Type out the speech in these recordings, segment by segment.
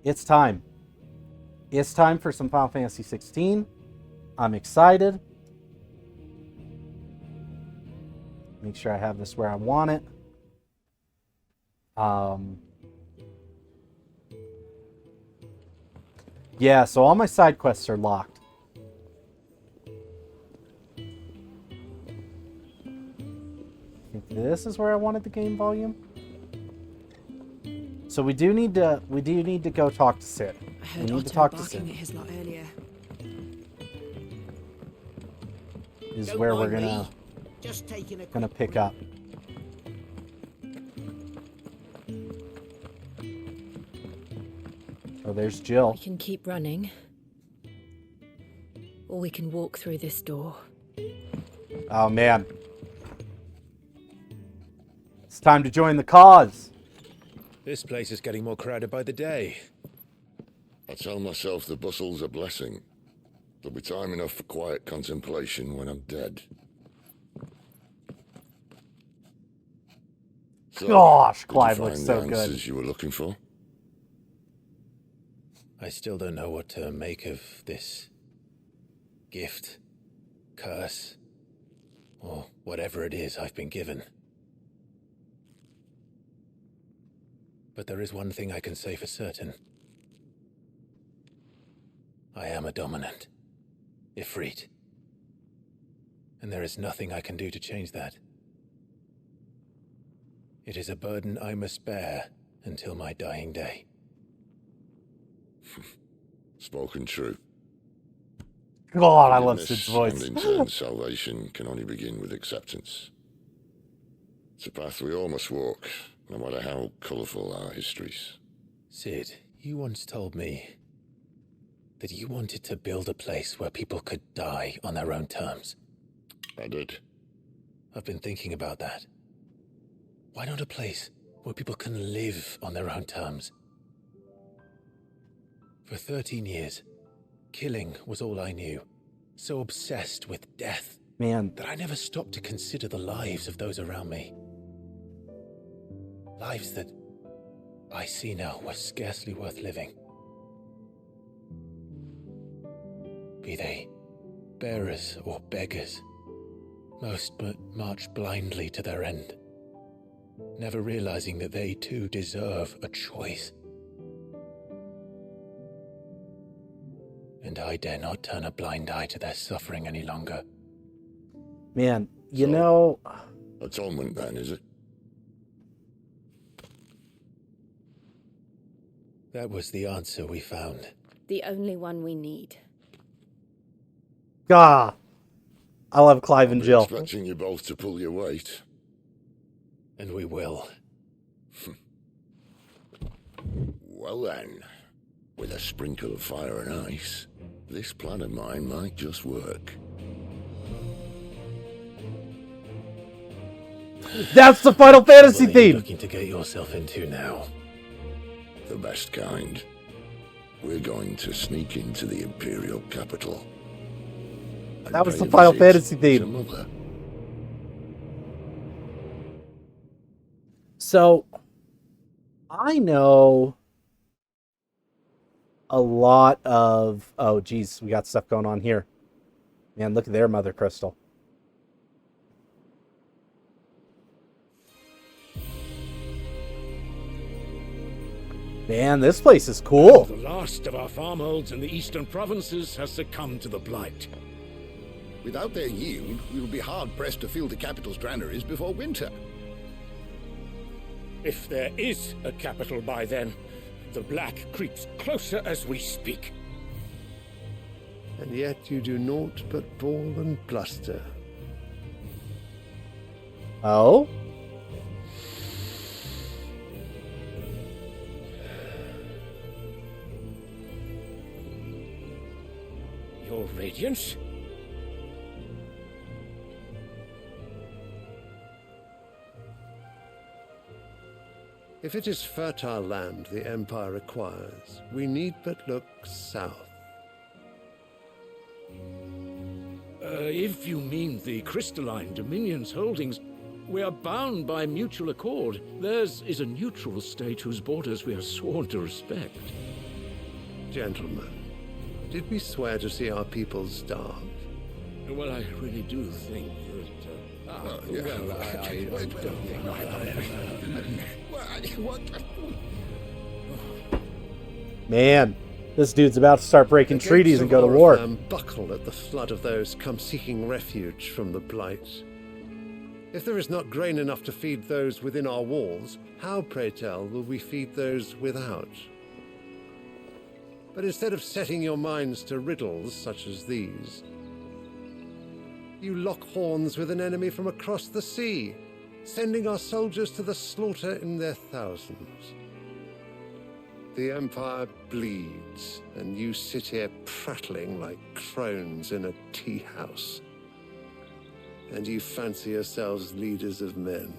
It's time. It's time for some Final Fantasy 16. I'm excited. Make sure I have this where I want it. Yeah, so all my side quests are locked. I think this is where I wanted the game volume. So we do need to go talk to Sid. I heard We need to Otto talk to barking Sid. at his lot earlier. Is Don't where we're mind gonna me. Just taking a pick up. Oh, there's Jill. We can keep running, or we can walk through this door. Oh man. It's time to join the cause. This place is getting more crowded by the day. I tell myself the bustle's a blessing. There'll be time enough for quiet contemplation when I'm dead. So, Gosh, did Clive you looks find so the good. answers you were looking for? I still don't know what to make of this gift, curse, or whatever it is I've been given. But there is one thing I can say for certain. I am a dominant, Ifrit. And there is nothing I can do to change that. It is a burden I must bear until my dying day. Spoken true. God, I love Sid's Forgiveness voice. and in turn salvation can only begin with acceptance. It's a path we all must walk, no matter how colourful our histories. Sid, you once told me that you wanted to build a place where people could die on their own terms. I did. I've been thinking about that. Why not a place where people can live on their own terms? For 13 years, killing was all I knew. So obsessed with death Man, that I never stopped to consider the lives of those around me. Lives that I see now were scarcely worth living. Be they bearers or beggars, most march blindly to their end, never realizing that they too deserve a choice. And I dare not turn a blind eye to their suffering any longer. man, you So- know, Atonement then, is it? That was the answer we found. The only one we need. God, I love Clive and Be Jill. expecting you both to pull your weight. And we will. Well then, with a sprinkle of fire and ice, this plan of mine might just work. That's the Final Fantasy What are you theme. looking to get yourself into now? The best kind. We're going to sneak into the Imperial capital. and That was pay the a Final visit Fantasy theme. to Mother. So, I know a lot of... Oh, geez, we got stuff going on here. Man, look at their Mother Crystal. Man, this place is cool. The last of our farmholds in the eastern provinces has succumbed to the blight. Without their yield, we will be hard-pressed to fill the capital's granaries before winter. If there is a capital by then, the black creeps closer as we speak. And yet you do naught but bawl and bluster. Oh? Your Radiance? If it is fertile land the Empire requires, we need but look south. If you mean the crystalline Dominion's holdings, we are bound by mutual accord. Theirs is a neutral state whose borders we are sworn to respect. Gentlemen, did we swear to see our people starve? Well, I really do think that... I don't think Man, this dude's about to start breaking The treaties gates and of go to war. Oriflamme buckle at the flood of those come seeking refuge from the blight. If there is not grain enough to feed those within our walls, how, pray tell, will we feed those without? But instead of setting your minds to riddles such as these, you lock horns with an enemy from across the sea, sending our soldiers to the slaughter in their thousands. The Empire bleeds, and you sit here prattling like crones in a tea house. And you fancy yourselves leaders of men.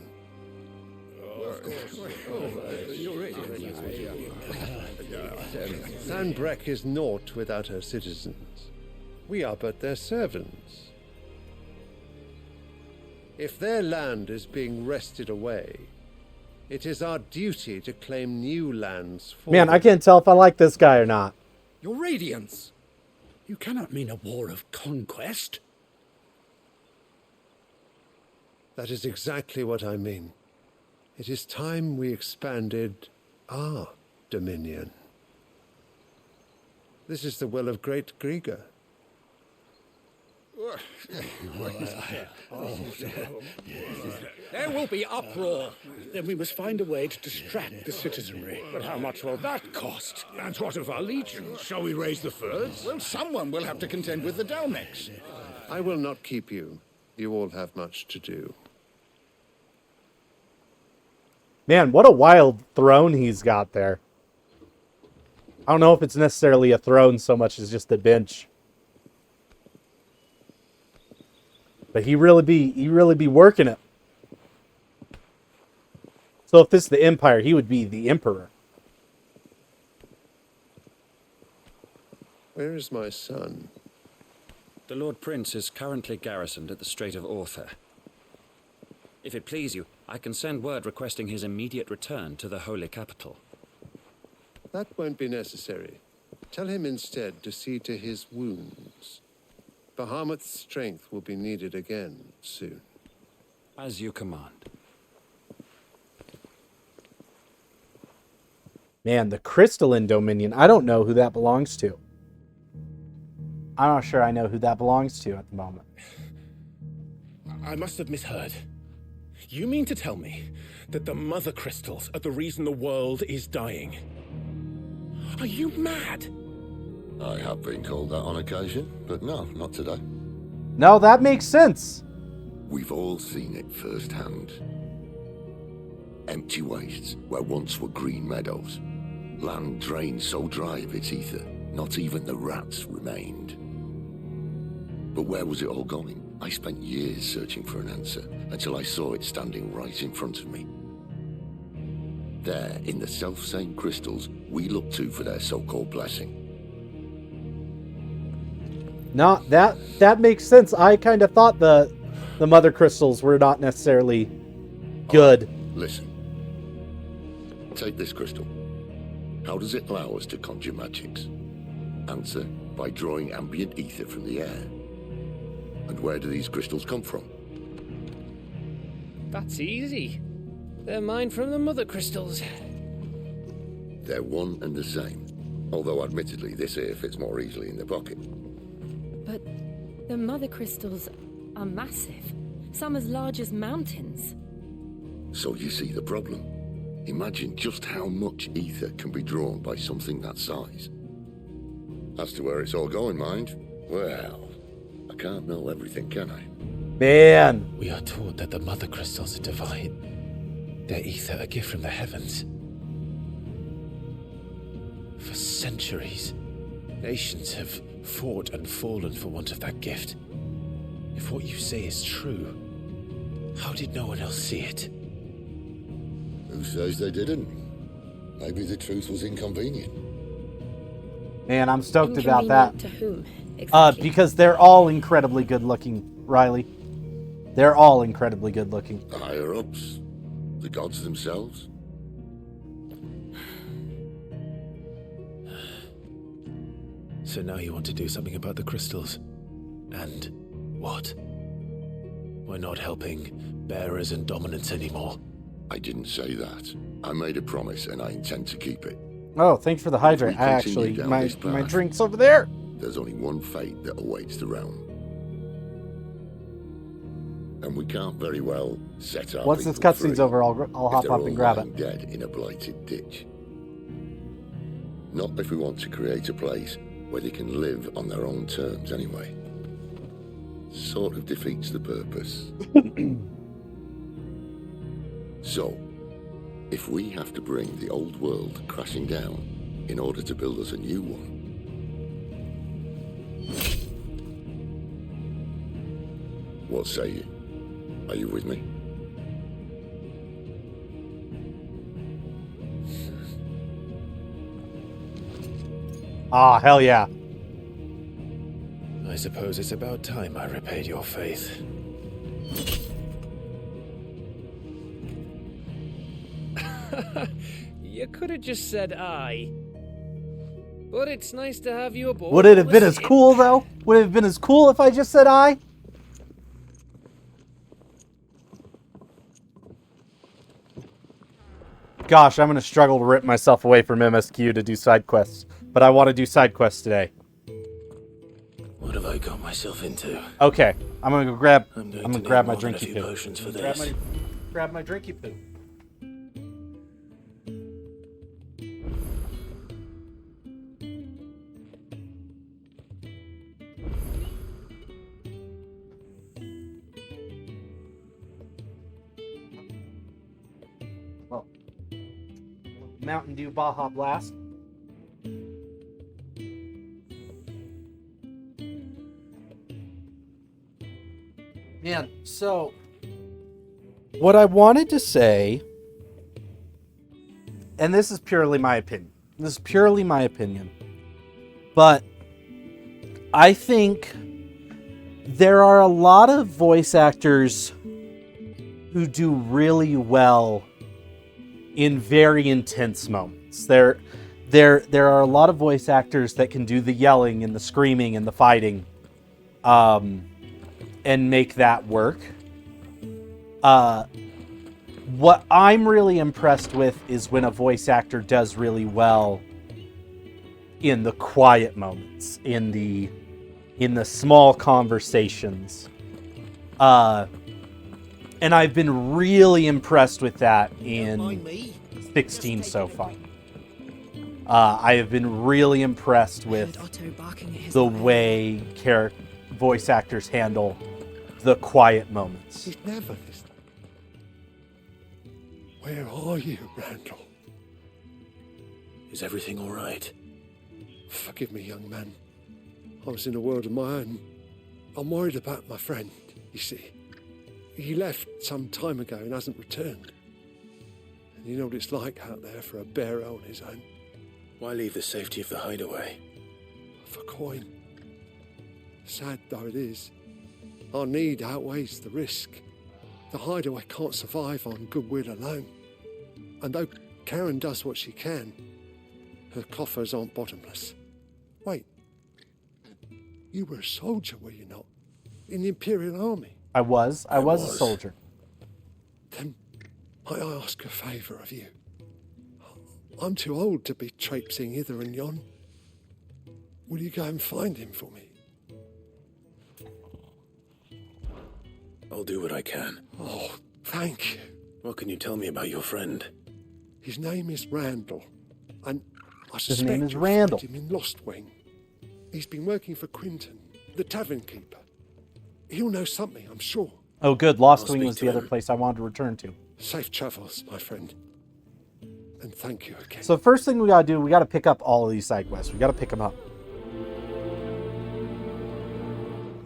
Sanbreque is naught without her citizens. We are but their servants. If their land is being wrested away, it is our duty to claim new lands for Man, them. I can't tell if I like this guy or not. Your Radiance! You cannot mean a war of conquest. That is exactly what I mean. It is time we expanded our dominion. This is the will of great Grieger. There will be uproar. Then we must find a way to distract the citizenry. But how much will that cost? And what of our legions? Shall we raise the furs? Well, someone will have to contend with the Dalmex. I will not keep you. You all have much to do. Man, what a wild throne he's got there. I don't know if it's necessarily a throne so much as just a bench. But he really be working it. So if this is the Empire, he would be the Emperor. Where is my son? The Lord Prince is currently garrisoned at the Strait of Orther. If it please you, I can send word requesting his immediate return to the Holy Capital. That won't be necessary. Tell him instead to see to his wounds. Bahamut's strength will be needed again soon. As you command. Man, the Crystalline Dominion. I don't know who that belongs to. I'm not sure I know who that belongs to at the moment. I must have misheard. You mean to tell me that the Mother Crystals are the reason the world is dying? Are you mad? I have been called that on occasion, but no, not today. No, that makes sense. We've all seen it firsthand. Empty wastes where once were green meadows. Land drained so dry of its ether, not even the rats remained. But where was it all going? I spent years searching for an answer, until I saw it standing right in front of me. There, in the self-same crystals we look to for their so-called blessing. No, that makes sense. I kind of thought the Mother Crystals were not necessarily good. Listen. Take this crystal. How does it allow us to conjure magics? Answer, by drawing ambient ether from the air. And where do these crystals come from? That's easy. They're mine from the Mother Crystals. They're one and the same. Although admittedly this here fits more easily in the pocket. But the Mother Crystals are massive. Some as large as mountains. So you see the problem. Imagine just how much ether can be drawn by something that size. As to where it's all going, mind, well, I can't know everything, can I? Man. We are taught that the Mother Crystals are divine. Their ether a gift from the heavens. For centuries, nations have fought and fallen for want of that gift. If what you say is true, how did no one else see it? Who says they didn't? Maybe the truth was inconvenient. Man, I'm stoked about that. To whom? Exactly. Because they're all incredibly good looking, Riley. They're all incredibly good looking. The higher-ups? The gods themselves? So now you want to do something about the crystals. And what? We're not helping bearers and dominants anymore. I didn't say that. I made a promise and I intend to keep it. Oh, thanks for the hydrate. If we I continue actually, down my this path, drink's over there. There's only one fate that awaits the realm. And we can't very well set our Once this people cutscene's free over, I'll if hop they're up all and grab lying it. dead in a blighted ditch. Not if we want to create a place where they can live on their own terms anyway. Sort of defeats the purpose. So, if we have to bring the old world crashing down in order to build us a new one, what say you? Are you with me? Ah, hell yeah. I suppose it's about time I repaid your faith. You could have just said aye. But it's nice to have you aboard. Would it have been as cool, though? Would it have been as cool if I just said aye? Gosh, I'm going to struggle to rip myself away from MSQ to do side quests. But I want to do side quests today. What have I got myself into? Okay, I'm going to go grab... I'm going going to to grab need my more than a drinky few poo. potions for Grab this. grab my drinky poo. Well, Mountain Dew Baja Blast. Man, so what I wanted to say, and this is purely my opinion. This is purely my opinion. But I think there are a lot of voice actors who do really well in very intense moments. There are a lot of voice actors that can do the yelling and the screaming and the fighting, and make that work. What I'm really impressed with is when a voice actor does really well in the quiet moments, in the small conversations. And I've been really impressed with that in 16 so far. I have been really impressed with the way voice actors handle the quiet moments. He's never listening. Where are you, Randall? Is everything all right? Forgive me, young man. I was in a world of my own. I'm worried about my friend, you see. He left some time ago and hasn't returned. And you know what it's like out there for a bearer on his own. Why leave the safety of the hideaway? For coin. Sad though it is, our need outweighs the risk. The hideaway can't survive on goodwill alone. And though Karen does what she can, her coffers aren't bottomless. Wait, you were a soldier, were you not? In the Imperial Army? I was a soldier. Then might I ask a favour of you? I'm too old to be traipsing hither and yon. Will you go and find him for me? I'll do what I can. Oh, thank you. What can you tell me about your friend? His name is Randall, and I His suspect name is you'll Randall. find him in Lost Wing. He's been working for Quinton, the tavern keeper. He'll know something, I'm sure. Oh, good. Lost I'll Wing speak was to the other him. place I wanted to return to. Safe travels, my friend. And thank you again. So the first thing we gotta do, we gotta pick up all of these side quests. We gotta pick them up.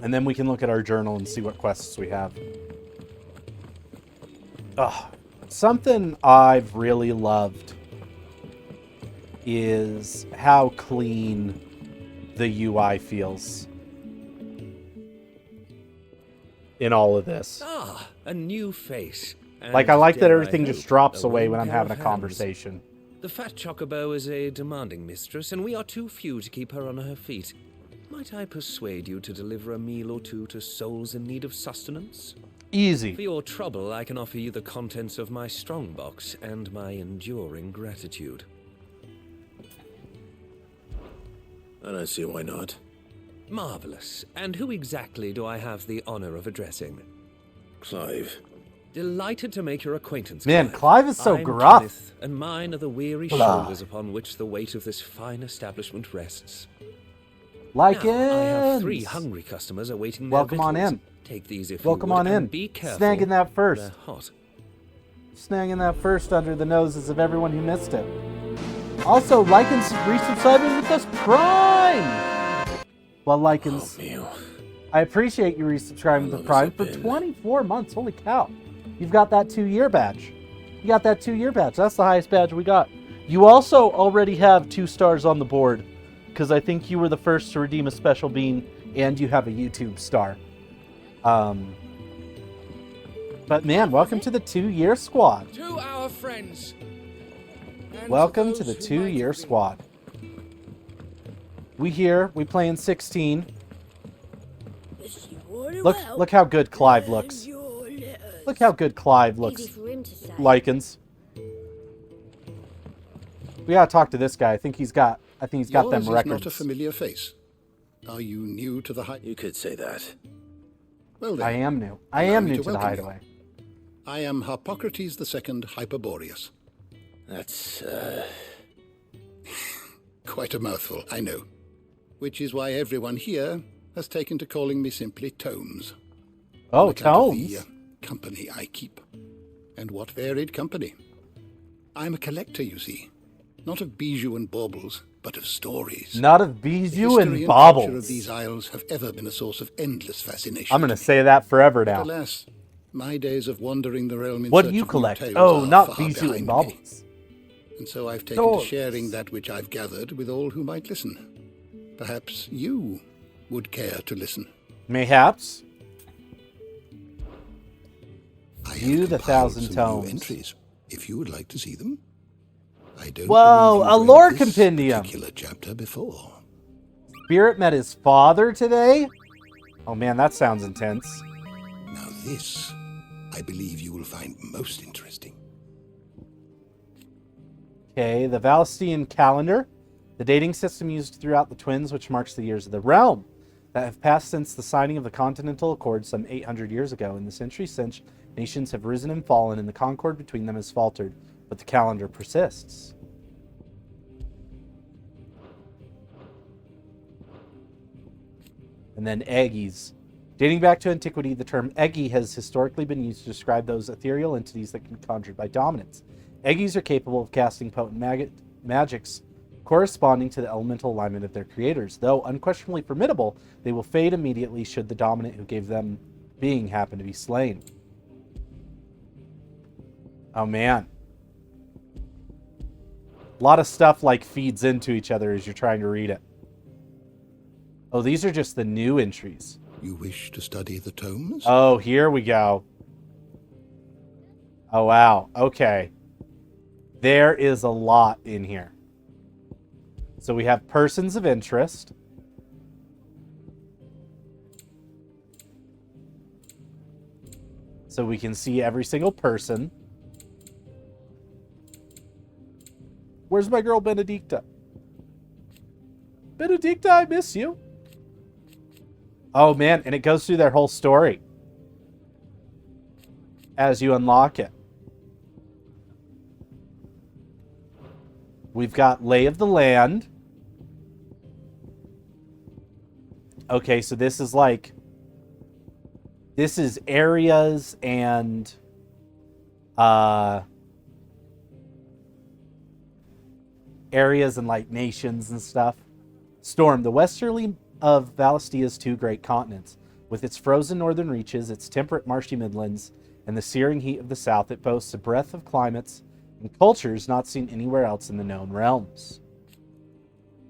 And then we can look at our journal and see what quests we have. Something I've really loved is how clean the UI feels in all of this. Ah, a new face. Like, I like that everything just drops away when I'm having a hands. conversation. The fat chocobo is a demanding mistress, and we are too few to keep her on her feet. Might I persuade you to deliver a meal or two to souls in need of sustenance? Easy. For your trouble, I can offer you the contents of my strongbox and my enduring gratitude. I don't see why not. Marvelous. And who exactly do I have the honor of addressing? Clive. Delighted to make your acquaintance, Man, Clive is so I'm gruff. Kenneth, and mine are the weary Blah. shoulders upon which the weight of this fine establishment rests. Like Now, I have 3 hungry customers awaiting their Welcome on victuals. in. Take these if Welcome you would, on and in. be careful. Snagging that first. They're hot. Snagging that first under the noses of everyone who missed it. Also, Likens resubscribing with us Prime! Well, Likens, I appreciate you resubscribing with Prime for 24 months. Holy cow. You've got that 2-year badge. You got that 2-year badge. That's the highest badge we got. You also already have 2 stars on the board, because I think you were the first to redeem a special bean, and you have a YouTube star. But man, welcome to the 2-year squad. To our friends. Welcome to the 2-year squad. We here, we playing 16. Look how good Clive looks. Look how good Clive looks. Likens. We gotta talk to this guy. I think he's got them Yours records. is not a familiar face. Are you new to the You could say that. Well then, I am new. I allow am me new to to the welcome you. hideaway. I am Harpocrates II Hyperboreus. That's, Quite a mouthful, I know. Which is why everyone here has taken to calling me simply Tomes. Oh, On account of Tomes. the company I keep. And what varied company. I'm a collector, you see. Not of bijou and baubles, but of stories. Not of The bijou history and culture of baubles. these isles have ever been a source of endless fascination. I'm gonna say that forever now. Alas, my days of wandering the realm in What search do you of new collect? tales Oh, are not far bijou and behind me. baubles. And so I've taken to sharing that which I've gathered with all who might listen. Perhaps you would care to listen. Mayhaps. I You have the compiled 1,000 some tomes. new entries, if you would like to see them. I don't Whoa, believe a you've lore read this compendium. particular chapter before. Spirit met his father today? Oh man, that sounds intense. Now this, I believe you will find most interesting. Okay, the Valestian calendar. The dating system used throughout the Twins, which marks the years of the realm that have passed since the signing of the Continental Accord some 800 years ago. In the century since, nations have risen and fallen, and the concord between them has faltered, but the calendar persists. And then Aggies. Dating back to antiquity, the term Eggy has historically been used to describe those ethereal entities that can be conjured by dominance. Eggies are capable of casting potent magics corresponding to the elemental alignment of their creators. Though unquestionably formidable, they will fade immediately should the dominant who gave them being happen to be slain. Oh man. A lot of stuff like feeds into each other as you're trying to read it. Oh, these are just the new entries. You wish to study the tomes? Oh, here we go. Oh, wow. Okay. There is a lot in here. So we have persons of interest. So we can see every single person. Where's my girl Benedicta? Benedicta, I miss you. Oh man, and it goes through their whole story as you unlock it. We've got Lay of the Land. Okay, so this is like, this is areas and like nations and stuff. Storm, the westerly of Valestia's 2 great continents. With its frozen northern reaches, its temperate marshy midlands, and the searing heat of the south, it boasts a breadth of climates and cultures not seen anywhere else in the known realms.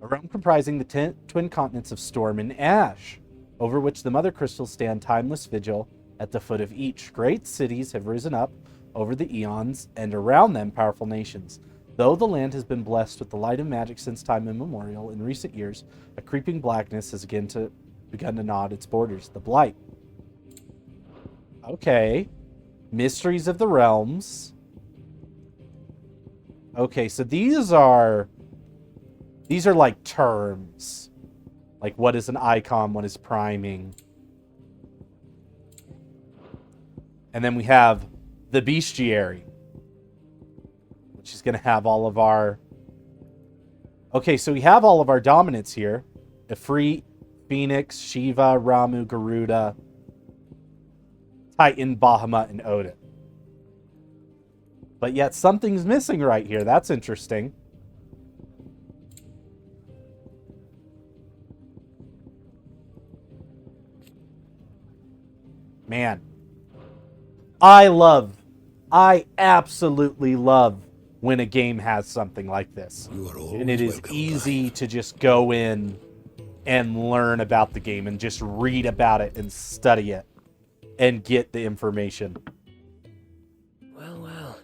A realm comprising the twin continents of Storm and Ash, over which the mother crystals stand timeless vigil at the foot of each. Great cities have risen up over the eons, and around them powerful nations. Though the land has been blessed with the light of magic since time immemorial, in recent years, a creeping blackness has begun to nod its borders. The Blight. Okay. Mysteries of the Realms. Okay, so these are like terms. Like, what is an icon? What is priming? And then we have the Bestiary, which is going to have all of our... Okay, so we have all of our dominants here. Ifrit, Phoenix, Shiva, Ramu, Garuda, Titan, Bahamut, and Odin. But yet something's missing right here. That's interesting. Man. I absolutely love when a game has something like this. And it is easy to just go in and learn about the game and just read about it and study it and get the information. Well, well.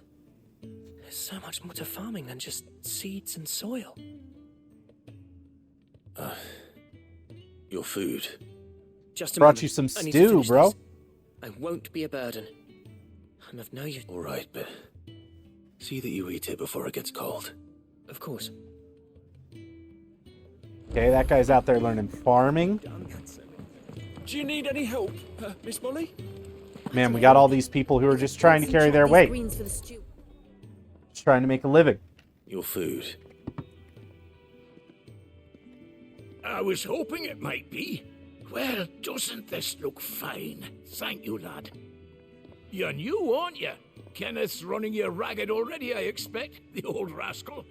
There's so much more to farming than just seeds and soil. Your food. Just a Brought moment. you some I need to stew, finish bro. this. I won't be a burden. I'm of no use. All right, but see that you eat it before it gets cold. Of course. Okay, that guy's out there learning farming. Do you need any help, Miss Molly? Man, we got all these people who are just trying to carry their weight. Just trying to make a living. Your food. I was hoping it might be. Well, doesn't this look fine? Thank you, lad. You're new, aren't you? Kenneth's running you ragged already, I expect. The old rascal.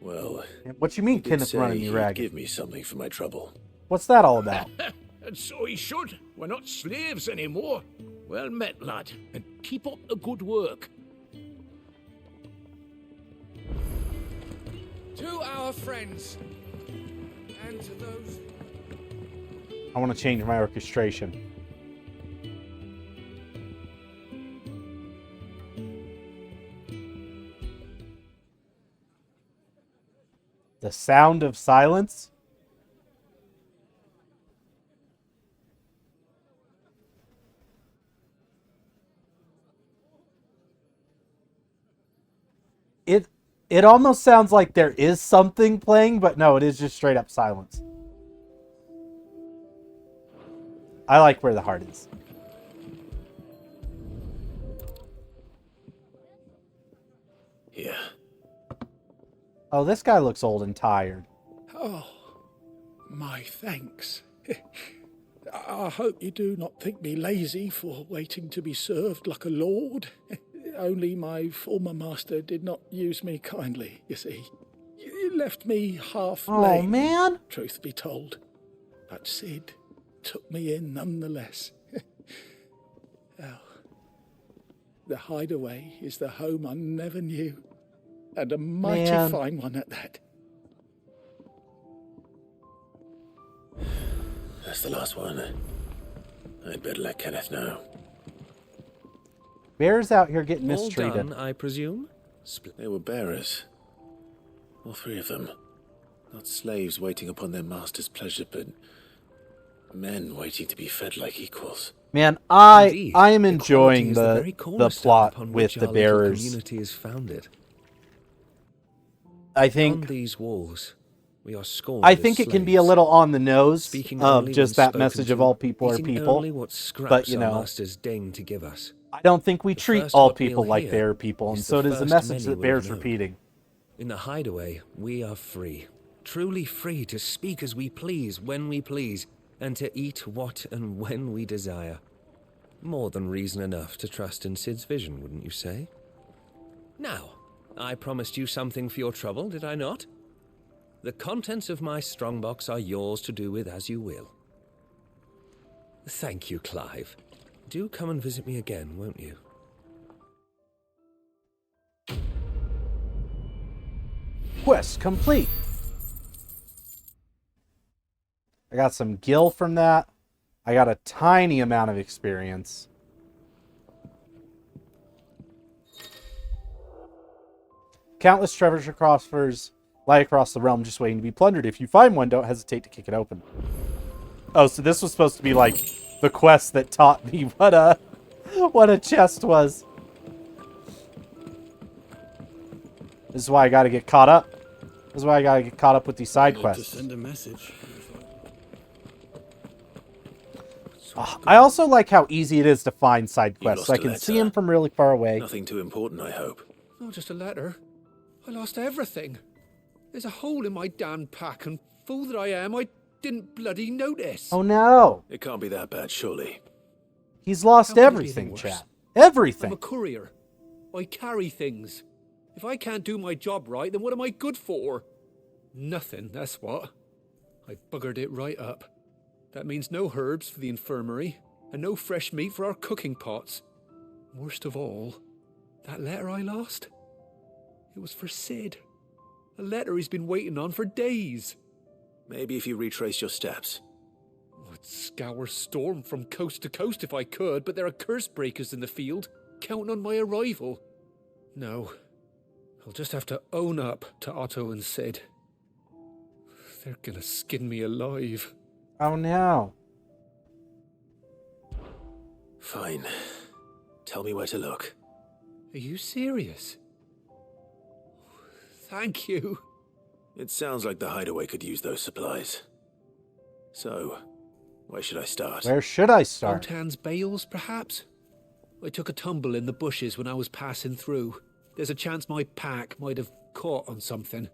Well, what you mean, he did Kenneth say running you he'd ragged? give me something for my trouble. What's that all about? And so he should. We're not slaves anymore. Well met, lad. And keep up the good work. To our friends, and to those... I want to change my orchestration. The sound of silence? It almost sounds like there is something playing, but no, it is just straight up silence. I like where the heart is. Yeah. Oh, this guy looks old and tired. Oh, my thanks. I hope you do not think me lazy for waiting to be served like a lord. Only my former master did not use me kindly, you see. You left me half lame, man. Truth be told. But Sid took me in nonetheless. Oh, the hideaway is the home I never knew. And a mighty fine one at that. That's the last one. I'd better let Kenneth know. Bear's out here getting All mistreated. done, I presume? They were bearers. All three of them. Not slaves waiting upon their master's pleasure, but men waiting to be fed like equals. Man, I am Equality enjoying is the very cornerstone plot upon with which the our little bearers. community is founded. I think Beyond these walls, we are scorned I as think it can be a slaves, little on the nose speaking of only just when that spoken message to, of all people are eating people. only what scraps But you our know, masters deign to give us. I don't think we treat first all hot meal people like here they are people, and is so the does the first message menu that we'll bears know. repeating. In the hideaway, we are free. Truly free to speak as we please, when we please, and to eat what and when we desire. More than reason enough to trust in Sid's vision, wouldn't you say? Now, I promised you something for your trouble, did I not? The contents of my strongbox are yours to do with as you will. Thank you, Clive. Do come and visit me again, won't you? Quest complete. I got some gil from that. I got a tiny amount of experience. Countless treasure coffers lie across the realm just waiting to be plundered. If you find one, don't hesitate to kick it open. Oh, so this was supposed to be like the quest that taught me what a chest was. This is why I gotta get caught up. This is why I gotta get caught up with these side quests. To send a message. I also like how easy it is to find side quests. lost I a can letter. see them from really far away. Nothing too important, I hope. Not just a letter. I lost everything. There's a hole in my damn pack, and fool that I am, I didn't bloody notice. Oh no! It can't be that bad, surely. He's lost How can it be everything, any worse? chat. Everything. I'm a courier. I carry things. If I can't do my job right, then what am I good for? Nothing, that's what. I buggered it right up. That means no herbs for the infirmary, and no fresh meat for our cooking pots. Worst of all, that letter I lost? It was for Sid. A letter he's been waiting on for days. Maybe if you retrace your steps. I'd scour Storm from coast to coast if I could, but there are curse breakers in the field, counting on my arrival. No, I'll just have to own up to Otto and Sid. They're gonna skin me alive. Oh no. Fine. Tell me where to look. Are you serious? Thank you. It sounds like the hideaway could use those supplies. So, where should I start? Where should I start? Gotan's bales, perhaps? I took a tumble in the bushes when I was passing through. There's a chance my pack might have caught on something.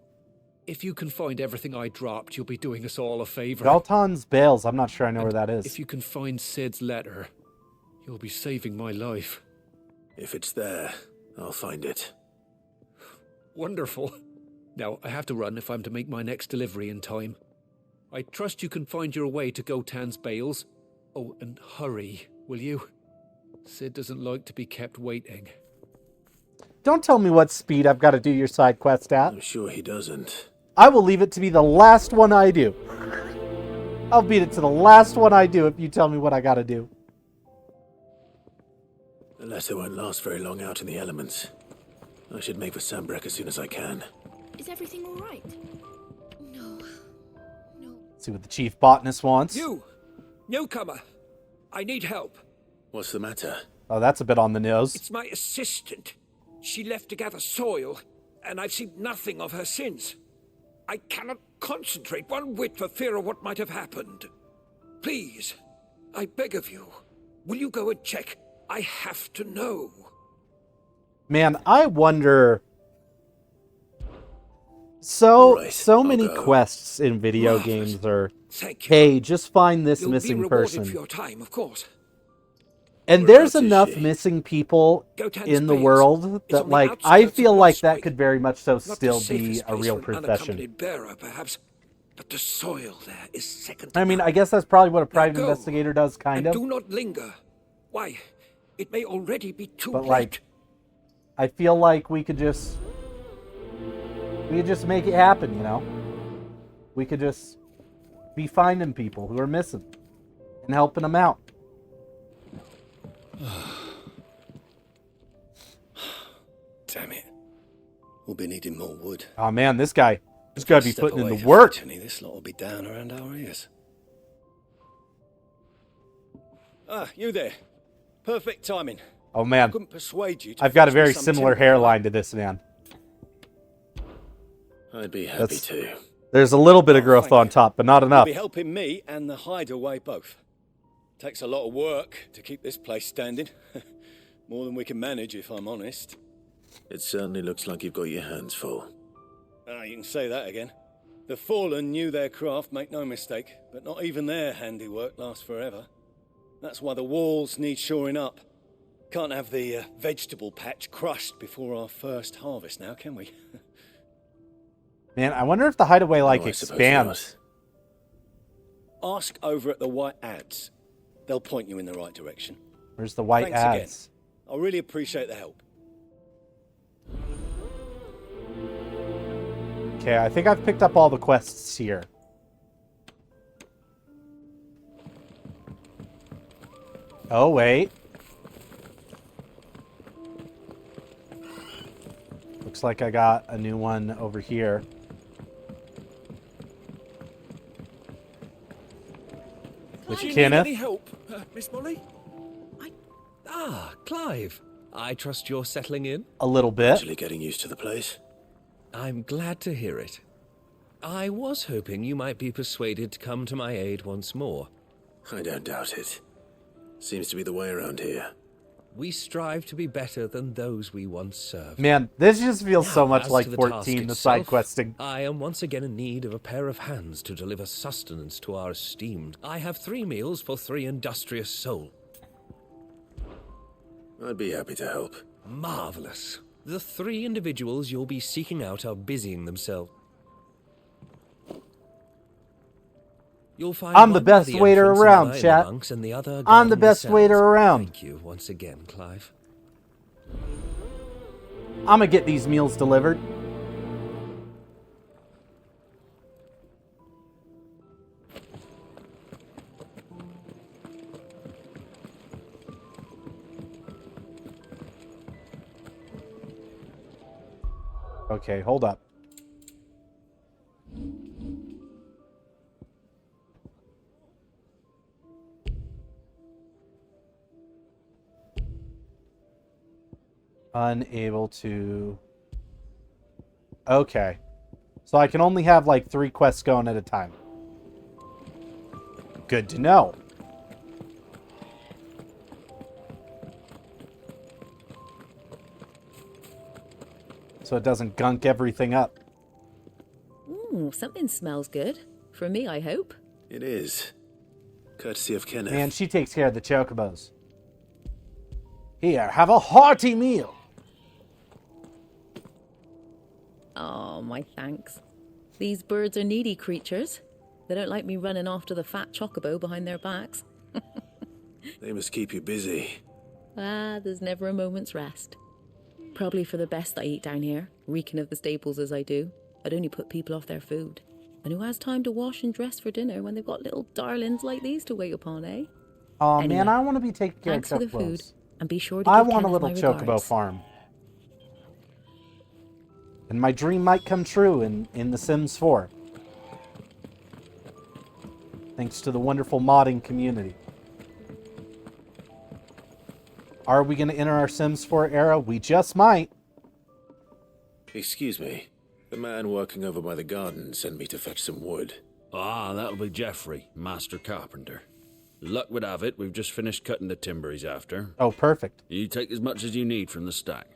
If you can find everything I dropped, you'll be doing us all a favor. Galton's Bales. I'm not sure I know where that is. If you can find Sid's letter, you'll be saving my life. If it's there, I'll find it. Wonderful. Now, I have to run if I'm to make my next delivery in time. I trust you can find your way to Gotan's bales. Oh, and hurry, will you? Sid doesn't like to be kept waiting. Don't tell me what speed I've got to do your side quest at. I'm sure he doesn't. I will leave it to be the last one I do. I'll beat it to the last one I do if you tell me what I got to do. The letter won't last very long out in the elements. I should make for Sambrek as soon as I can. Is everything all right? No. See what the chief botanist wants. You! Newcomer! I need help. What's the matter? Oh, that's a bit on the nose. It's my assistant. She left to gather soil, and I've seen nothing of her since. I cannot concentrate one whit for fear of what might have happened. Please, I beg of you, will you go and check? I have to know. Man, I wonder... So many go. quests in video Marvelous. games are, Thank you. hey, just find this You'll missing be rewarded person. for your time, of course. And Whereabouts there's is enough she? missing people Gotan's in the base. world It's that, on the like, I outskirts feel of like that Lost could very much so Not the still be safest a place real for an profession. unaccompanied bearer, perhaps, but the soil there is second to I mean, none. I guess that's probably what a private go, investigator does, kind and of. do not linger. Why? It may already be too But, late. like, I feel like we could just make it happen, you know? We could just be finding people who are missing and helping them out. Damn it. We'll be needing more wood. Oh man, this guy has got to be Step putting in away the from work. Jenny, this lot will be down around our ears. Ah, you there. Perfect timing. Oh man, Couldn't persuade you to I've got a fetch me very some similar timber. hairline to this man. I'd be happy That's- to. There's a little bit of Oh, growth thank on you. top, but not You'll enough. be helping me and the hideaway both. Takes a lot of work to keep this place standing. More than we can manage, if I'm honest. It certainly looks like you've got your hands full. Ah, you can say that again. The fallen knew their craft, make no mistake, but not even their handiwork lasts forever. That's why the walls need shoring up. Can't have the vegetable patch crushed before our first harvest now, can we? Man, I wonder if the hideaway, like, No, I suppose expands. Ask over at the White Ads. They'll point you in the right direction. Where's the white Thanks again. ads? I really appreciate the help. Okay, I think I've picked up all the quests here. Oh, wait. looks like I got a new one over here. With Do you Kenneth. need any help, Miss Molly? Clive. I trust you're settling in? A little bit. Actually getting used to the place. I'm glad to hear it. I was hoping you might be persuaded to come to my aid once more. I don't doubt it. Seems to be the way around here. We strive to be better than those we once served. Man, this just feels so much As like to the 14, the task side itself, questing. I am once again in need of a pair of hands to deliver sustenance to our esteemed. I have 3 meals for 3 industrious souls. I'd be happy to help. Marvelous. The 3 individuals you'll be seeking out are busying themselves. You'll find I'm the one by best waiter entrance in around, the chat. monks and the other I'm the guarding best cells. waiter around. Thank you once again, Clive. I'm gonna get these meals delivered. Okay, hold up. Unable to... Okay. So I can only have like 3 quests going at a time. Good to know. So it doesn't gunk everything up. Ooh, something smells good. For me, I hope. It is. Courtesy of Kenneth. And she takes care of the chocobos. Here, have a hearty meal. Oh, my thanks. These birds are needy creatures. They don't like me running after the fat chocobo behind their backs. They must keep you busy. There's never a moment's rest. Probably for the best I eat down here, reeking of the staples as I do. I'd only put people off their food. And who has time to wash and dress for dinner when they've got little darlings like these to wait upon, eh? Oh Anyway, man, I want to be taking care of thanks for the food, chocobos. and be sure to I give want a Kenneth little my chocobo regards. farm. And my dream might come true in The Sims 4. Thanks to the wonderful modding community. Are we going to enter our Sims 4 era? We just might. Excuse me. The man working over by the garden sent me to fetch some wood. Ah, that'll be Geoffrey, master carpenter. Luck would have it, we've just finished cutting the timber he's after. Oh, perfect. You take as much as you need from the stack.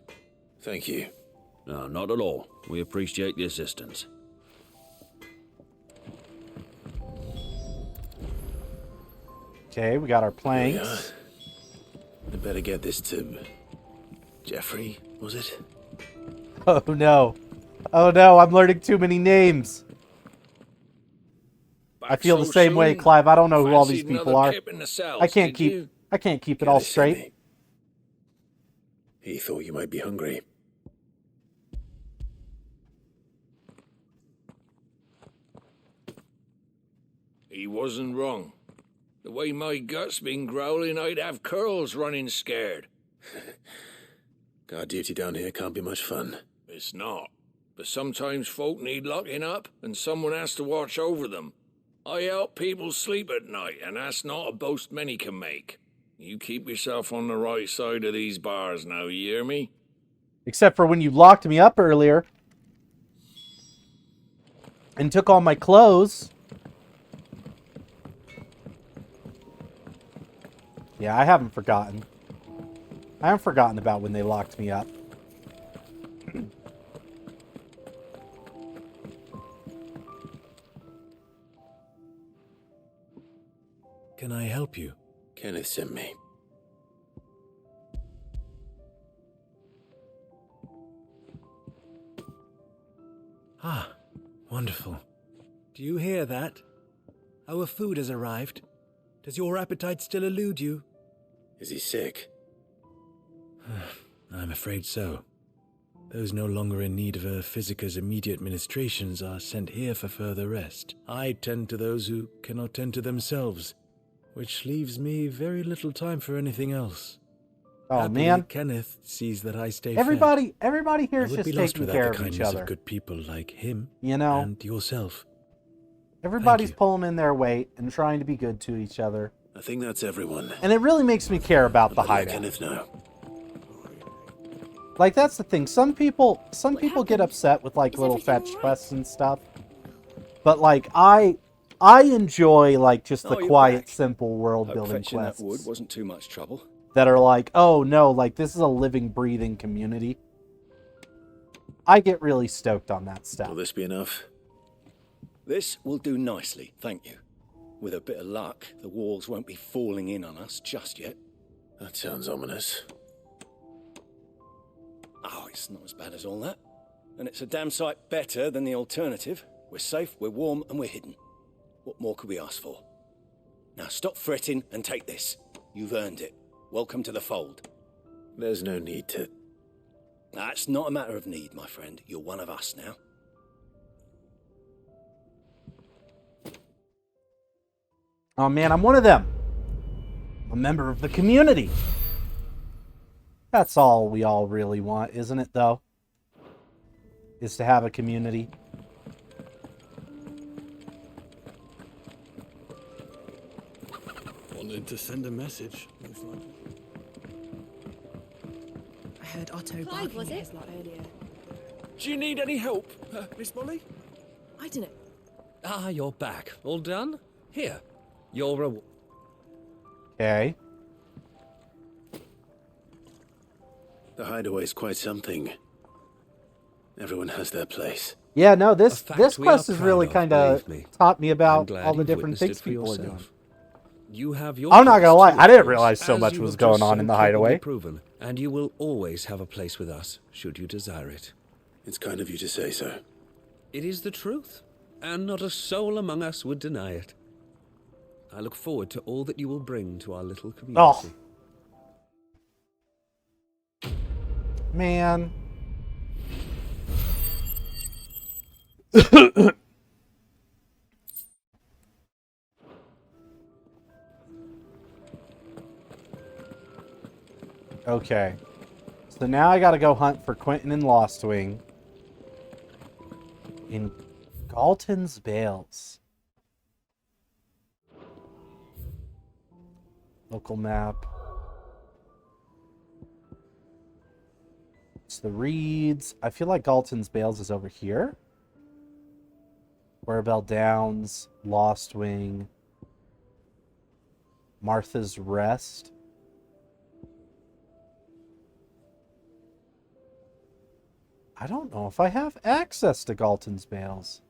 Thank you. No, not at all. We appreciate the assistance. Okay, we got our Yeah. planks. I better get this to... Geoffrey, was it? Oh no. Oh no, I'm learning too many names. I feel the same way, Clive. I don't know who all these people are. I can't keep it all straight. He thought you might be hungry. He wasn't wrong. The way my gut's been growling, I'd have curls running scared. Guard duty down here can't be much fun. It's not. But sometimes folk need locking up, and someone has to watch over them. I help people sleep at night, and that's not a boast many can make. You keep yourself on the right side of these bars now, you hear me? Except for when you locked me up earlier. And took all my clothes. Yeah, I haven't forgotten. I haven't forgotten about when they locked me up. Can I help you? Kenneth sent me. Ah, wonderful. Do you hear that? Our food has arrived. Does your appetite still elude you? Is he sick? I'm afraid so. Those no longer in need of a physicker's immediate ministrations are sent here for further rest. I tend to those who cannot tend to themselves, which leaves me very little time for anything else. Oh, Happily, man. Kenneth sees that I stay Everybody here I is would just be lost taking without care the of each kindness other. of good people like him, You know? and yourself. Everybody's pulling in their weight and trying to be good to each other. I think that's everyone. And it really makes me care about the But let hideout. Kenneth know. Like, that's the thing. Some people get upset with, like, little fetch quests and stuff. But, like, I enjoy, like, just the Oh, you're quiet, back. simple world Hope building fetching quests. that wood wasn't too much trouble. That are like, oh no, like, this is a living, breathing community. I get really stoked on that stuff. Will this be enough? This will do nicely, thank you. With a bit of luck, the walls won't be falling in on us just yet. That sounds ominous. Oh, it's not as bad as all that. And it's a damn sight better than the alternative. We're safe, we're warm, and we're hidden. What more could we ask for? Now stop fretting and take this. You've earned it. Welcome to the fold. There's no need to... That's not a matter of need, my friend. You're one of us now. Oh man, I'm one of them. A member of the community. That's all we all really want, isn't it, though? Is to have a community. Wanted to send a message. I heard Otto barking at his lot earlier. Do you need any help, Miss Molly? I don't know. Ah, you're back. All done? Here. Your reward. Okay. The hideaway's quite something. Everyone has their place. Yeah, no, this fact this we quest are has proud really of, kind of believe me. taught me I'm about glad all the you've different witnessed things it for people are yourself. doing. You have your I'm not gonna lie, place I too, didn't of realize course, so as much you was have going just on so in the cleverly hideaway. Proven, and you will always have a place with us, should you desire it. It's kind of you to say so. It is the truth, and not a soul among us would deny it. I look forward to all that you will bring to our little community. Oh. Man. Okay. So now I gotta go hunt for Quentin and Lostwing in Galton's Bales. Local map. It's the Reeds. I feel like Galton's Bales is over here. Werebell Downs, Lostwing, Martha's Rest. I don't know if I have access to Galton's Bales.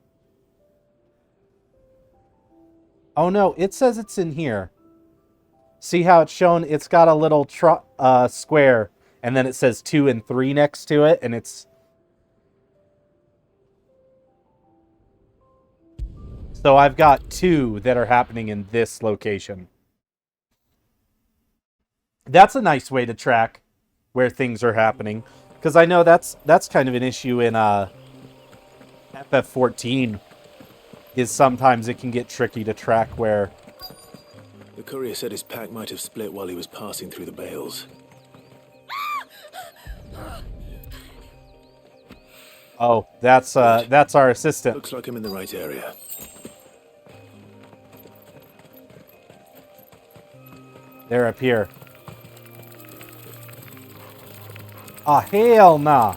Oh no, it says it's in here. See how it's shown? It's got a little square, and then it says 2 and 3 next to it, and it's... So I've got 2 that are happening in this location. That's a nice way to track where things are happening. Because I know that's kind of an issue in FF14, is sometimes it can get tricky to track where... The courier said his pack might have split while he was passing through the bales. Oh, that's our assistant. Looks like I'm in the right area. They're up here. Ah, hell nah.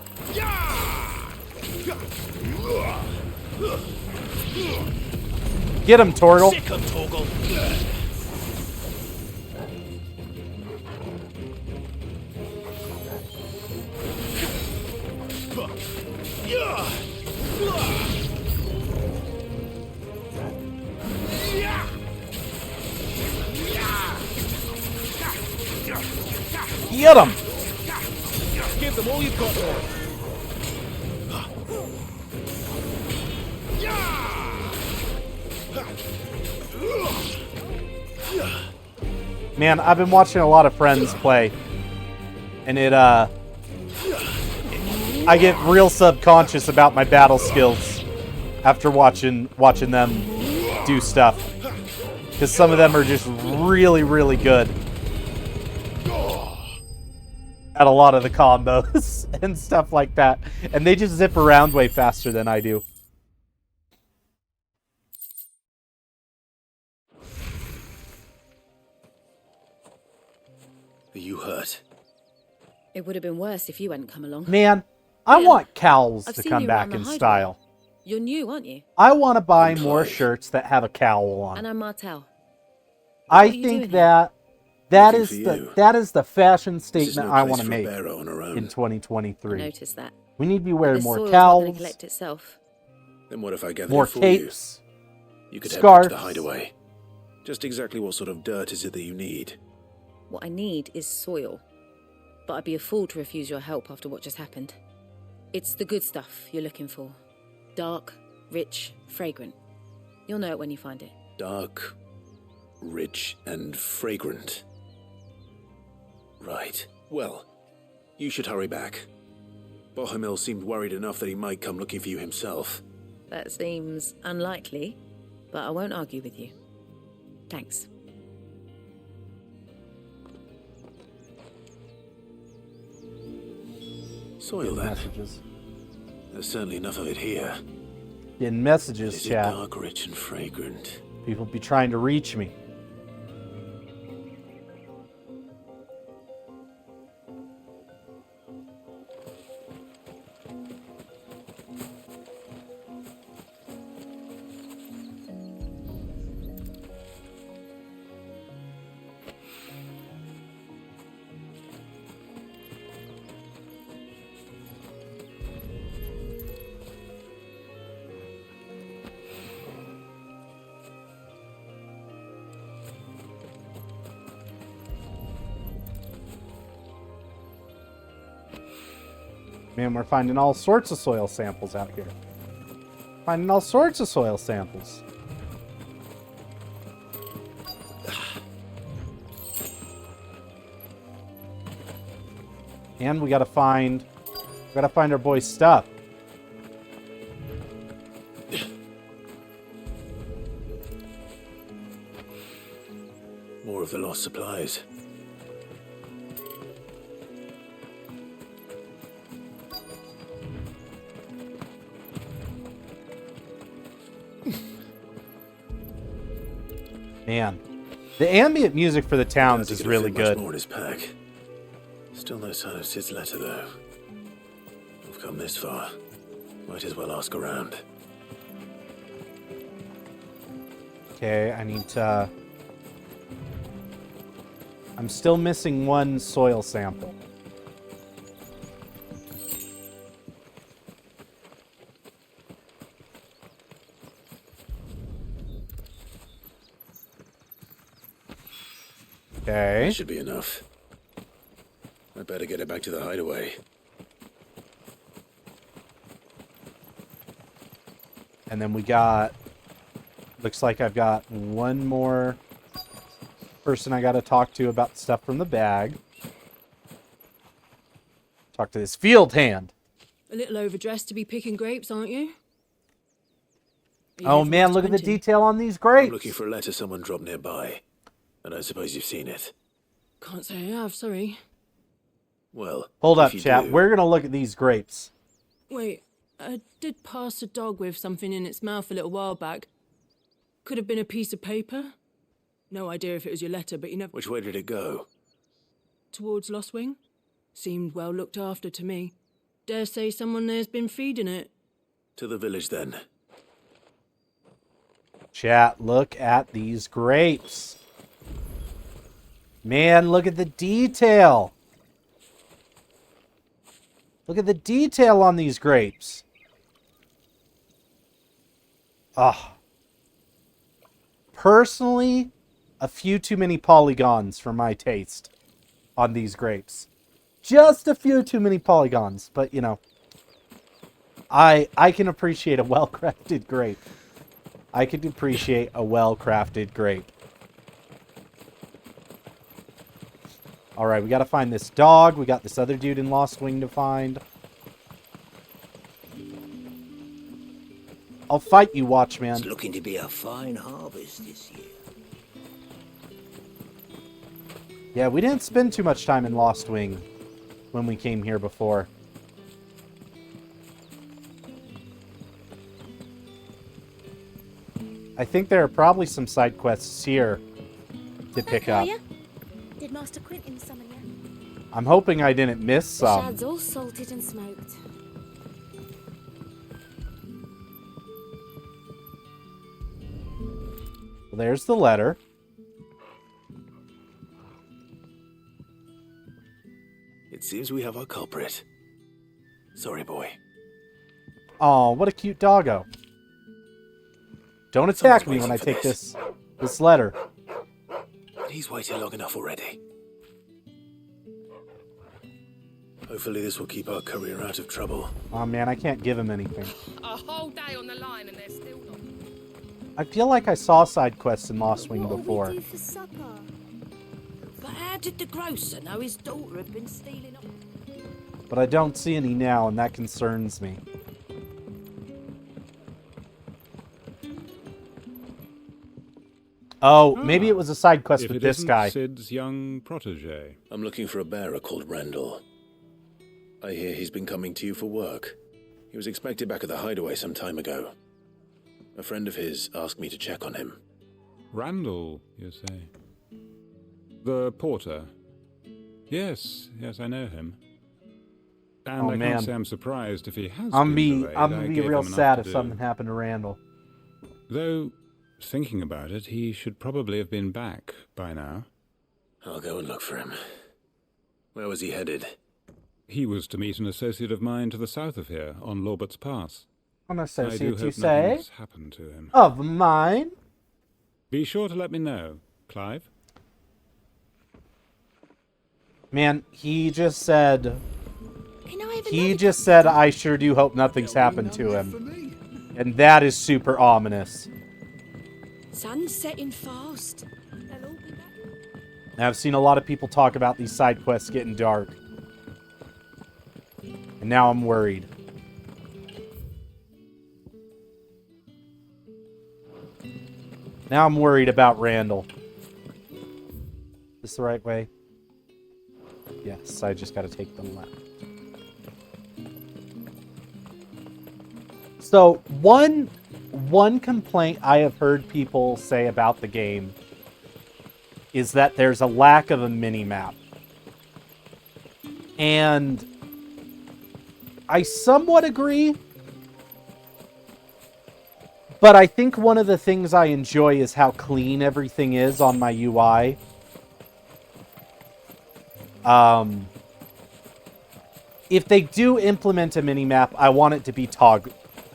Get him, Torgal. Sick of Torgal. Get him. Give them all you've got. Man, I've been watching a lot of friends play, and I get real subconscious about my battle skills after watching them do stuff, because some of them are just really, really good. at a lot of the combos and stuff like that. And they just zip around way faster than I do. Are you hurt? It would have been worse if you hadn't come along. Man, I want cowls I've to seen come you back around the in hideaway. style. You're new, aren't you? I want to buy more shirts that have a cowl on. And I'm Martel. I What are you think doing that Looking is for the you. that is the fashion This is statement no I place want to for a make bearer on her own. in 2023. I noticed that. We need to be But wearing this more soil's not gonna cowls, collect itself. Then what if I gather more it for capes, you? You could head back to the scarves. hideaway. Just exactly what sort of dirt is it that you need? What I need is soil. But I'd be a fool to refuse your help after what just happened. It's the good stuff you're looking for. Dark, rich, fragrant. You'll know it when you find it. Dark, rich, and fragrant. Right. Well, you should hurry back. Bohemil seemed worried enough that he might come looking for you himself. That seems unlikely, but I won't argue with you. Thanks. Soil then. Messages. There's certainly enough of it here. Getting messages, Is it chat. dark, rich, and fragrant? People be trying to reach me. Man, we're finding all sorts of soil samples out here. Finding all sorts of soil samples. And we gotta find our boy's stuff. More of the lost supplies. Man, the ambient music for the towns is Could have really fit much good. more in his pack. Still no sign of Sid's letter, though. We've come this far. Might as well ask around. Okay, I need to... I'm still missing one soil sample. Okay. That should be enough. I better get it back to the hideaway. And then we got... Looks like I've got one more person I gotta talk to about stuff from the bag. Talk to this field hand. A little overdressed to be picking grapes, aren't you? Oh man, look at the detail on these grapes. I'm looking for a letter someone dropped nearby. And I suppose you've seen it. Can't say I have, sorry. Well, Hold if up, you chat. do- We're gonna look at these grapes. Wait, I did pass a dog with something in its mouth a little while back. Could have been a piece of paper. No idea if it was your letter, but you never... Which way did it go? Towards Lost Wing? Seemed well looked after to me. Dare say someone there's been feeding it. To the village, then. Chat, look at these grapes. Man, look at the detail. Look at the detail on these grapes. Ah. Personally, a few too many polygons for my taste on these grapes. Just a few too many polygons, but you know, I can appreciate a well-crafted grape. I can appreciate a well-crafted grape. All right, we got to find this dog. We got this other dude in Lost Wing to find. I'll fight you, Watchman. It's looking to be a fine harvest this year. Yeah, we didn't spend too much time in Lost Wing when we came here before. I think there are probably some side quests here to pick up. Did Master Quentin summon you? I'm hoping I didn't miss The some. shad's all salted and smoked. Well, there's the letter. It seems we have our culprit. Sorry, boy. Oh, what a cute doggo. Don't attack me when I take this letter. But he's waited long enough already. Hopefully this will keep our career out of trouble. Oh man, I can't give him anything. A whole day on the line and they're still not. I feel like I saw side quests in Lost Wing before. What do we do for supper? But how did the grocer know his daughter had been stealing up? But I don't see any now, and that concerns me. Oh, maybe it was a side quest If with it this isn't guy. Sid's young protege. I'm looking for a bearer called Randall. I hear he's been coming to you for work. He was expected back at the hideaway some time ago. A friend of his asked me to check on him. Randall, you say? The porter? Yes, I know him. And Oh, I man. can't say I'm surprised if he has I'm been gonna delayed. I be gave real him enough sad to if do. something happened to Randall. Though, thinking about it, he should probably have been back by now. I'll go and look for him. Where was he headed? He was to meet an associate of mine to the south of here, on Lorbert's Pass. An I associate, do you hope say? nothing has happened to him. Of mine? Be sure to let me know, Clive. Man, he just said... He just said, I sure do hope nothing's happened to him. And that is super ominous. Sun's setting fast. Now, I've seen a lot of people talk about these side quests getting dark. And now I'm worried. Now I'm worried about Randall. Is this the right way? Yes, I just gotta take the left. So, one complaint I have heard people say about the game is that there's a lack of a mini-map. And I somewhat agree. But I think one of the things I enjoy is how clean everything is on my UI. If they do implement a mini-map, I want it to be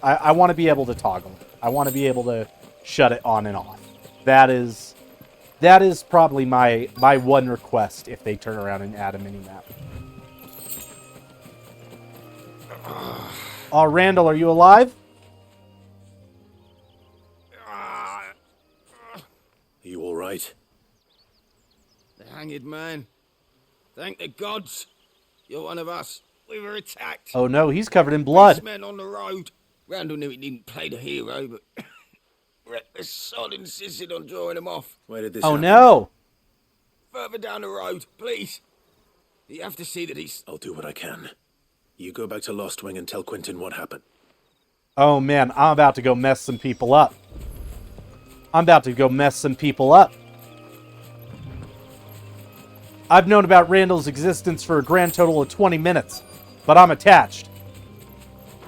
I want to be able to toggle it. I want to be able to shut it on and off. That is probably my one request if they turn around and add a mini-map. Oh, Randall, are you alive? Are you all right? The hanged man. Thank the gods. You're one of us. We were attacked. Oh no, he's covered in blood. Men on the road. Randall knew he didn't play the hero, but reckless sod insisted on drawing him off. Where did this Oh happen? no! Further down the road, please. You have to see that he's... I'll do what I can. You go back to Lost Wing and tell Quentin what happened. Oh man, I'm about to go mess some people up. I've known about Randall's existence for a grand total of 20 minutes, but I'm attached.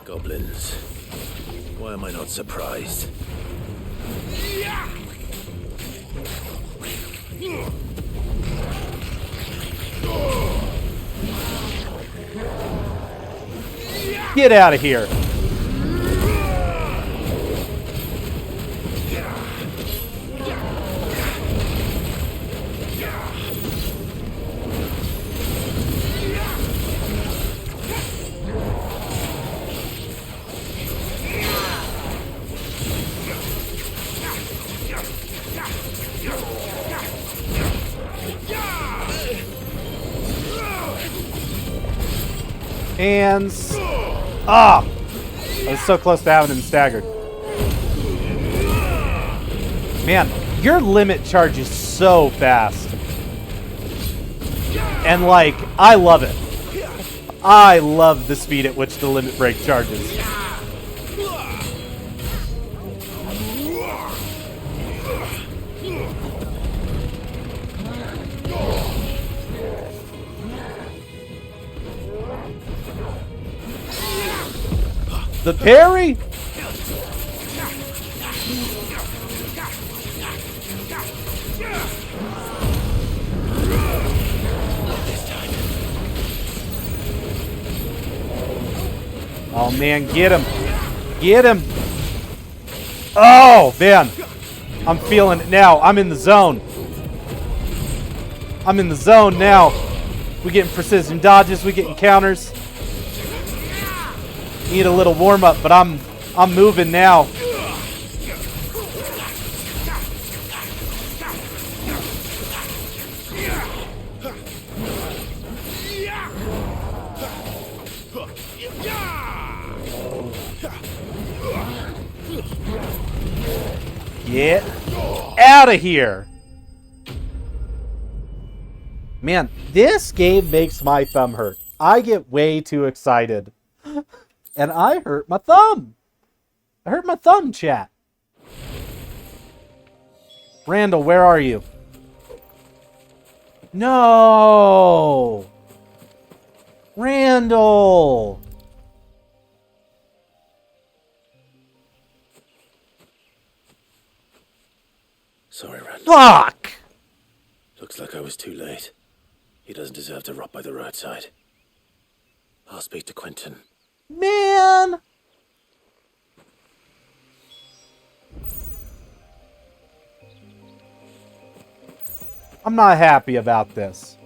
Goblins. Why am I not surprised? Get out of here. And... I was so close to having him staggered. Man, your limit charges so fast. And, like, I love it. I love the speed at which the limit break charges. The parry? Oh man, get him. Get him. Oh man. I'm feeling it now. I'm in the zone. I'm in the zone now. We getting precision dodges, we getting counters. Need a little warm up, but I'm moving now. Get out of here. Man, this game makes my thumb hurt. I get way too excited. And I hurt my thumb. I hurt my thumb, chat. Randall, where are you? No. Randall. Sorry, Rand. Fuck! Looks like I was too late. He doesn't deserve to rot by the roadside. I'll speak to Quentin. Man! I'm not happy about this.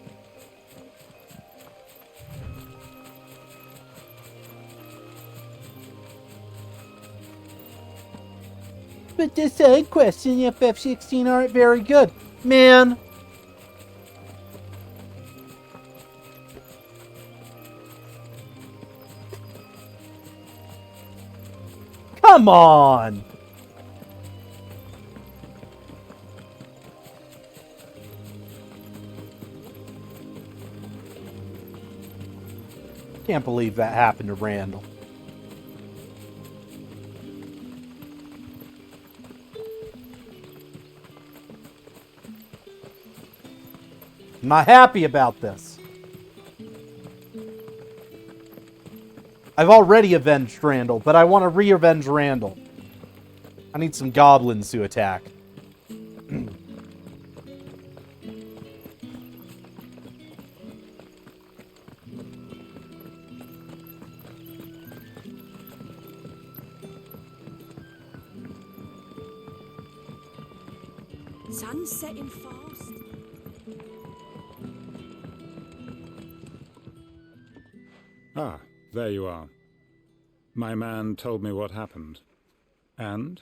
But the side quests in FF16 aren't very good. Man! Come on! Can't believe that happened to Randall. I'm not happy about this. I've already avenged Randall, but I want to re-avenge Randall. I need some goblins to attack. Sun's setting fast. Ah, there you are. My man told me what happened. And?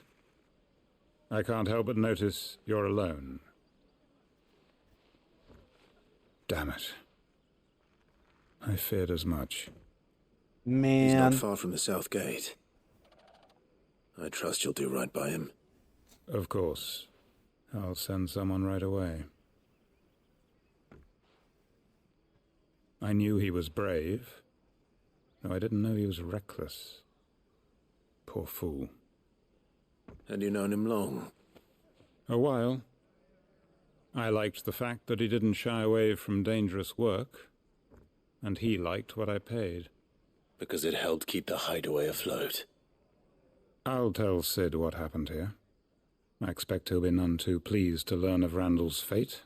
I can't help but notice you're alone. Damn it. I feared as much. Man. He's not far from the south gate. I trust you'll do right by him. Of course. I'll send someone right away. I knew he was brave. No, I didn't know he was reckless. Poor fool. Had you known him long? A while. I liked the fact that he didn't shy away from dangerous work, and he liked what I paid. Because it helped keep the hideaway afloat. I'll tell Sid what happened here. I expect he'll be none too pleased to learn of Randall's fate.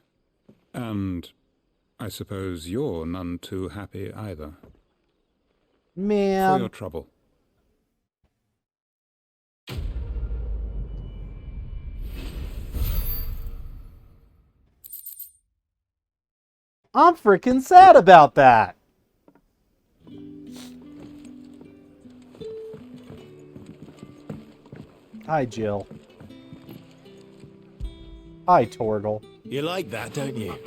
And I suppose you're none too happy either. Man. For your trouble. I'm freaking sad about that. Hi, Jill. Hi, Torgal. You like that, don't you?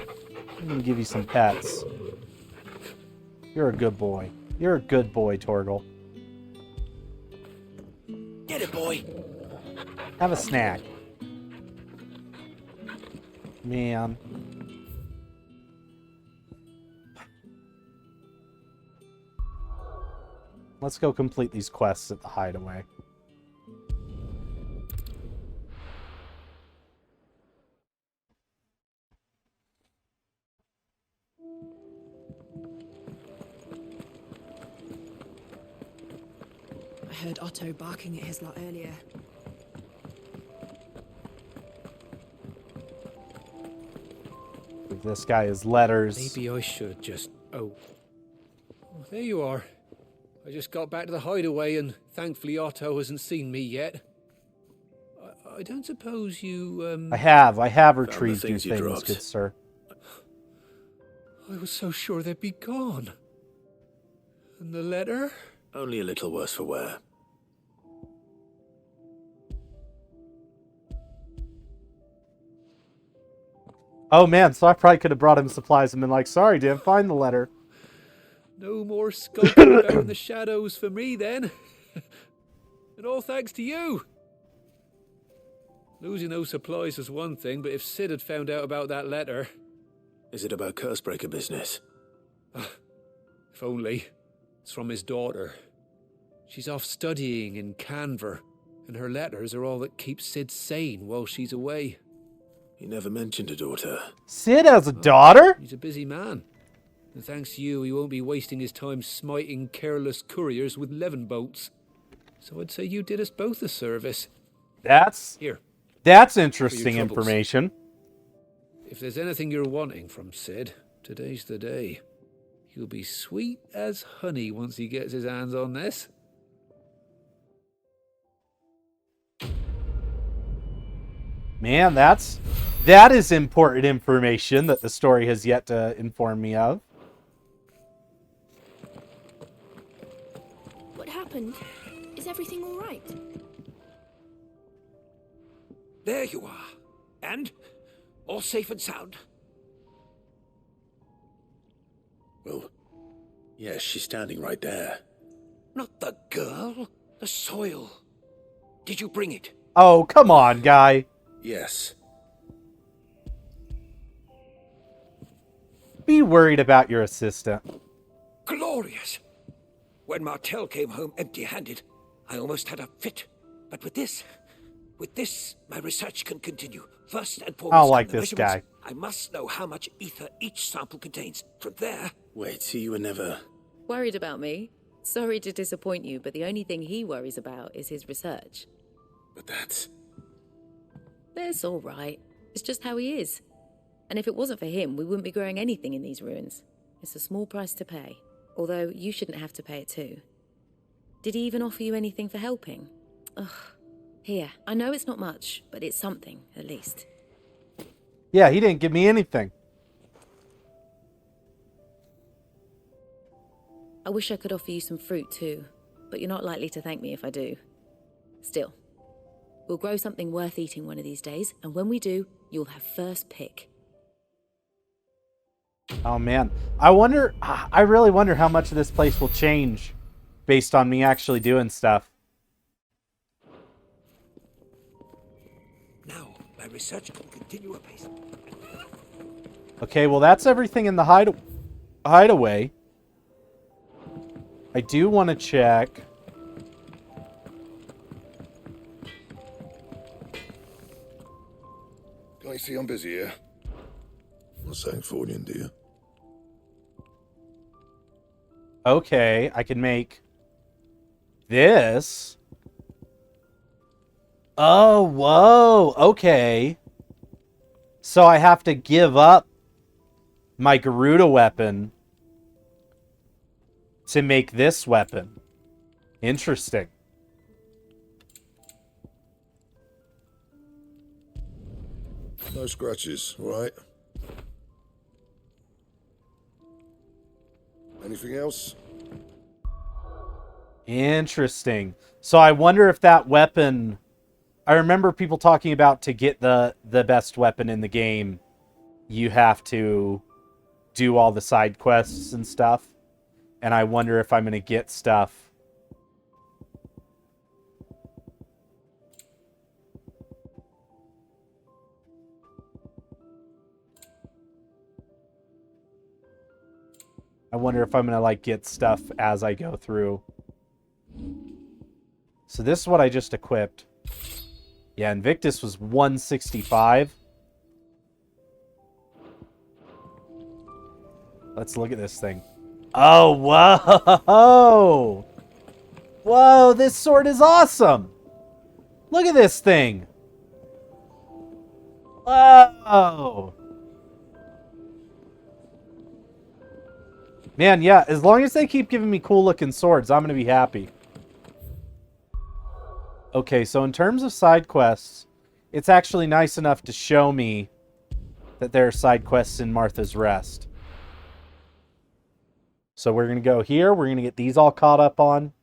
I'm gonna give you some pets. You're a good boy. You're a good boy, Torgal. Get it, boy. Have a snack. Man. Let's go complete these quests at the hideaway. I heard Otto barking at his lot earlier. Give this guy his letters. Maybe I should just... Oh, there you are. I just got back to the hideaway and thankfully Otto hasn't seen me yet. I don't suppose you, I have retrieved your things, good sir. I was so sure they'd be gone. And the letter? Only a little worse for wear. Oh man, so I probably could have brought him supplies and been like, sorry, didn't find the letter. No more skulking about in the shadows for me then. And all thanks to you. Losing those supplies was one thing, but if Sid had found out about that letter... Is it about Cursebreaker business? If only. It's from his daughter. She's off studying in Canver, and her letters are all that keeps Sid sane while she's away. He never mentioned a daughter. Sid has a daughter? He's a busy man. And thanks to you, he won't be wasting his time smiting careless couriers with levin bolts. So I'd say you did us both a service. That's interesting information. If there's anything you're wanting from Sid, today's the day. He'll be sweet as honey once he gets his hands on this. Man, that is important information that the story has yet to inform me of. What happened? Is everything all right? There you are. And all safe and sound. Well, yes, she's standing right there. Not the girl, the soil. Did you bring it? Oh, come on, guy. Yes. Be worried about your assistant. Glorious. When Martel came home empty-handed, I almost had a fit. But with this, my research can continue. First and foremost, I don't like the this measurements. guy. I must know how much ether each sample contains. From there... Wait, so you were never... Worried about me? Sorry to disappoint you, but the only thing he worries about is his research. But that's... That's all right. It's just how he is. And if it wasn't for him, we wouldn't be growing anything in these ruins. It's a small price to pay. Although, you shouldn't have to pay it too. Did he even offer you anything for helping? Ugh. Here, I know it's not much, but it's something, at least. Yeah, he didn't give me anything. I wish I could offer you some fruit too, but you're not likely to thank me if I do. Still, we'll grow something worth eating one of these days, and when we do, you'll have first pick. Oh man, I really wonder how much of this place will change based on me actually doing stuff. Now, my research can continue apace. Okay, well that's everything in the hideaway. I do want to check. Can I see I'm busy here? Not saying forwarding, do you? Okay, I can make this. Oh, whoa, okay. So I have to give up my Garuda weapon to make this weapon. Interesting. No scratches, all right? Anything else? Interesting. So I wonder if that weapon... I remember people talking about to get the best weapon in the game, you have to do all the side quests and stuff. And I wonder if I'm going to get stuff. I wonder if I'm going to, like, get stuff as I go through. So this is what I just equipped. Yeah, Invictus was 165. Let's look at this thing. Oh, whoa! Whoa, this sword is awesome! Look at this thing! Whoa! Man, yeah, as long as they keep giving me cool-looking swords, I'm gonna be happy. Okay, so in terms of side quests, it's actually nice enough to show me that there are side quests in Martha's Rest. So we're going to go here. We're going to get these all caught up on.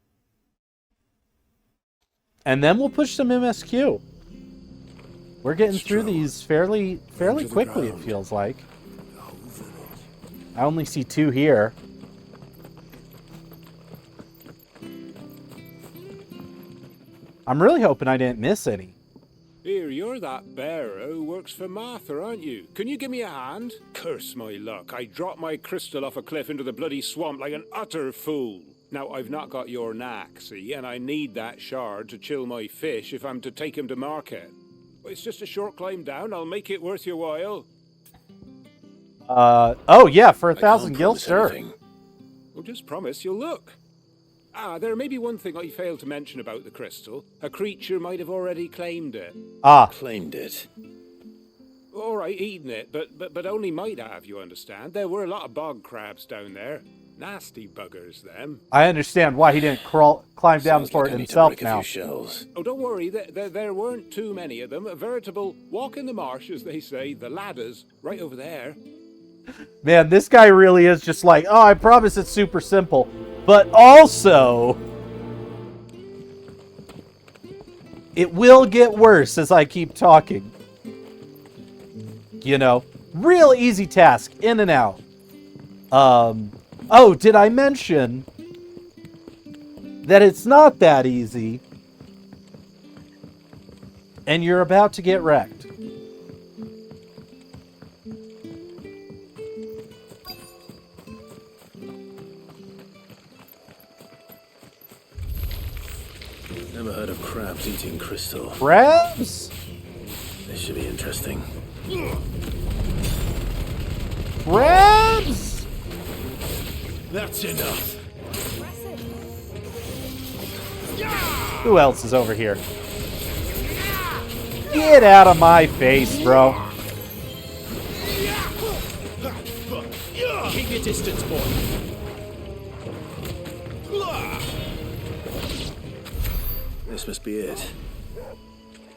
And then we'll push some MSQ. We're getting through these fairly quickly, it feels like. I only see 2 here. I'm really hoping I didn't miss any. Here, you're that bearer who works for Martha, aren't you? Can you give me a hand? Curse my luck. I dropped my crystal off a cliff into the bloody swamp like an utter fool. Now, I've not got your knack, see, and I need that shard to chill my fish if I'm to take him to market. It's just a short climb down. I'll make it worth your while. Oh yeah, for 1,000 gil, sure. Well, just promise you'll look. There may be one thing I failed to mention about the crystal. A creature might have already claimed it. Claimed it? All right, eaten it, but only might have, you understand. There were a lot of bog crabs down there. Nasty buggers, them. I understand why he didn't climb down for it himself now. Oh, don't worry, there weren't too many of them. A veritable walk in the marsh, as they say. The ladders, right over there. Man, this guy really is just like, oh, I promise it's super simple. But also, it will get worse as I keep talking. You know, real easy task, in and out. Oh, did I mention that it's not that easy? And you're about to get wrecked. Never heard of crabs eating crystal. Crabs? This should be interesting. Crabs? That's enough. Who else is over here? Get out of my face, bro. Keep your distance, boy. This must be it.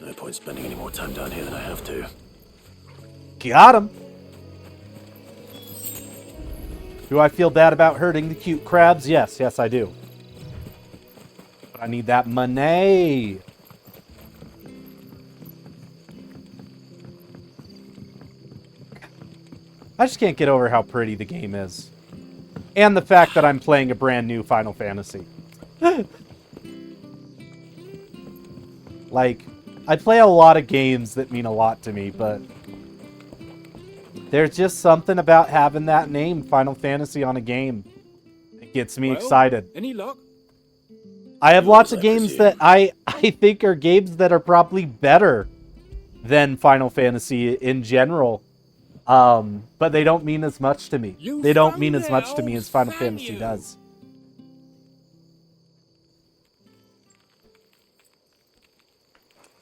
No point spending any more time down here than I have to. Got him. Do I feel bad about hurting the cute crabs? Yes, I do. But I need that money. I just can't get over how pretty the game is. And the fact that I'm playing a brand new Final Fantasy. Like, I play a lot of games that mean a lot to me, but there's just something about having that name, Final Fantasy, on a game. It gets me excited. Any luck? I have lots of games that I think are games that are probably better than Final Fantasy in general. But they don't mean as much to me. They don't mean as much to me as Final Fantasy does.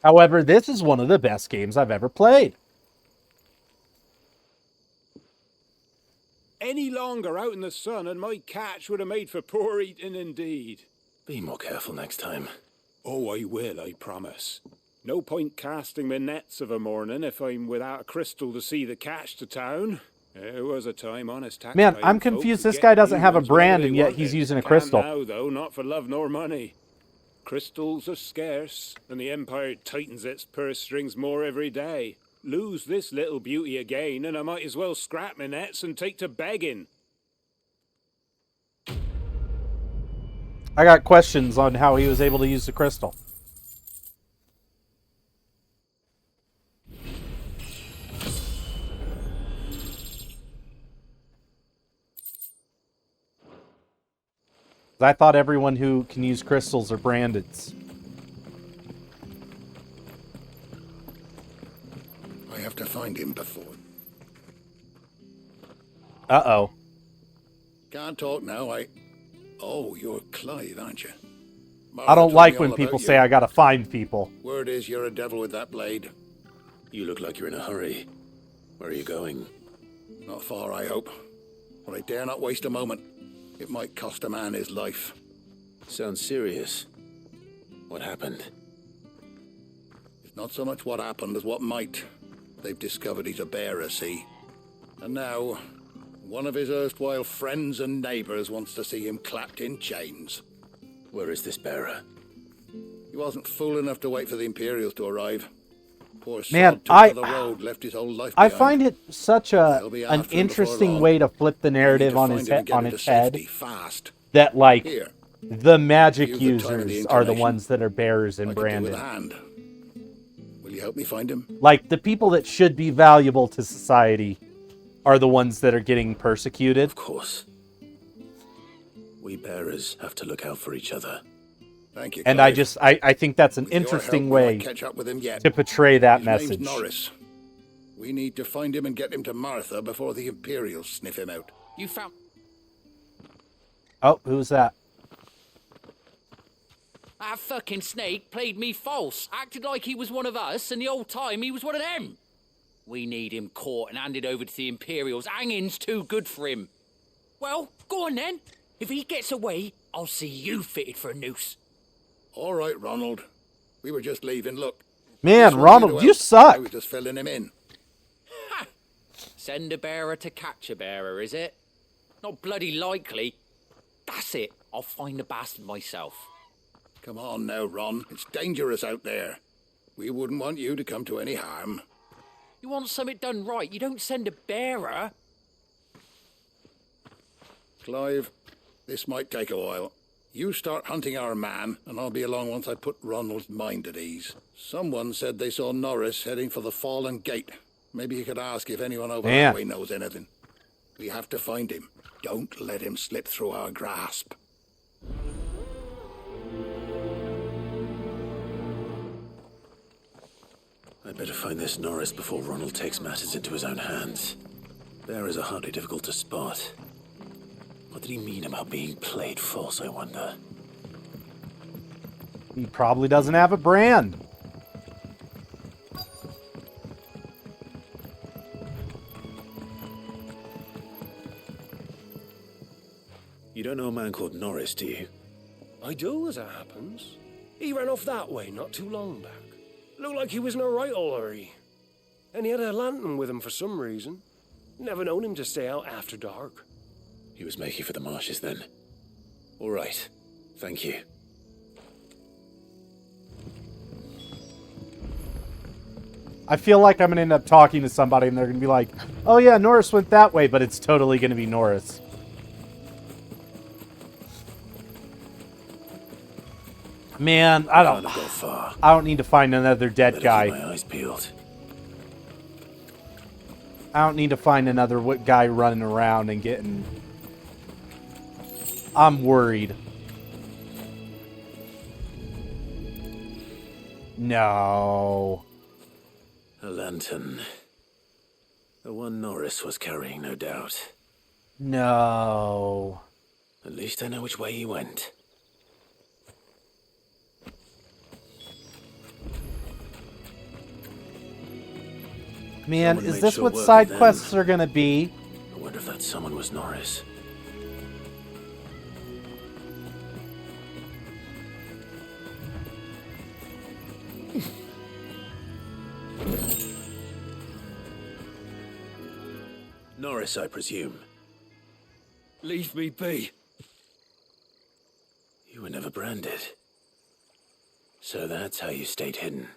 However, this is one of the best games I've ever played. Any longer out in the sun and my catch would have made for poor eating indeed. Be more careful next time. Oh, I will, I promise. No point casting my nets of a morning if I'm without a crystal to see the catch to town. There was a time, honest tax. Man, I'm confused. This guy doesn't have a brand, and yet he's using a crystal. Now, though, not for love nor money. Crystals are scarce, and the Empire tightens its purse strings more every day. Lose this little beauty again, and I might as well scrap my nets and take to begging. I got questions on how he was able to use the crystal. I thought everyone who can use crystals are brandeds. to find him before. Uh-oh. Can't talk now, Oh, you're Clive, aren't you? I don't Martha like told me when all people about say you. I gotta find people. Word is you're a devil with that blade. You look like you're in a hurry. Where are you going? Not far, I hope. But I dare not waste a moment. It might cost a man his life. Sounds serious. What happened? It's not so much what happened as what might. They've discovered he's a bearer, see? And now, one of his erstwhile friends and neighbors wants to see him clapped in chains. Where is this bearer? He wasn't fool enough to wait for the Imperials to arrive. Poor Man, sod took to the road, left his whole life behind. find it such They'll be an after him before interesting long. way to flip the We need narrative to on find his him and get on him to its head. safety fast. That like Here. the magic Use the time of the users are the incarnation. ones that are bearers in I could do with Brandon. a hand. Will you help me find him? Like the people that should be valuable to society are the ones that are getting persecuted. Of course. We bearers have to look out for each other. Thank you, And Clive. I think that's an With your interesting help, we way might catch up with him yet. to portray that His message. name's Norris. We need to find him and get him to Martha before the Imperials sniff him out. You found... Oh, who's that? That fucking snake played me false, acted like he was one of us, and the whole time he was one of them. We need him caught and handed over to the Imperials. Hanging's too good for him. Well, go on then. If he gets away, I'll see you fitted for a noose. All right, Ronald. We were just leaving. Look. Man, This one's Ronald, into you help. suck. I was just filling him in. Send a bearer to catch a bearer, is it? Not bloody likely. That's it. I'll find the bastard myself. Come on now, Ron. It's dangerous out there. We wouldn't want you to come to any harm. You want something done right, you don't send a bearer. Clive, this might take a while. You start hunting our man, and I'll be along once I put Ronald's mind at ease. Someone said they saw Norris heading for the Fallen Gate. Maybe you could ask if anyone over that way knows anything. We have to find him. Don't let him slip through our grasp. I'd better find this Norris before Ronald takes matters into his own hands. Bearers are hardly difficult to spot. What did he mean about being played false, I wonder? He probably doesn't have a brand. You don't know a man called Norris, do you? I do, as it happens. He ran off that way not too long back. Looked like he was in a right old hurry. And he had a lantern with him for some reason. Never known him to stay out after dark. He was making for the marshes then. All right. Thank you. I feel like I'm going to end up talking to somebody and they're going to be like, oh yeah, Norris went that way, but it's totally going to be Norris. Man, I don't need to find another dead guy. My eyes peeled. I don't need to find another guy running around and getting... I'm worried. No. A lantern. The one Norris was carrying, no doubt. No. At least I know which way he went. Man, Someone is made this sure what work side with quests are gonna be? I wonder if that someone was Norris. Norris, I presume. Leave me be. You were never branded. So that's how you stayed hidden.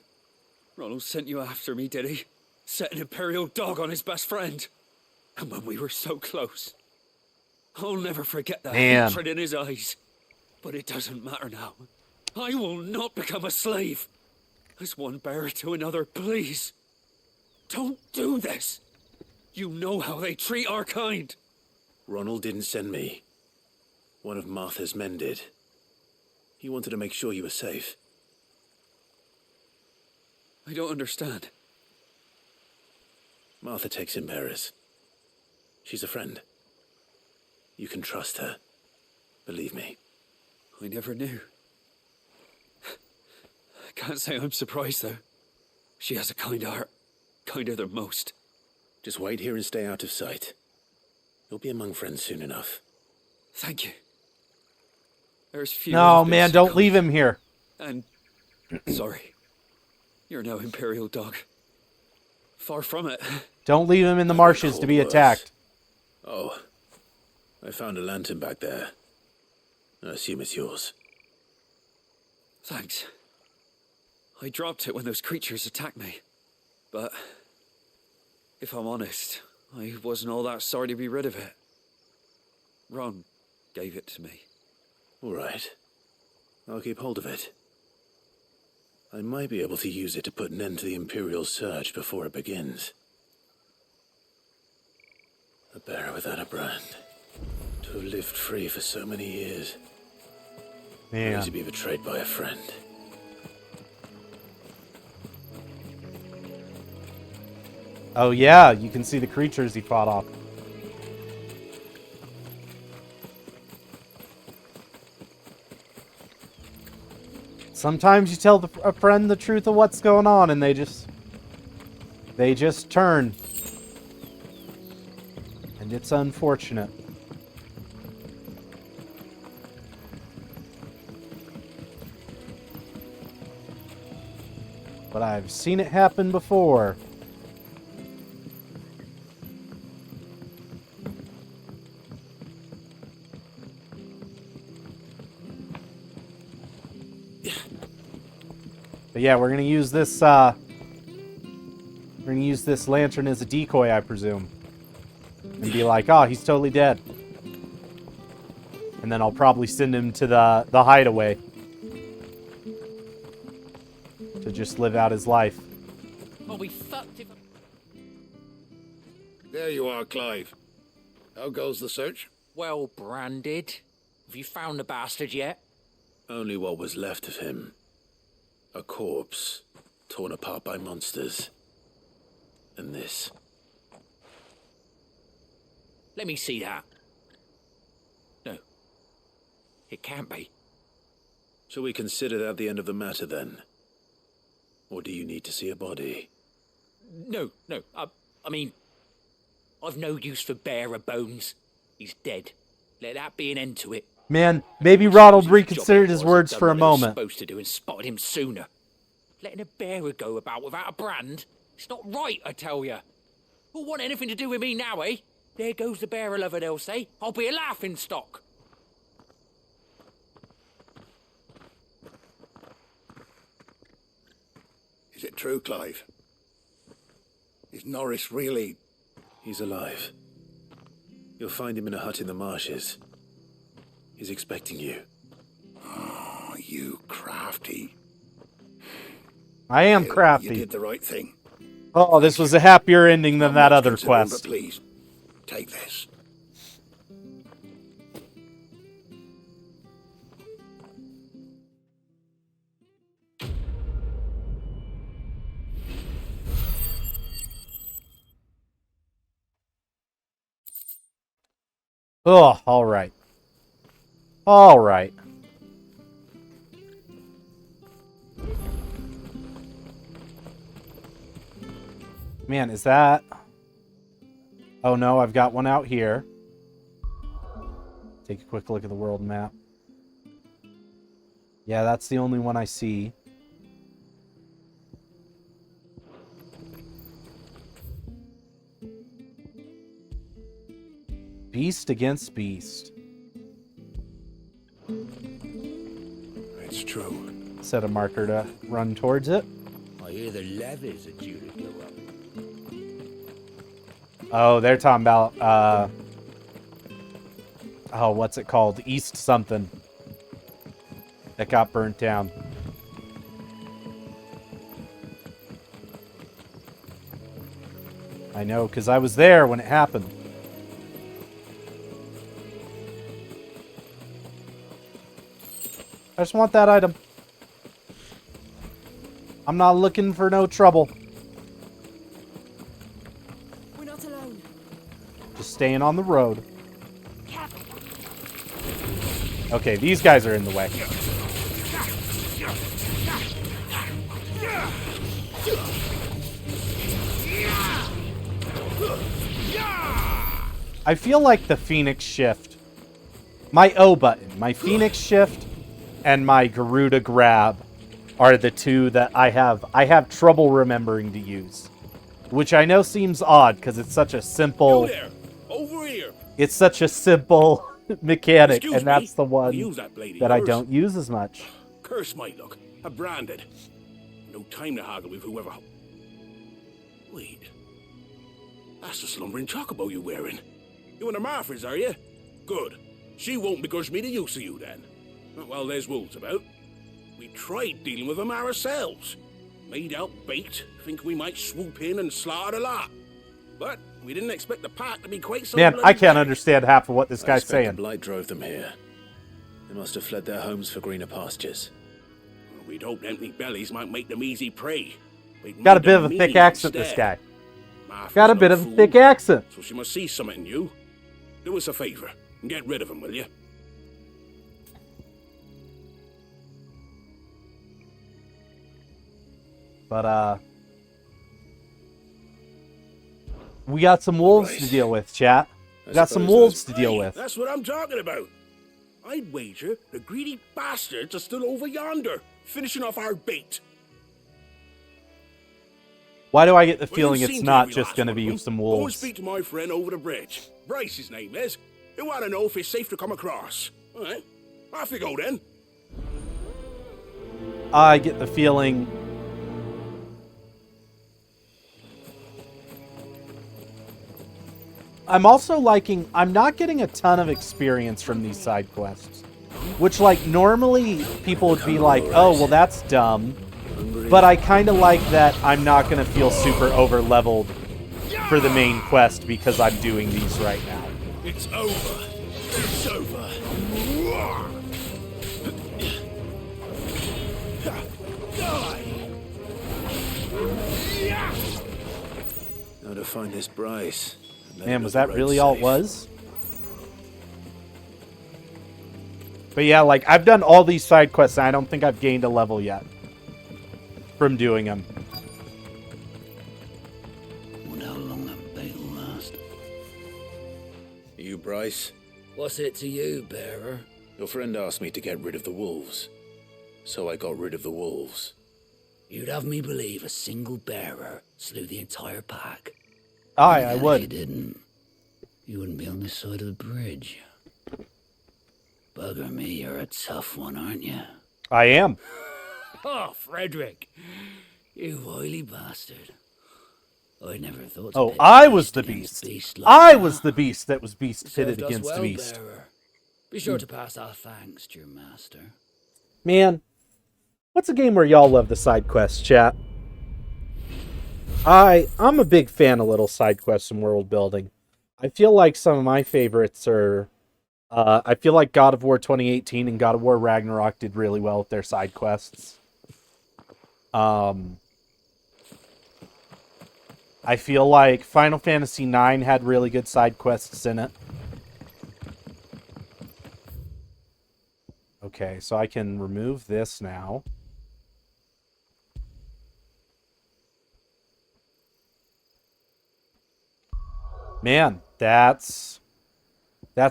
Ronald sent you after me, did he? Set an Imperial dog on his best friend. And when we were so close. I'll never forget that Man. hatred in his eyes. But it doesn't matter now. I will not become a slave. As one bearer to another, please. Don't do this. You know how they treat our kind. Ronald didn't send me. One of Martha's men did. He wanted to make sure you were safe. I don't understand. Martha takes in bearers. She's a friend. You can trust her. Believe me. I never knew. I can't say I'm surprised, though. She has a kind heart. Kinder than most. Just wait here and stay out of sight. You'll be among friends soon enough. Thank you. There's few. No, man, don't leave him here. And sorry. You're no Imperial dog. Far from it. Don't leave him in the marshes to be attacked. Oh, I found a lantern back there. I assume it's yours. Thanks. I dropped it when those creatures attacked me. But if I'm honest, I wasn't all that sorry to be rid of it. Ron gave it to me. All right. I'll keep hold of it. I might be able to use it to put an end to the Imperial surge before it begins. A bearer without a brand. To have lived free for so many years. Man. Only to be betrayed by a friend. Oh yeah, you can see the creatures he fought off. Sometimes you tell a friend the truth of what's going on and they just turn. And it's unfortunate. But I've seen it happen before. But yeah, we're gonna use this lantern as a decoy, I presume. And be like, oh, he's totally dead. And then I'll probably send him to the hideaway. To just live out his life. Oh, we fucked if... There you are, Clive. How goes the search? Well branded. Have you found the bastard yet? Only what was left of him. A corpse, torn apart by monsters. And this. Let me see that. No. It can't be. Shall we consider that the end of the matter, then? Or do you need to see a body? No. I mean, I've no use for bearer bones. He's dead. Let that be an end to it. Man, maybe Ronald reconsidered his words for a moment. Supposed to do and spotted him sooner. Letting a bearer go about without a brand? It's not right, I tell you. Who'll want anything to do with me now, eh? There goes the bearer lover, they'll say. I'll be a laughing stock. Is it true, Clive? Is Norris really... He's alive. You'll find him in a hut in the marshes. He's expecting you. Oh, you crafty. I am crafty. You did the right thing. Oh, this was a happier ending than that other quest. But please, take this. Oh, all right. All right. Man, is that... Oh no, I've got one out here. Take a quick look at the world map. Yeah, that's the only one I see. Beast against beast. It's true. Set a marker to run towards it. I hear the levies are due to go up. Oh, they're talking about, oh, what's it called? East something. That got burnt down. I know, because I was there when it happened. I just want that item. I'm not looking for no trouble. Just staying on the road. Okay, these guys are in the way. I feel like the Phoenix Shift, my O button, my Phoenix Shift, and my Garuda Grab are the two that I have trouble remembering to use. Which I know seems odd, because it's such a simple... You there! Over here! It's such a simple mechanic, Excuse and that's me, the one I'll use that blade of that I yours. don't use as much. Curse my luck. I'm branded. No time to haggle with whoever... Wait. That's the slumbering chocobo you're wearing. You and the Marfors, are you? Good. She won't begrudge me the use of you, then. Not while there's wolves about. We tried dealing with them ourselves. Made out baked, think we might swoop in and slaughter the lot. But we didn't expect the pack to be quite so... Man, I can't understand half of what this I guy's expect saying. the blight drove them here. They must have fled their homes for greener pastures. We'd hoped empty bellies might make them easy prey. Got a bit of a thick accent, this guy. Got a bit of a thick accent. So she must see something in you. Do us a favor and get rid of him, will you? But, we got some wolves to deal with, chat. We got some wolves to deal with. That's what I'm talking about. I'd wager the greedy bastards are still over yonder, finishing off our bait. Why do I get the Well, feeling you've it's seen not Davy just last going to one be of them. some Go and wolves? speak to my friend over the bridge. Bryce, his name is. You want to know if it's safe to come across. All right, off you go then. I get the feeling... I'm also liking... I'm not getting a ton of experience from these side quests. Which, like, normally people would be like, oh, well, that's dumb. But I kind of like that I'm not going to feel super over-leveled for the main quest because I'm doing these right now. It's over. It's over. Now to find this Bryce. Man, was that really all it was? But yeah, like, I've done all these side quests, and I don't think I've gained a level yet from doing them. Wonder how long that bait will last. You, Bryce? What's it to you, bearer? Your friend asked me to get rid of the wolves. So I got rid of the wolves. You'd have me believe a single bearer slew the entire pack. Aye, I would. If you didn't, you wouldn't be on this side of the bridge. Bugger me, you're a tough one, aren't you? I am. Oh, Frederick. You wily bastard. I never thought... Oh, I was the beast. I was the beast that was beast pitted Served us against well, beast. bearer. Be sure to pass our thanks to your master. Man, what's a game where y'all love the side quests, chat? I'm a big fan of little side quests and world building. I feel like some of my favorites are... I feel like God of War 2018 and God of War Ragnarok did really well with their side quests. I feel like Final Fantasy IX had really good side quests in it. Okay, so I can remove this now. Man, that's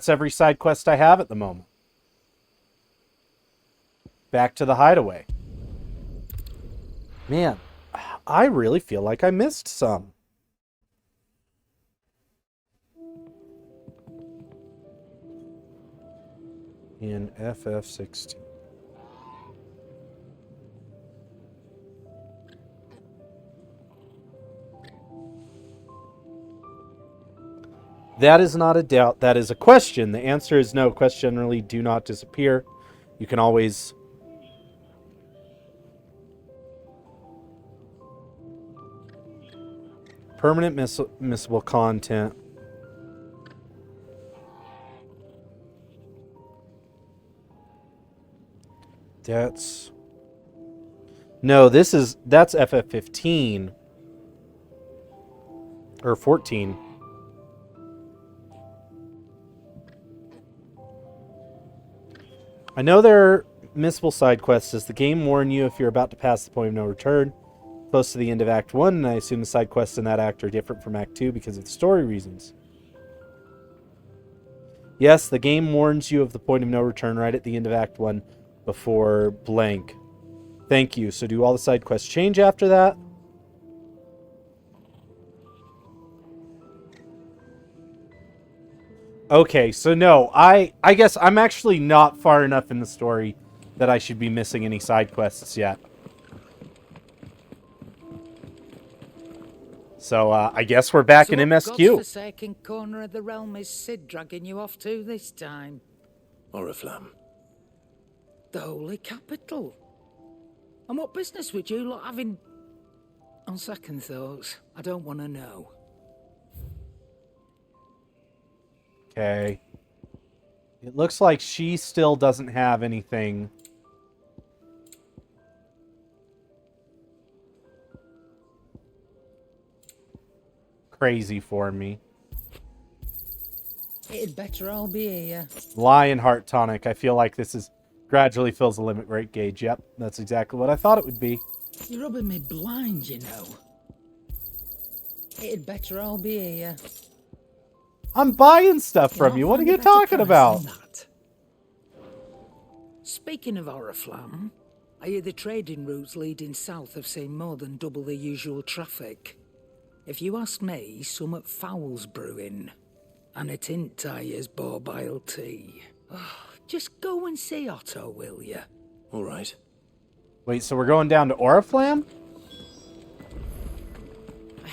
every side quest I have at the moment. Back to the hideaway. Man, I really feel like I missed some. In FF16. That is not a doubt. That is a question. The answer is no. Quests generally do not disappear. You can always... Permanent missable content. That's... No, that's FF15. Or 14. I know there are missable side quests. Does the game warn you if you're about to pass the point of no return? Close to the end of Act 1, and I assume the side quests in that act are different from Act 2 because of the story reasons. Yes, the game warns you of the point of no return right at the end of Act 1 before blank. Thank you. So do all the side quests change after that? Okay, so no, I guess I'm actually not far enough in the story that I should be missing any side quests yet. So I guess we're back in MSQ. Godforsaken corner of the realm is Sid dragging you off to this time? Oriflamme. The holy capital. And what business would you lot having? On second thoughts, I don't want to know. Okay. It looks like she still doesn't have anything. Crazy for me. It'd better all be here. Lionheart tonic. I feel like this is gradually fills the limit rate gauge. Yep, that's exactly what I thought it would be. You're rubbing me blind, you know. It'd better all be here. I'm buying stuff from you. What are you talking about? Speaking of Oriflamme, I hear the trading routes leading south have seen more than double the usual traffic. If you ask me, summat foul's brewing. And it ain't Tyre's borbile tea. Oh, just go and see Otto, will you? All right. Wait, so we're going down to Oriflamme?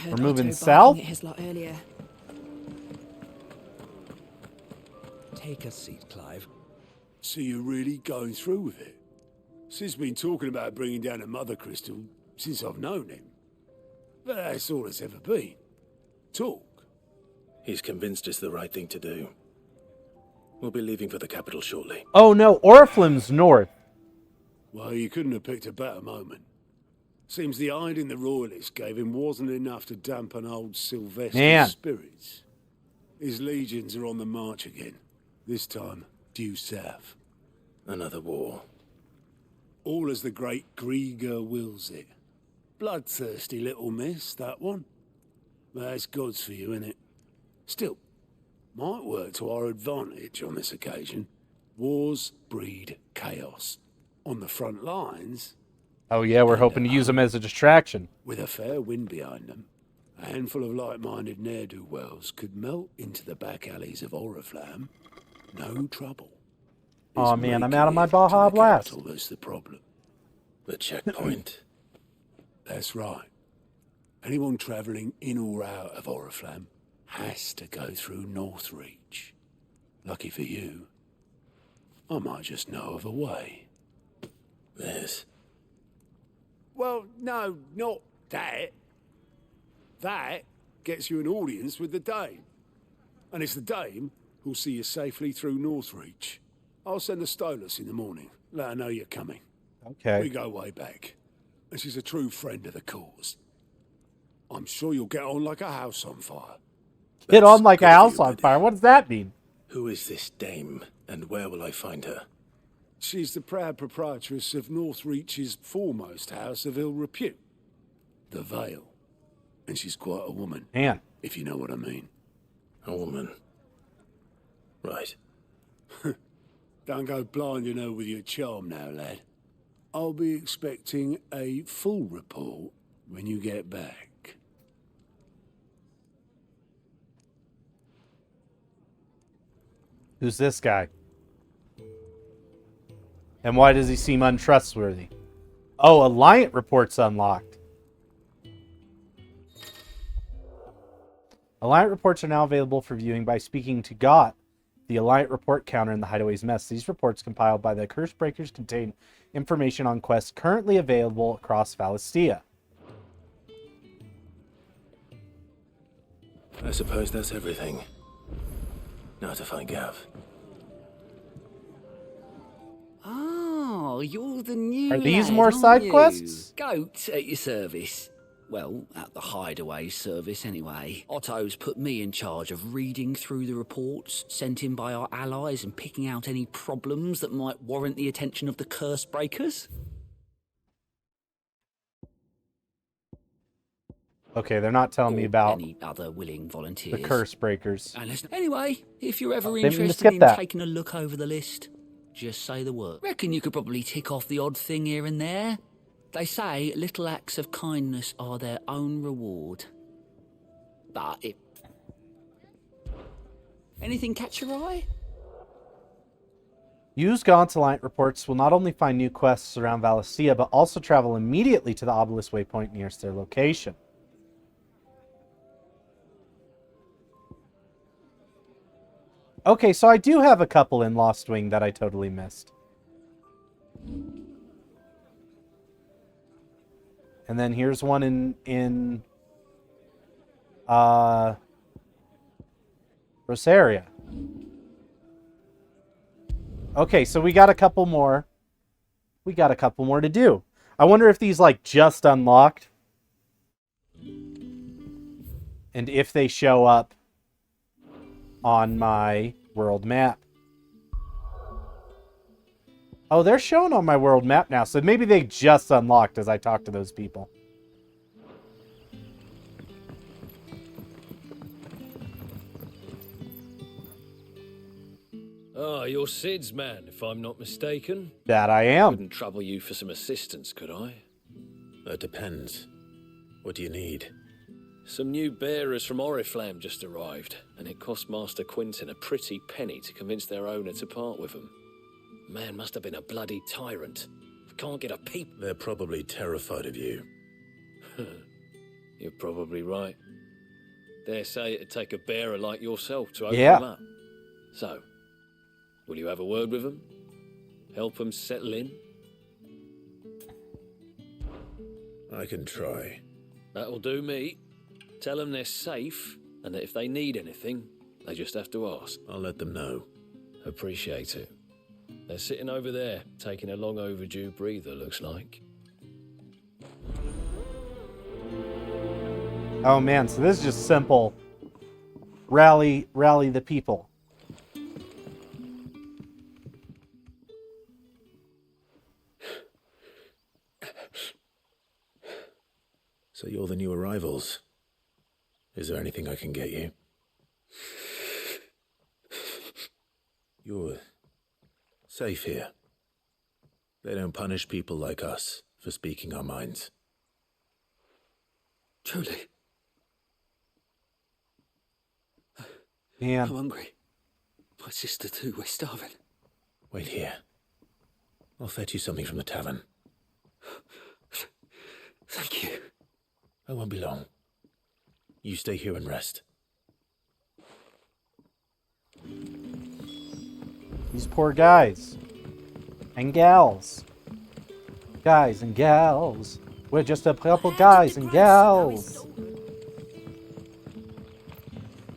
We're moving Otto south? barking at his lot earlier. Take a seat, Clive. So you're really going through with it? Sid's been talking about bringing down a mother crystal since I've known him. But that's all it's ever been. Talk. He's convinced it's the right thing to do. We'll be leaving for the capital shortly. Oh no, Oriflamme's north. Well, you couldn't have picked a better moment. Seems the hiding the royalists gave him wasn't enough to dampen old Sylvester's spirits. His legions are on the march again. This time, due south. Another war. All as the great Grieger wills it. Bloodthirsty little miss, that one. That's God's for you, innit? Still, might work to our advantage on this occasion. Wars breed chaos. On the front lines... Oh yeah, we're hoping to use them as a distraction. With a fair wind behind them, a handful of like-minded ne'er-do-wells could melt into the back alleys of Oriflamme. No trouble. Oh man, I'm out of my Baja Blast. That's the problem. The checkpoint. That's right. Anyone travelling in or out of Oriflamme has to go through Northreach. Lucky for you, I might just know of a way. This? Well, no, not that. That gets you an audience with the Dame. And it's the Dame who'll see you safely through Northreach. I'll send the Stolas in the morning. Let her know you're coming. Okay. We go way back. And she's a true friend of the cause. I'm sure you'll get on like a house on fire. Get on like a house on fire? What does that mean? Who is this dame, and where will I find her? She's the proud proprietress of Northreach's foremost house of ill repute, the Vale. And she's quite a woman. Man. If you know what I mean. A woman. Right. Don't go blinding her with your charm now, lad. I'll be expecting a full report when you get back. Who's this guy? And why does he seem untrustworthy? Oh, Alliant report's unlocked. Alliant reports are now available for viewing by speaking to Gott, the Alliant report counter in the Hideaway's mess. These reports compiled by the Curse Breakers contain information on quests currently available across Valistia. I suppose that's everything. Now to find Gav. Oh, you're the new Are these lad, more aren't side you? quests? Goat at your service. Well, at the hideaway service anyway. Otto's put me in charge of reading through the reports sent in by our allies and picking out any problems that might warrant the attention of the curse breakers. Okay, they're not telling me about any other willing volunteers. the curse breakers. Anyway, if you're ever Didn't mean to interested skip in that. taking a look over the list, just say the word. Reckon you could probably tick off the odd thing here and there. They say little acts of kindness are their own reward. But it... Anything catch your eye? Use Gauntlet reports will not only find new quests around Valistia, but also travel immediately to the obelisk waypoint nearest their location. Okay, so I do have a couple in Lost Wing that I totally missed. And then here's one in Rosaria. Okay, so we got a couple more. We got a couple more to do. I wonder if these like just unlocked. And if they show up on my world map. Oh, they're shown on my world map now, so maybe they just unlocked as I talk to those people. Ah, you're Sid's man, if I'm not mistaken. That I am. Wouldn't trouble you for some assistance, could I? That depends. What do you need? Some new bearers from Oriflamme just arrived, and it cost Master Quinton a pretty penny to convince their owner to part with them. Man must have been a bloody tyrant. Can't get a peep. They're probably terrified of you. You're probably right. Dare say it'd take a bearer like yourself to open Yeah. them up. So, will you have a word with them? Help them settle in? I can try. That'll do me. Tell them they're safe, and that if they need anything, they just have to ask. I'll let them know. Appreciate it. They're sitting over there, taking a long overdue breather, looks like. Oh man, so this is just simple. Rally the people. So you're the new arrivals. Is there anything I can get you? You're safe here. They don't punish people like us for speaking our minds. Truly. Man. I'm hungry. My sister too, we're starving. Wait here. I'll fetch you something from the tavern. Thank you. I won't be long. You stay here and rest. These poor guys. And gals. Guys and gals. We're just a couple guys and gals.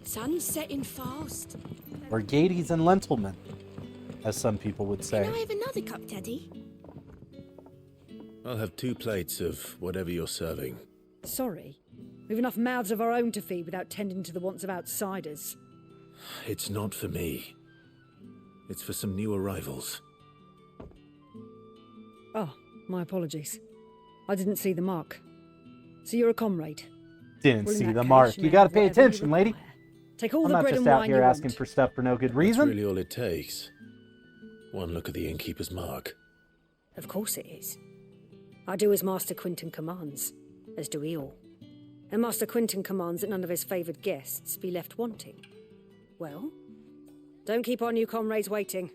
Sun's setting fast. Or gaities and lentilmen, as some people would say. Can I have another cup, Daddy? I'll have 2 plates of whatever you're serving. Sorry. We've enough mouths of our own to feed without tending to the wants of outsiders. It's not for me. It's for some new arrivals. Oh, my apologies. I didn't see the mark. So you're a comrade. Didn't Well, in see that the case, mark. you You may gotta have pay whatever you attention, lady. Take all I'm the not bread just and out wine here you asking want. for stuff for no good That's reason. really all it takes. One look at the innkeeper's mark. Of course it is. I do as Master Quinton commands, as do we all. And Master Quinton commands that none of his favoured guests be left wanting. Well, don't keep our new comrades waiting.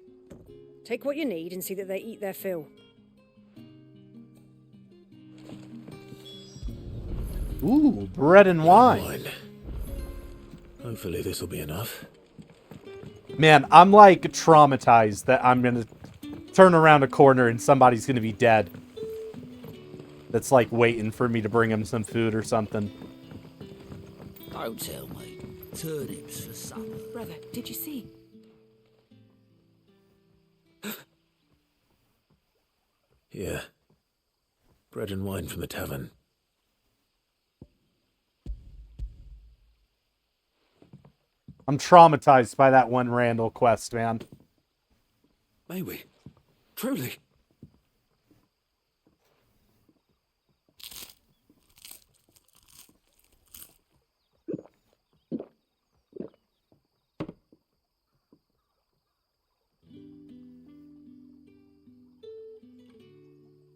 Take what you need and see that they eat their fill. Ooh, bread and wine. Hopefully this will be enough. Man, I'm like traumatized that I'm gonna turn around a corner and somebody's gonna be dead. That's like waiting for me to bring him some food or something. Don't tell me. Turnips for supper. Brother, did you see? Here. Bread and wine from the tavern. I'm traumatized by that one Randall quest, man. May we? Truly?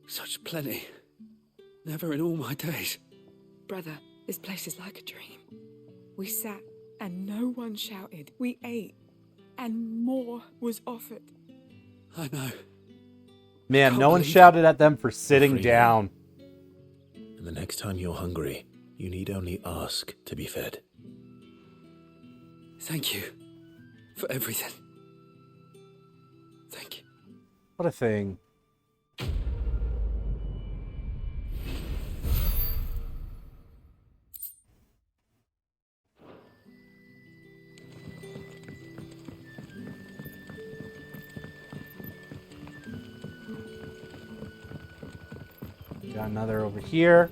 Such plenty. Never in all my days. Brother, this place is like a dream. We sat and no one shouted. We ate and more was offered. I know. Man, no one shouted at them for sitting down. And the next time you're hungry, you need only ask to be fed. Thank you for everything. Thank you. What a thing. Got another over here.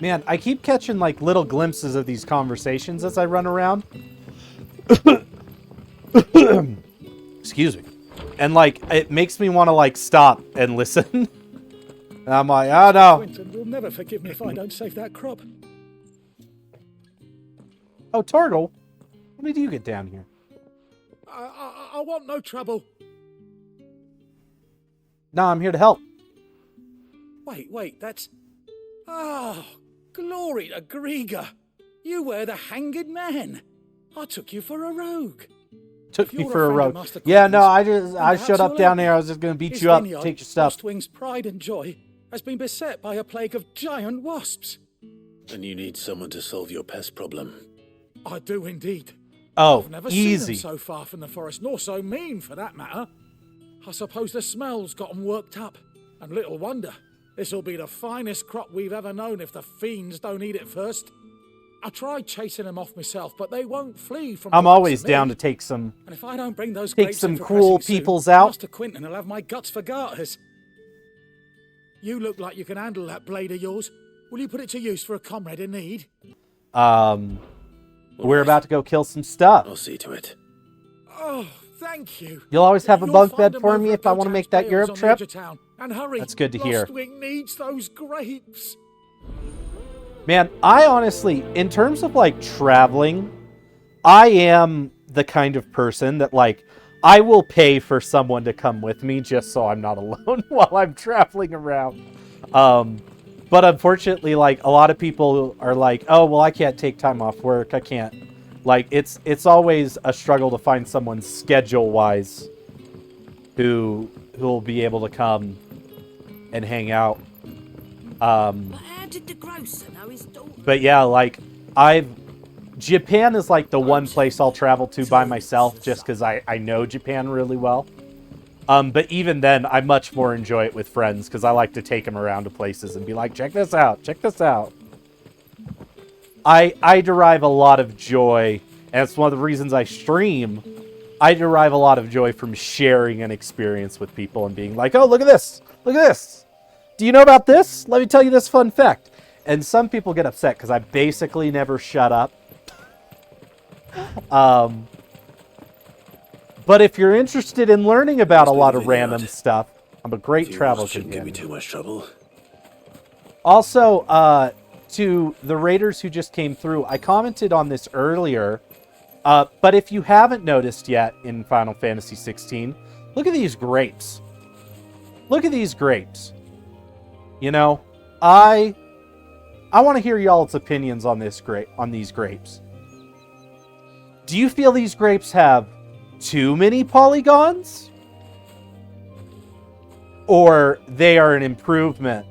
Man, I keep catching like little glimpses of these conversations as I run around. Excuse me. And like, it makes me want to like stop and listen. And I'm like, oh no. Quentin will never forgive me if I don't save that crop. Oh, Turtle. When did you get down here? I want no trouble. No, I'm here to help. Wait, that's... Oh, glory to Griga. You were the hanged man. I took you for a rogue. Took me for a rogue. Yeah, no, I showed up down there. I was just going to beat you up, take your stuff. Frostwing's pride and joy has been beset by a plague of giant wasps. And you need someone to solve your pest problem. I do indeed. Oh, I've never easy. seen them so far from the forest, nor so mean for that matter. I suppose the smell's got them worked up. And little wonder. This'll be the finest crop we've ever known if the fiends don't eat it first. I tried chasing them off myself, but they won't flee from. I'm always down to take some. And if I don't bring those take grapes some in for cruel pressing peoples soon, out. Master Quentin will have my guts for garters. You look like you can handle that blade of yours. Will you put it to use for a comrade in need? We're about to go kill some stuff. I'll see to it. Oh, thank you. You'll always have a You'll bunk find bed for them me over if I at want to Gotan's make that Bales Europe on the trip. edge of town. And hurry. That's good to hear. Lostwing needs those grapes. Man, I honestly, in terms of like traveling, I am the kind of person that like, I will pay for someone to come with me just so I'm not alone while I'm traveling around. But unfortunately, like a lot of people are like, oh, well, I can't take time off work. I can't. Like, it's always a struggle to find someone schedule-wise who will be able to come and hang out. But how did the grocer know his daughter? But yeah, like, Japan is like the one place I'll travel to by myself just because I know Japan really well. But even then, I much more enjoy it with friends because I like to take them around to places and be like, check this out, check this out. I derive a lot of joy, and it's one of the reasons I stream. I derive a lot of joy from sharing an experience with people and being like, oh, look at this, look at this. Do you know about this? Let me tell you this fun fact. And some people get upset because I basically never shut up. But if you're interested in learning about a lot of random stuff, I'm a great travel companion. Shouldn't give me too much trouble. Also, to the raiders who just came through, I commented on this earlier, but if you haven't noticed yet in Final Fantasy 16, look at these grapes. Look at these grapes. You know, I want to hear y'all's opinions on these grapes. Do you feel these grapes have too many polygons? Or they are an improvement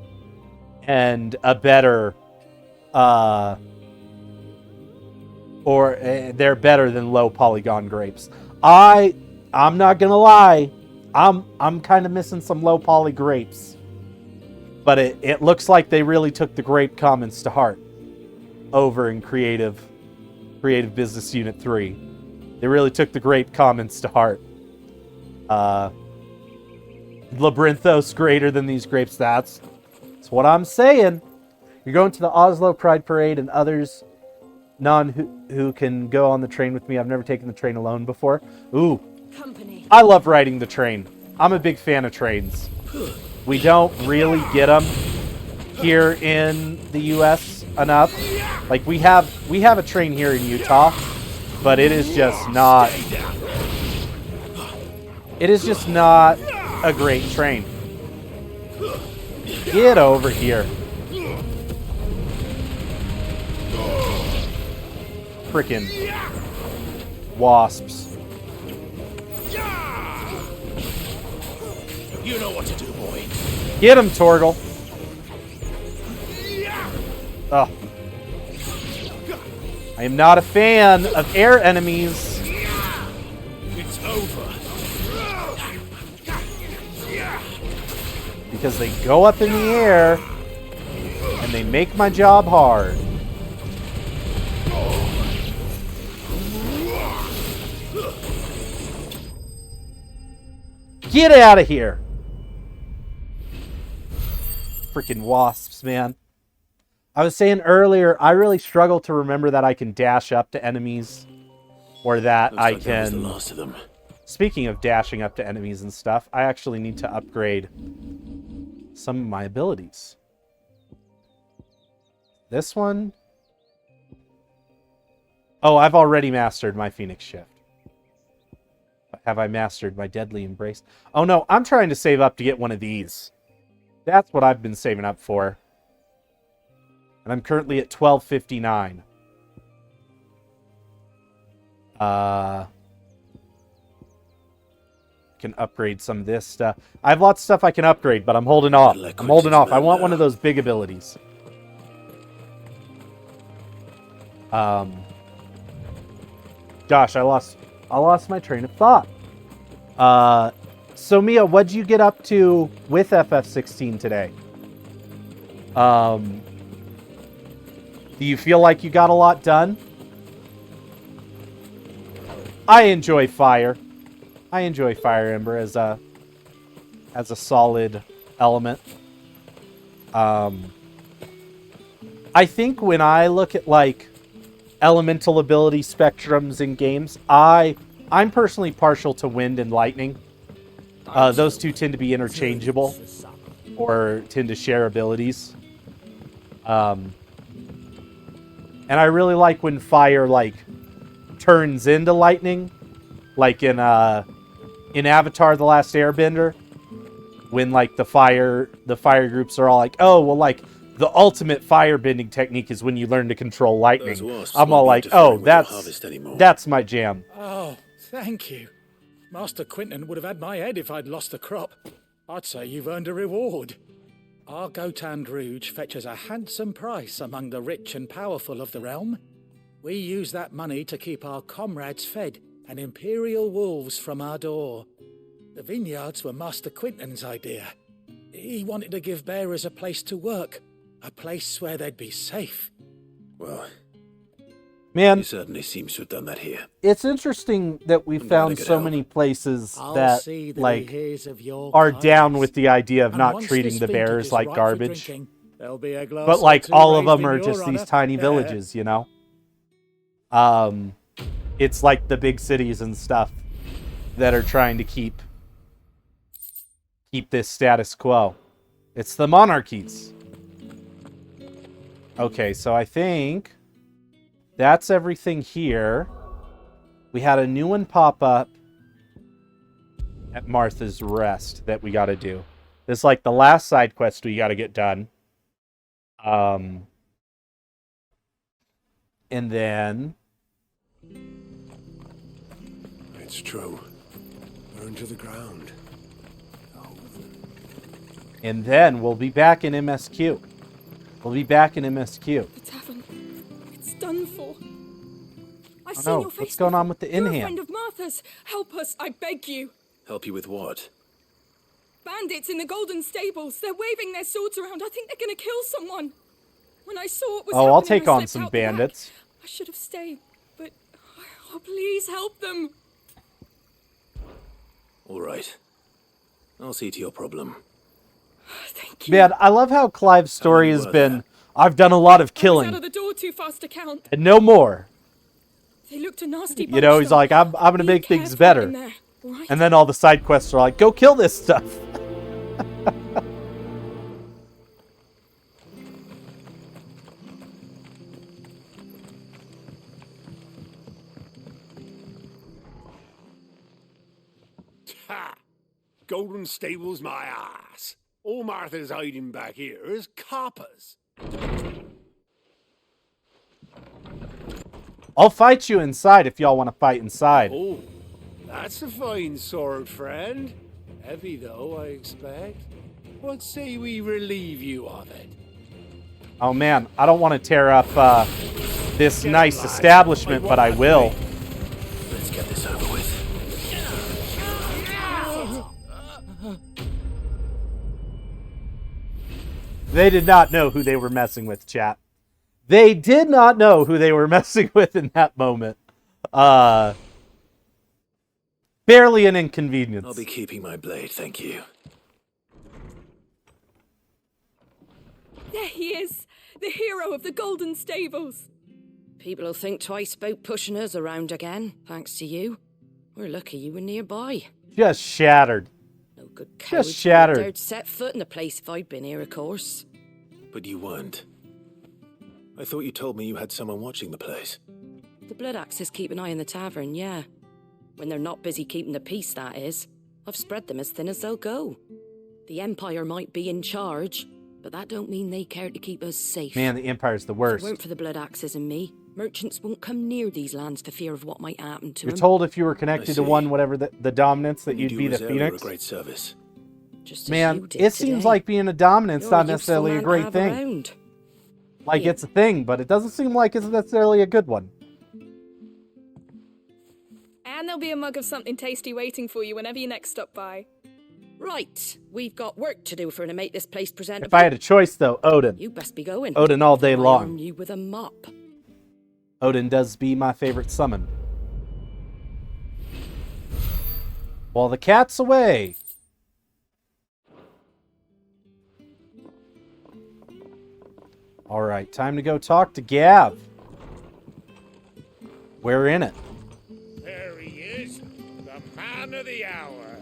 and a better or they're better than low polygon grapes. I'm not gonna lie, I'm kind of missing some low poly grapes, but it looks like they really took the grape comments to heart over in Creative Business Unit 3. They really took the grape comments to heart. Labyrinthos greater than these grapes. That's what I'm saying. You're going to the Oslo Pride Parade and others none who can go on the train with me. I've never taken the train alone before. Ooh. Company. I love riding the train. I'm a big fan of trains. We don't really get them here in the U.S. enough. Like we have a train here in Utah, but it is just not. It is just not a great train. Get over here. Frickin' wasps. You know what to do, boy. Get him, Torgal. Oh. I am not a fan of air enemies. It's over. Because they go up in the air and they make my job hard. Get out of here. Freaking wasps, man. I was saying earlier, I really struggle to remember that I can dash up to enemies, or that Looks I like that was can... the last of them. Speaking of dashing up to enemies and stuff, I actually need to upgrade some of my abilities. This one... Oh, I've already mastered my Phoenix Shift. Have I mastered my Deadly Embrace? Oh no, I'm trying to save up to get one of these. That's what I've been saving up for. And I'm currently at 1259. Can upgrade some of this stuff. I have lots of stuff I can upgrade, but I'm holding off. I'm holding off. I want one of those big abilities. Gosh, I lost my train of thought. So Mia, what'd you get up to with FF16 today? Do you feel like you got a lot done? I enjoy fire. I enjoy Fire Ember as a solid element. I think when I look at like elemental ability spectrums in games, I'm personally partial to wind and lightning. Those two tend to be interchangeable or tend to share abilities. And I really like when fire like turns into lightning, like in Avatar: The Last Airbender, when like the fire groups are all like, oh well, like the ultimate firebending technique is when you learn to control lightning. I'm all like, oh, that's my jam. Oh, thank you. Master Quinton would have had my head if I'd lost the crop. I'd say you've earned a reward. Our Gotand Rouge fetches a handsome price among the rich and powerful of the realm. We use that money to keep our comrades fed and imperial wolves from our door. The vineyards were Master Quinton's idea. He wanted to give bearers a place to work, a place where they'd be safe. Well, man, he certainly seems to have done that here. It's interesting that we found so many places that like are down with the idea of not treating the bears like garbage. But like all of them are just these tiny villages, you know? It's like the big cities and stuff that are trying to keep this status quo. It's the monarchies. Okay, so I think that's everything here. We had a new one pop up at Martha's Rest that we got to do. This is like the last side quest we got to get done. And then... It's true. Burn to the ground. And then we'll be back in MSQ. We'll be back in MSQ. The tavern. It's done for. I've Oh, seen no. your face. What's going on with the You're a in-hand? friend of Martha's. Help us, I beg you. Help you with what? Bandits in the Golden Stables. They're waving their swords around. I think they're going to kill someone. When I saw what was Oh, I'll happening, take I on slipped some out the back. bandits. I should have stayed, but oh, please help them. All right. I'll see to your problem. Thank you. Man, I love how Clive's story has been I've done a lot of I was killing. out of the door too fast to count. And no more. They looked a nasty bunch, You know, he's though. like, I'm gonna Be make things careful better. in there, right? And then all the side quests are like, go kill this stuff. Ha! Golden Stable's my ass. All Martha's hiding back here is coppers. I'll fight you inside if y'all want to fight inside. Oh, that's a fine sword, friend. Heavy, though, I expect. What say we relieve you of it? Oh man, I don't want to tear up this nice establishment, but I will. Let's get this over with. They did not know who they were messing with, chat. They did not know who they were messing with in that moment. Barely an inconvenience. I'll be keeping my blade, thank you. There he is, the hero of the Golden Stables. People will think twice about pushing us around again, thanks to you. We're lucky you were nearby. Just shattered. No good Just cowards shattered. would have dared set foot in the place if I'd been here, of course. But you weren't. I thought you told me you had someone watching the place. The Blood Axes keep an eye on the tavern, yeah. When they're not busy keeping the peace, that is. I've spread them as thin as they'll go. The Empire might be in charge, but that don't mean they care to keep us safe. Man, the Empire's the If worst. it weren't for the Blood Axes and me, merchants won't come near these lands for fear of what might happen to You're them. told if you were connected to see. one, whatever the dominance, that You you'd do be the reserve a Phoenix. great service. Just as Man, you did it seems today. like being a dominant's You're not a useful necessarily a man to great have thing. around. Like, it's a thing, but it doesn't seem like it's necessarily a good one. And there'll be a mug of something tasty waiting for you whenever you next stop by. Right, we've got work to do if we're to make this place presentable. If I had a choice, though, Odin. You best be going. Odin all day I'll long. arm you with a mop. Odin does be my favorite summon. While the cat's away. Alright, time to go talk to Gav. We're in it. There he is, the man of the hour.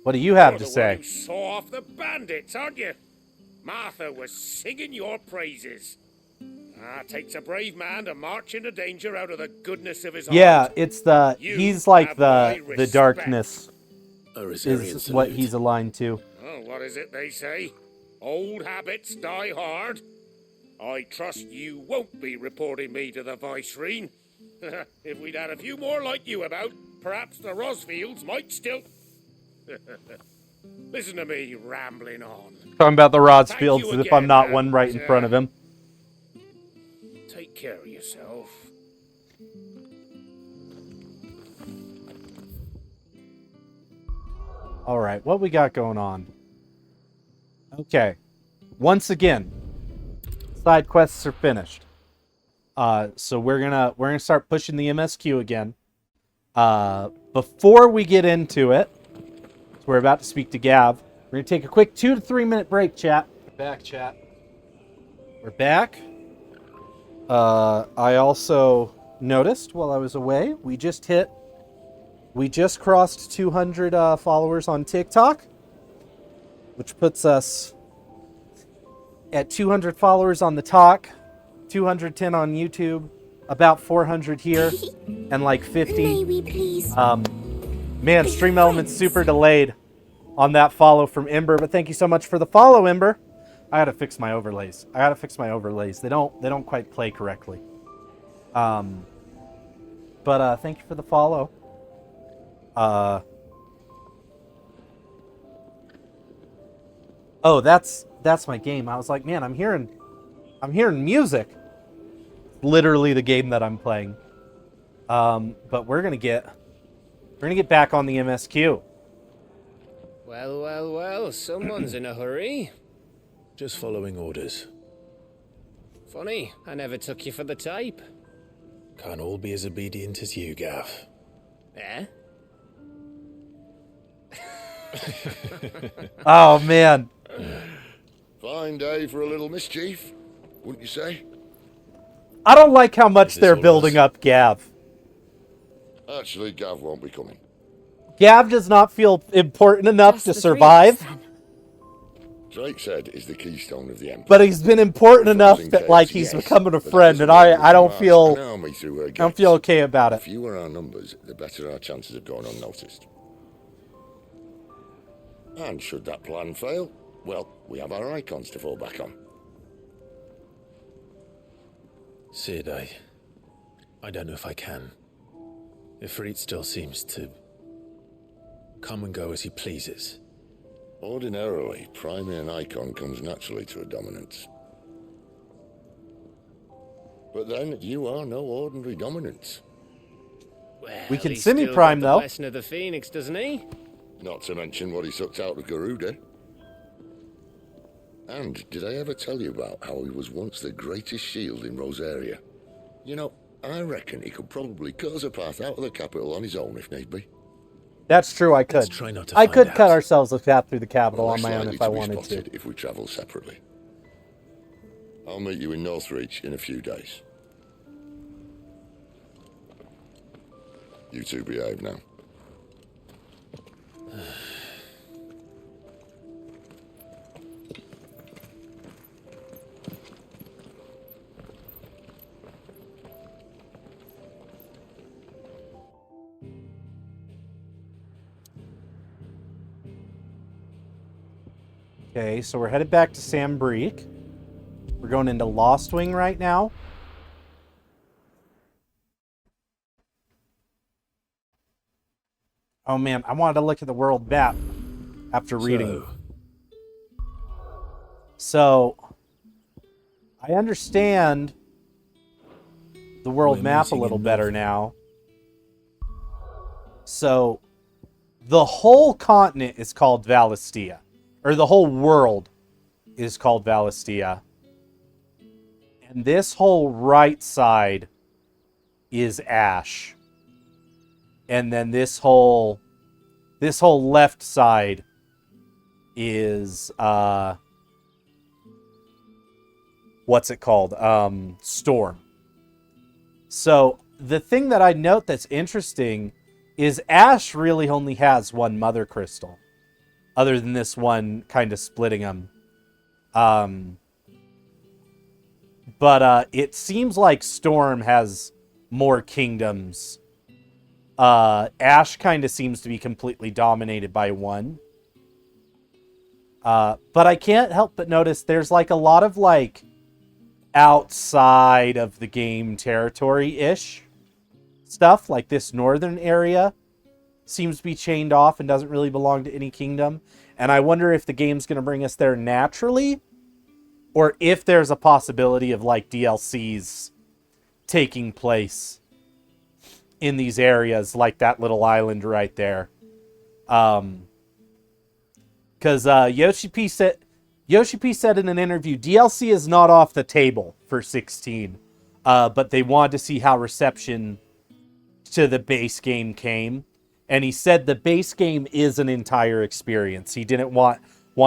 What do you have You're to the say? one who saw off the bandits, aren't you? Martha was singing your praises. Takes a brave man to march into danger out of the goodness of his heart. Yeah, it's the... You He's like have my the respect. darkness A Rosarian is what salute. he's aligned to. Oh, what is it they say? Old habits die hard. I trust you won't be reporting me to the Viceroy. If we'd had a few more like you about, perhaps the Rosfields might still... Listen to me rambling on. Talking about the Thank Rodsfields you as if I'm again, not and, one right in front of him. Take care of yourself. Alright, what we got going on? Okay. Once again, side quests are finished. So we're gonna start pushing the MSQ again. Before we get into it, so we're about to speak to Gav. We're gonna take a quick 2 to 3 minute break, chat. Back, chat. We're back. I also noticed while I was away, we just crossed 200 followers on TikTok, which puts us at 200 followers on the talk, 210 on YouTube, about 400 here, and like 50. May we please? Man, Stream Element's super delayed on that follow from Ember, but thank you so much for the follow, Ember. I gotta fix my overlays. They don't quite play correctly. But thank you for the follow. Oh, that's my game. I was like, man, I'm hearing music. Literally the game that I'm playing. But we're gonna get back on the MSQ. Well, well, well, someone's in a hurry. Just following orders. Funny, I never took you for the type. Can't all be as obedient as you, Gav. Eh? Oh man. Fine day for a little mischief, wouldn't you say? I don't like how much they're building up Gav. Actually, Gav won't be coming. Gav does not feel important enough to survive. Drake said is the keystone of the Empire. But he's been important enough that, like, he's becoming a friend, and I don't feel okay about it. The fewer our numbers, the better our chances of going unnoticed. And should that plan fail, well, we have our icons to fall back on. Sid, I don't know if I can. Ifrit still seems to come and go as he pleases. Ordinarily, priming an icon comes naturally to a dominance. But then, you are no ordinary dominance. Well, we can he's semi-prime, still got the though. blessing of the Phoenix, doesn't he? Not to mention what he sucked out of Garuda. And did I ever tell you about how he was once the greatest shield in Rosaria? You know, I reckon he could probably cut us a path out of the capital on his own if need be. That's true, I could. Try not to I find could out. cut ourselves a path through the capital We're on less my own likely if I to be wanted to. spotted if we travel separately. I'll meet you in Northreach in a few days. You two behave now. Okay, so we're headed back to Sambreek. We're going into Lost Wing right now. Oh man, I wanted to look at the world map after reading. So I understand the world map a little better now. So the whole continent is called Valistia. Or the whole world is called Valistia. And this whole right side is Ash. And then this whole left side is what's it called? Storm. So the thing that I note that's interesting is Ash really only has one mother crystal. Other than this one kind of splitting them. But it seems like Storm has more kingdoms. Ash kind of seems to be completely dominated by one. But I can't help but notice there's like a lot of like outside of the game territory-ish stuff. Like this northern area seems to be chained off and doesn't really belong to any kingdom. And I wonder if the game's going to bring us there naturally, or if there's a possibility of like DLCs taking place in these areas, like that little island right there. Because Yoshi P said in an interview, DLC is not off the table for 16, but they wanted to see how reception to the base game came. And he said the base game is an entire experience. He didn't want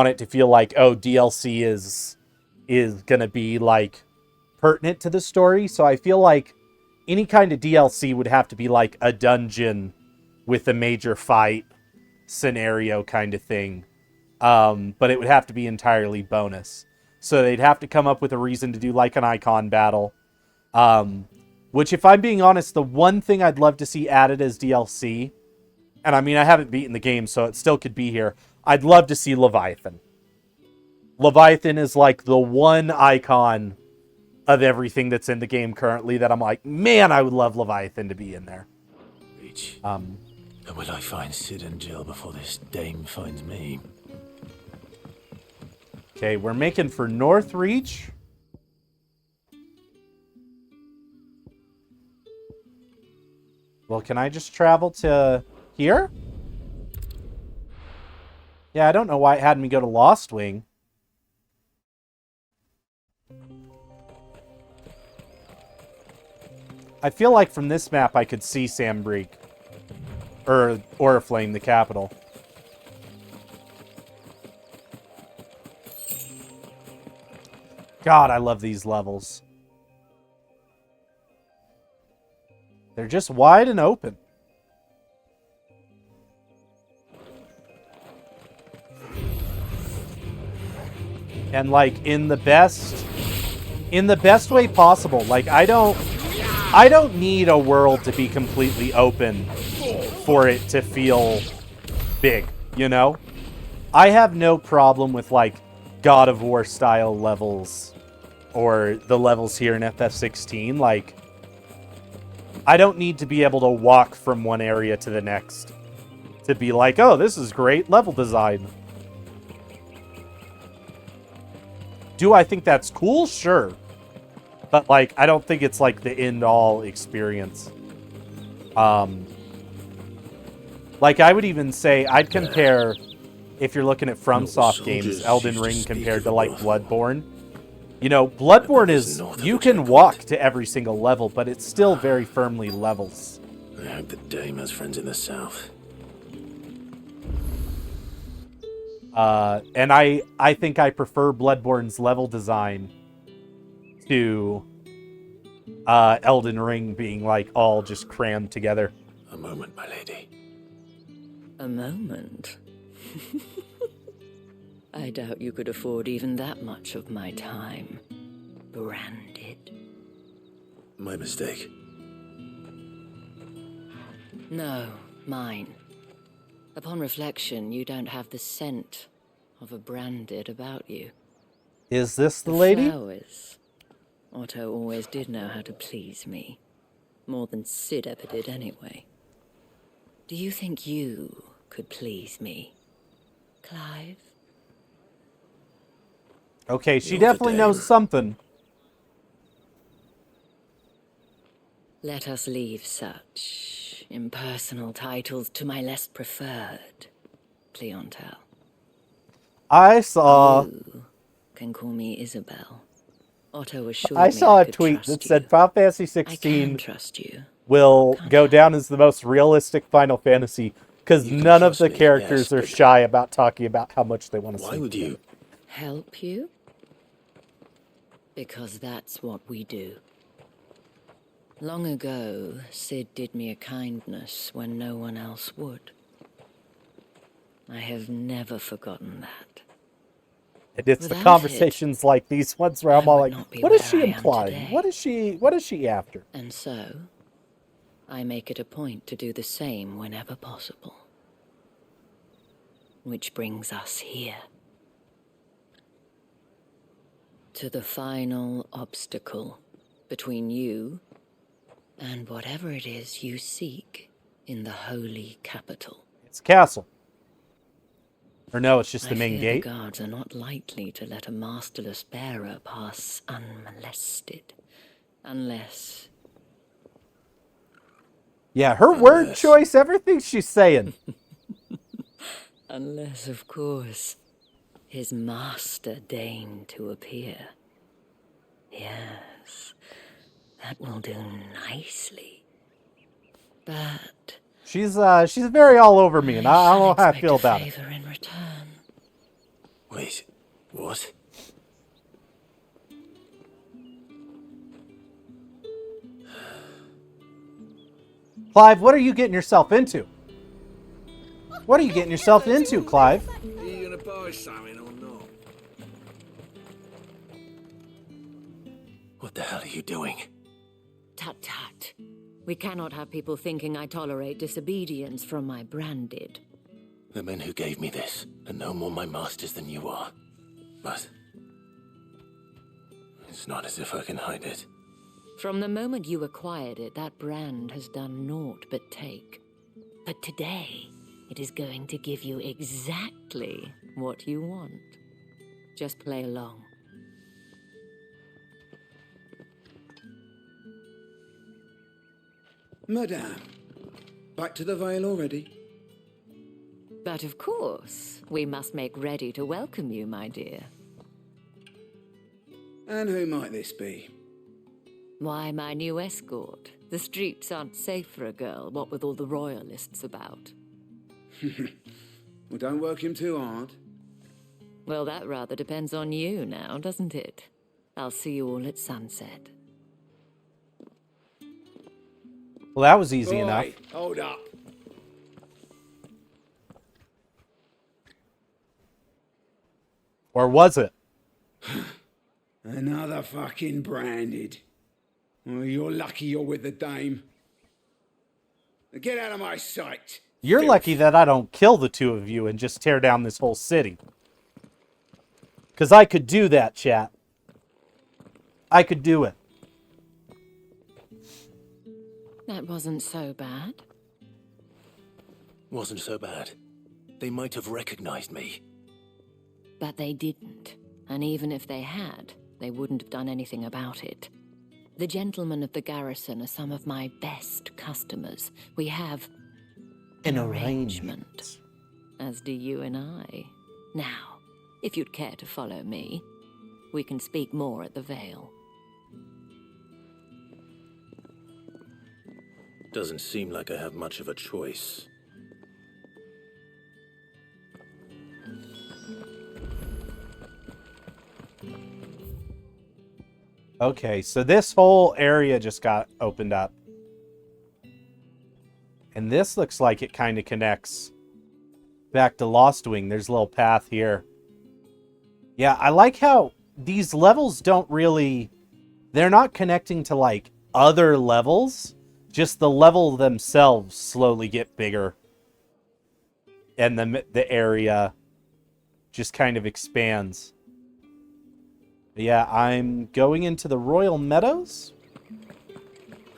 it to feel like, oh, DLC is going to be like pertinent to the story. So I feel like any kind of DLC would have to be like a dungeon with a major fight scenario kind of thing. But it would have to be entirely bonus. So they'd have to come up with a reason to do like an icon battle. Which, if I'm being honest, the one thing I'd love to see added as DLC, and I mean, I haven't beaten the game, so it still could be here. I'd love to see Leviathan. Leviathan is like the one icon of everything that's in the game currently that I'm like, man, I would love Leviathan to be in there. And will I find Sid and Jill before this dame finds me? Okay, we're making for Northreach. Well, can I just travel to here? Yeah, I don't know why it had me go to Lost Wing. I feel like from this map I could see Sambreek. Or Oriflame, the capital. God, I love these levels. They're just wide and open. And like in the best way possible. Like I don't need a world to be completely open for it to feel big, you know? I have no problem with like God of War style levels or the levels here in FF16. Like I don't need to be able to walk from one area to the next to be like, oh, this is great level design. Do I think that's cool? Sure. But, like, I don't think it's, like, the end-all experience. Like, I would even say, I'd compare, if you're looking at FromSoft games, Elden Ring compared to, like, Bloodborne. You know, Bloodborne is, you can walk to every single level, but it's still very firmly levels. I hope the Dame has friends in the south. And I think I prefer Bloodborne's level design to Elden Ring being like all just crammed together. A moment, my lady. A moment? I doubt you could afford even that much of my time. Branded. My mistake. No, mine. Upon reflection, you don't have the scent of a branded about you. Is this the lady? Flowers. Otto always did know how to please me. More than Sid ever did anyway. Do you think you could please me, Clive? Okay, she definitely knows something. Let us leave such impersonal titles to my less preferred clientele. I saw... You can call me Isabel. Otto assured I me saw I a could tweet trust that you. said Final Fantasy I 16 can trust you. will go down as the most realistic Final Fantasy because none of the characters are shy about talking about how much they want to see. Why would you? Help you? Because that's what we do. Long ago, Sid did me a kindness when no one else would. I have never forgotten that. And it's the Without conversations like these ones where I'm all like, not be what is where she I am implying? today." What is she after? And so, I make it a point to do the same whenever possible. Which brings us here. To the final obstacle between you and whatever it is you seek in the holy capital. It's a castle. Or no, it's just the I main fear gate. The guards are not likely to let a masterless bearer pass unmolested. Unless... Yeah, her word choice, everything she's saying. Unless, of course, his master deigned to appear. Yes, that will do nicely. But... She's very all over me, and I don't know how I feel about it. favor in return. Wait, what? Clive, what are you getting yourself into? What are you getting yourself into, Clive? Are you gonna buy something or not? What the hell are you doing? Tut tut. We cannot have people thinking I tolerate disobedience from my branded. The men who gave me this are no more my masters than you are. But it's not as if I can hide it. From the moment you acquired it, that brand has done naught but take. But today, it is going to give you exactly what you want. Just play along. Madame, back to the Vale already? But of course, we must make ready to welcome you, my dear. And who might this be? Why, my new escort. The streets aren't safe for a girl, what with all the royalists about. Well, don't work him too hard. Well, that rather depends on you now, doesn't it? I'll see you all at sunset. Well, that was easy enough. Hold up. Or was it? Another fucking branded. Well, you're lucky you're with the dame. Now get out of my sight. You're lucky that I don't kill the two of you and just tear down this whole city. Because I could do that, chat. I could do it. That wasn't so bad. Wasn't so bad. They might have recognized me. But they didn't. And even if they had, they wouldn't have done anything about it. The gentlemen of the garrison are some of my best customers. We have an arrangement. As do you and I. Now, if you'd care to follow me, we can speak more at the Vale. Doesn't seem like I have much of a choice. Okay, so this whole area just got opened up. And this looks like it kind of connects back to Lost Wing. There's a little path here. Yeah, I like how these levels don't really... They're not connecting to, like, other levels. Just the level themselves slowly get bigger. And the area just kind of expands. Yeah, I'm going into the Royal Meadows.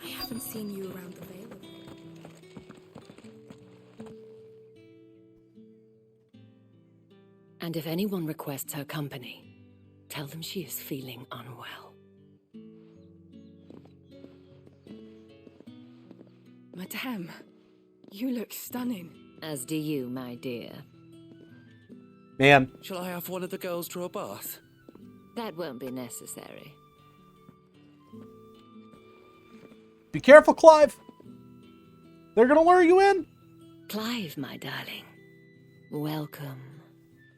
I haven't seen you around the Vale. And if anyone requests her company, tell them she is feeling unwell. Madame, you look stunning. As do you, my dear. Man. Shall I have one of the girls draw a bath? That won't be necessary. Be careful, Clive. They're gonna lure you in. Clive, my darling. Welcome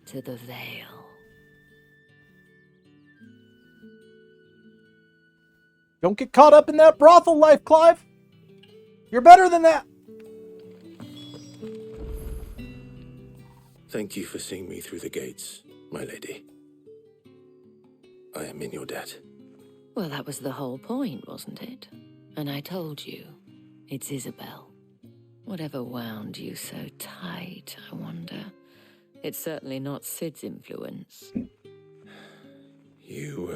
to the Vale. Don't get caught up in that brothel life, Clive. You're better than that. Thank you for seeing me through the gates, my lady. I am in your debt. Well, that was the whole point, wasn't it? And I told you, it's Isabel. Whatever wound you so tight, I wonder. It's certainly not Sid's influence. You,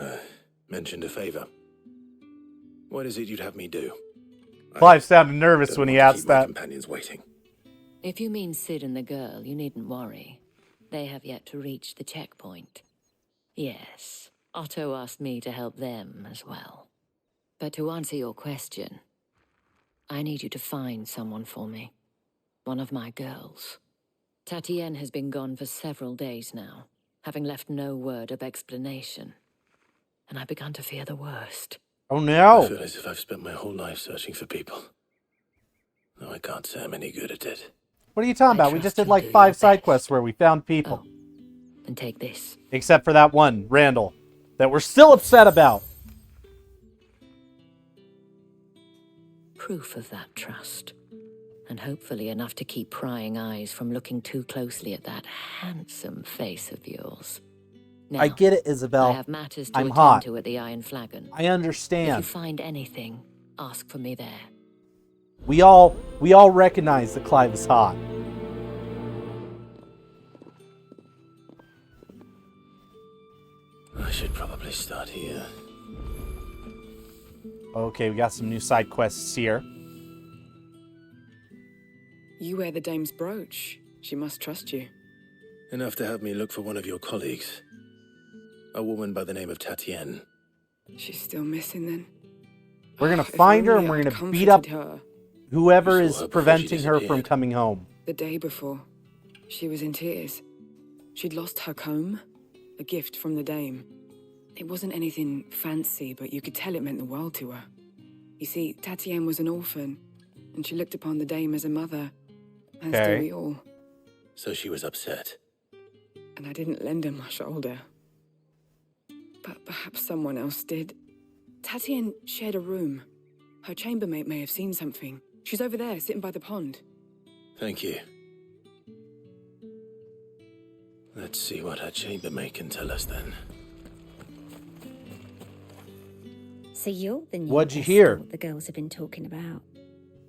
mentioned a favor. What is it you'd have me do? Clive sounded nervous when he asked that. Companions waiting. If you mean Sid and the girl, you needn't worry. They have yet to reach the checkpoint. Yes, Otto asked me to help them as well. But to answer your question, I need you to find someone for me. One of my girls. Tatienne has been gone for several days now, having left no word of explanation. And I've begun to fear the worst. Oh no! I feel as if I've spent my whole life searching for people. No, I can't say I'm any good at it. What are you talking about? We just did like 5 side quests where we found people. Oh, and take this. Except for that one, Randall, that we're still upset about. Proof of that trust. And hopefully enough to keep prying eyes from looking too closely at that handsome face of yours. Now, I get it, Isabel. I have matters to I'm attend hot. to at the Iron Flagon. I understand. If you find anything, ask for me there. We all recognize that Clive is hot. I should probably start here. Okay, we got some new side quests here. You wear the dame's brooch. She must trust you. Enough to have me look for one of your colleagues. A woman by the name of Tatienne. She's still missing then? We're gonna If find her only and we're I'd gonna beat up comforted her. whoever You is saw her before she preventing her from disappeared. coming home. The day before, she was in tears. She'd lost her comb, a gift from the dame. It wasn't anything fancy, but you could tell it meant the world to her. You see, Tatienne was an orphan, and she looked upon the dame as a mother, as do Okay. we all. So she was upset. And I didn't lend her my shoulder. but perhaps someone else did. Tatienne shared a room. Her chambermaid may have seen something. She's over there, sitting by the pond. Thank you. Let's see what her chambermaid can tell us then. So you're the new What'd you hear? escort the girls have been talking about.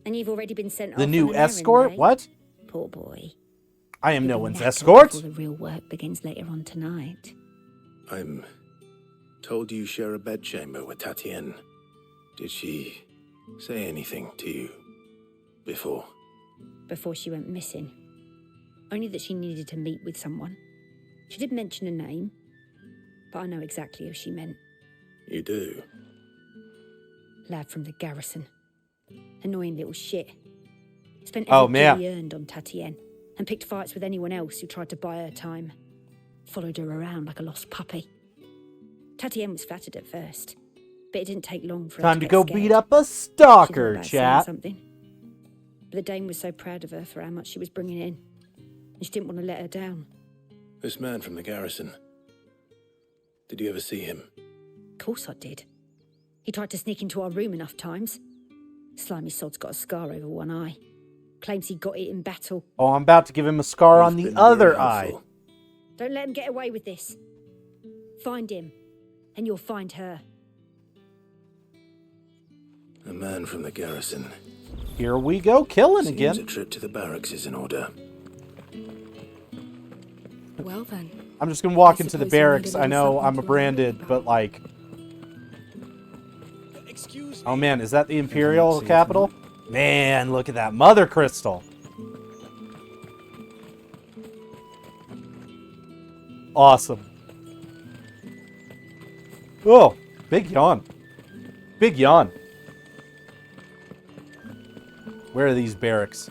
And you've already been sent off The on new an errand, escort? eh? What? Poor boy. I am You'll no be one's knackered escort. before the real work begins later on tonight. I'm told you share a bedchamber with Tatienne. Did she say anything to you before? Before she went missing. Only that she needed to meet with someone. She did mention a name, but I know exactly who she meant. You do? Lad from the garrison. Annoying little shit. Spent Oh, every man. he earned on Tatienne, and picked fights with anyone else who tried to buy her time. Followed her around like a lost puppy. Tatienne was flattered at first, but it didn't take long for her Time to to get go scared. beat up a She thought stalker, about saying chat. something. But the dame was so proud of her for how much she was bringing in, and she didn't want to let her down. This man from the garrison. Did you ever see him? Of course I did. He tried to sneak into our room enough times. Slimy sod's got a scar over one eye. Claims he got it in battle. Oh, I'm about to give him a scar on the been other very eye. helpful. Don't let him get away with this. Find him, and you'll find her. A man from the garrison. Here we go, killing Seems again. a trip to the barracks is in order. Well then. I'm just gonna walk I into the suppose you barracks. needed a I know little I'm a something to branded, but like... Excuse me. Oh man, is that the Imperial capital? Man, look at that mother crystal. Awesome. Oh, big yawn. Big yawn. Where are these barracks?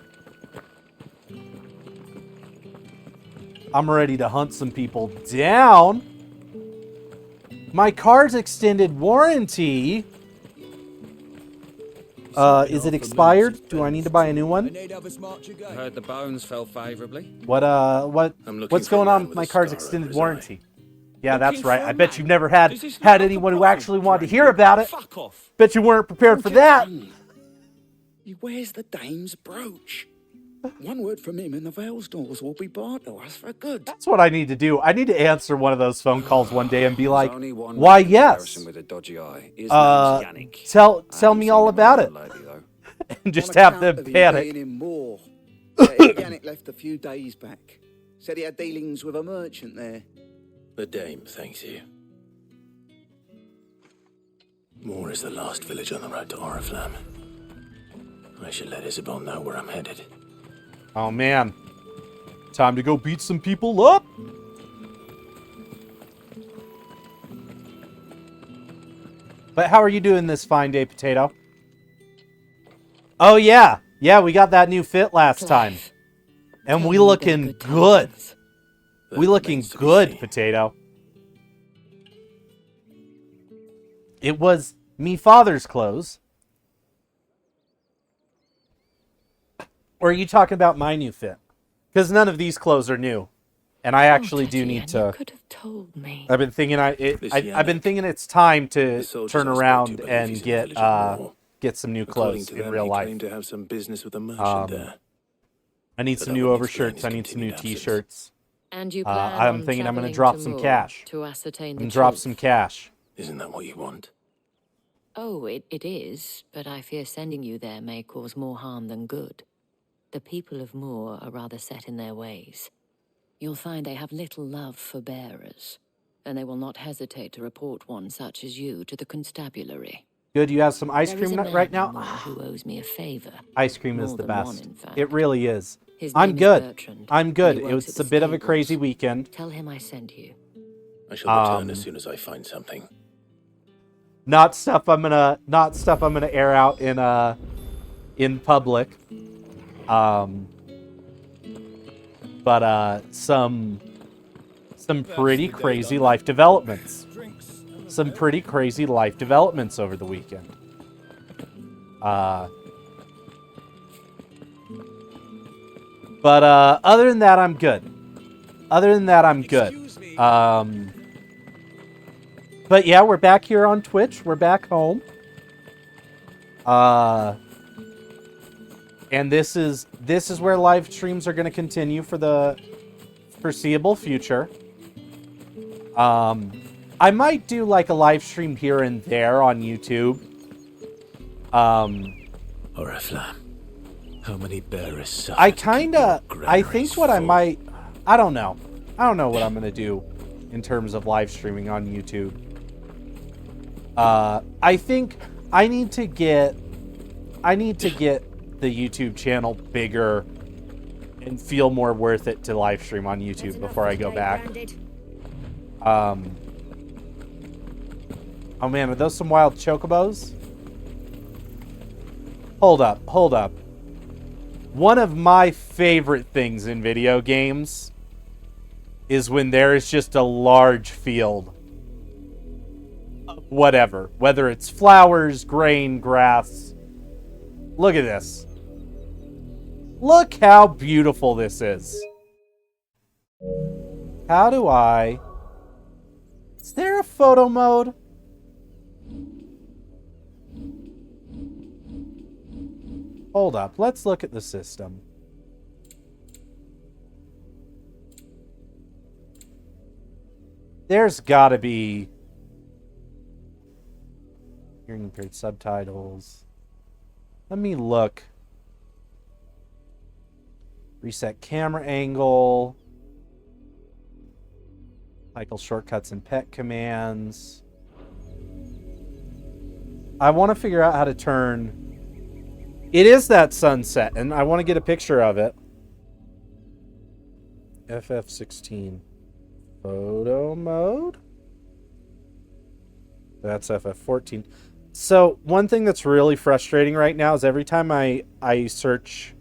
I'm ready to hunt some people down. My car's extended warranty. Is it expired? Do I need to buy a new one? I heard the bones fell favourably. What's going on with my car's extended warranty? Yeah, that's right. I bet you've never had anyone who actually wanted to hear about it. Fuck off. Bet you weren't prepared for that. Where's the dame's brooch? One word from him and the Vale's doors will be barred to us for good. That's what I need to do. I need to answer one of those phone calls one day and be like, Only one "Why, man in yes." comparison with a dodgy eye. His name's Yannick. Tell me all about it. And just have them panic. Yannick left a few days back. Said he had dealings with a merchant there. The dame thanks you. Moor is the last village on the road to Oriflamme. I should let Isabel know where I'm headed. Oh man. Time to go beat some people up. But how are you doing this fine day, Potato? Oh yeah. Yeah, we got that new fit last time. And we looking good. We looking good, Potato. It was me father's clothes. Or are you talking about my new fit? Because none of these clothes are new. And I actually do need to... You could have told me. I've been thinking I've been thinking it's time to turn around and get some new clothes in real life. Claim to have some business with a merchant there. I need some new overshirts. I need some new t-shirts. And you plan I'm on thinking I'm going to travelling drop to some Moor cash. to ascertain the And drop truth? some cash. Isn't that what you want? Oh, it is, but I fear sending you there may cause more harm than good. The people of Moor are rather set in their ways. You'll find they have little love for bearers, and they will not hesitate to report one such as you to the constabulary. Good, you have some ice There cream is a man right in now? Moor who owes me a favor. Ice cream is More the than one, best. in fact. It really is. His I'm name is good. Bertrand, I'm good. and he It works was at a the bit of a stables. crazy weekend. Tell him I sent you. I shall return as soon as I find something. Not stuff I'm gonna air out in public. But some pretty crazy life developments. Some pretty crazy life developments over the weekend. But other than that, I'm good. But yeah, we're back here on Twitch. We're back home. And this is where live streams are going to continue for the foreseeable future. I might do like a live stream here and there on YouTube. Oriflamme, how many bearers suffer I think what I might, I don't know what I'm going to do in terms of live streaming on YouTube. I think I need to get the YouTube channel bigger and feel more worth it to live stream on YouTube before I go back. Oh man, are those some wild chocobos? Hold up. One of my favorite things in video games is when there is just a large field of whatever, whether it's flowers, grain, grass. Look at this. Look how beautiful this is. How do I... Is there a photo mode? Hold up. Let's look at the system. There's gotta be... Hearing impaired subtitles. Let me look. Reset camera angle. Cycle shortcuts and pet commands. I want to figure out how to turn... It is that sunset, and I want to get a picture of it. FF16. Photo mode? That's FF14. So, one thing that's really frustrating right now is every time I search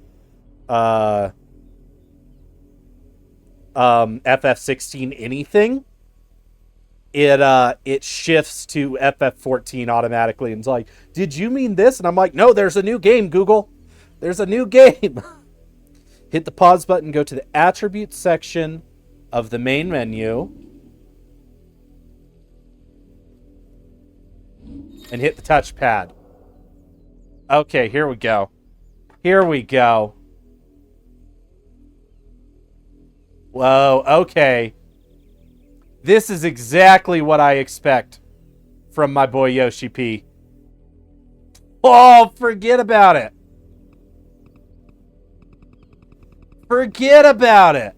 FF16 anything, it shifts to FF14 automatically and it's like, did you mean this? And I'm like, no, there's a new game, Google. There's a new game. Hit the pause button, go to the attributes section of the main menu and hit the touchpad. Okay, here we go. Here we go. Whoa, okay. This is exactly what I expect from my boy Yoshi P. Oh, forget about it. Forget about it.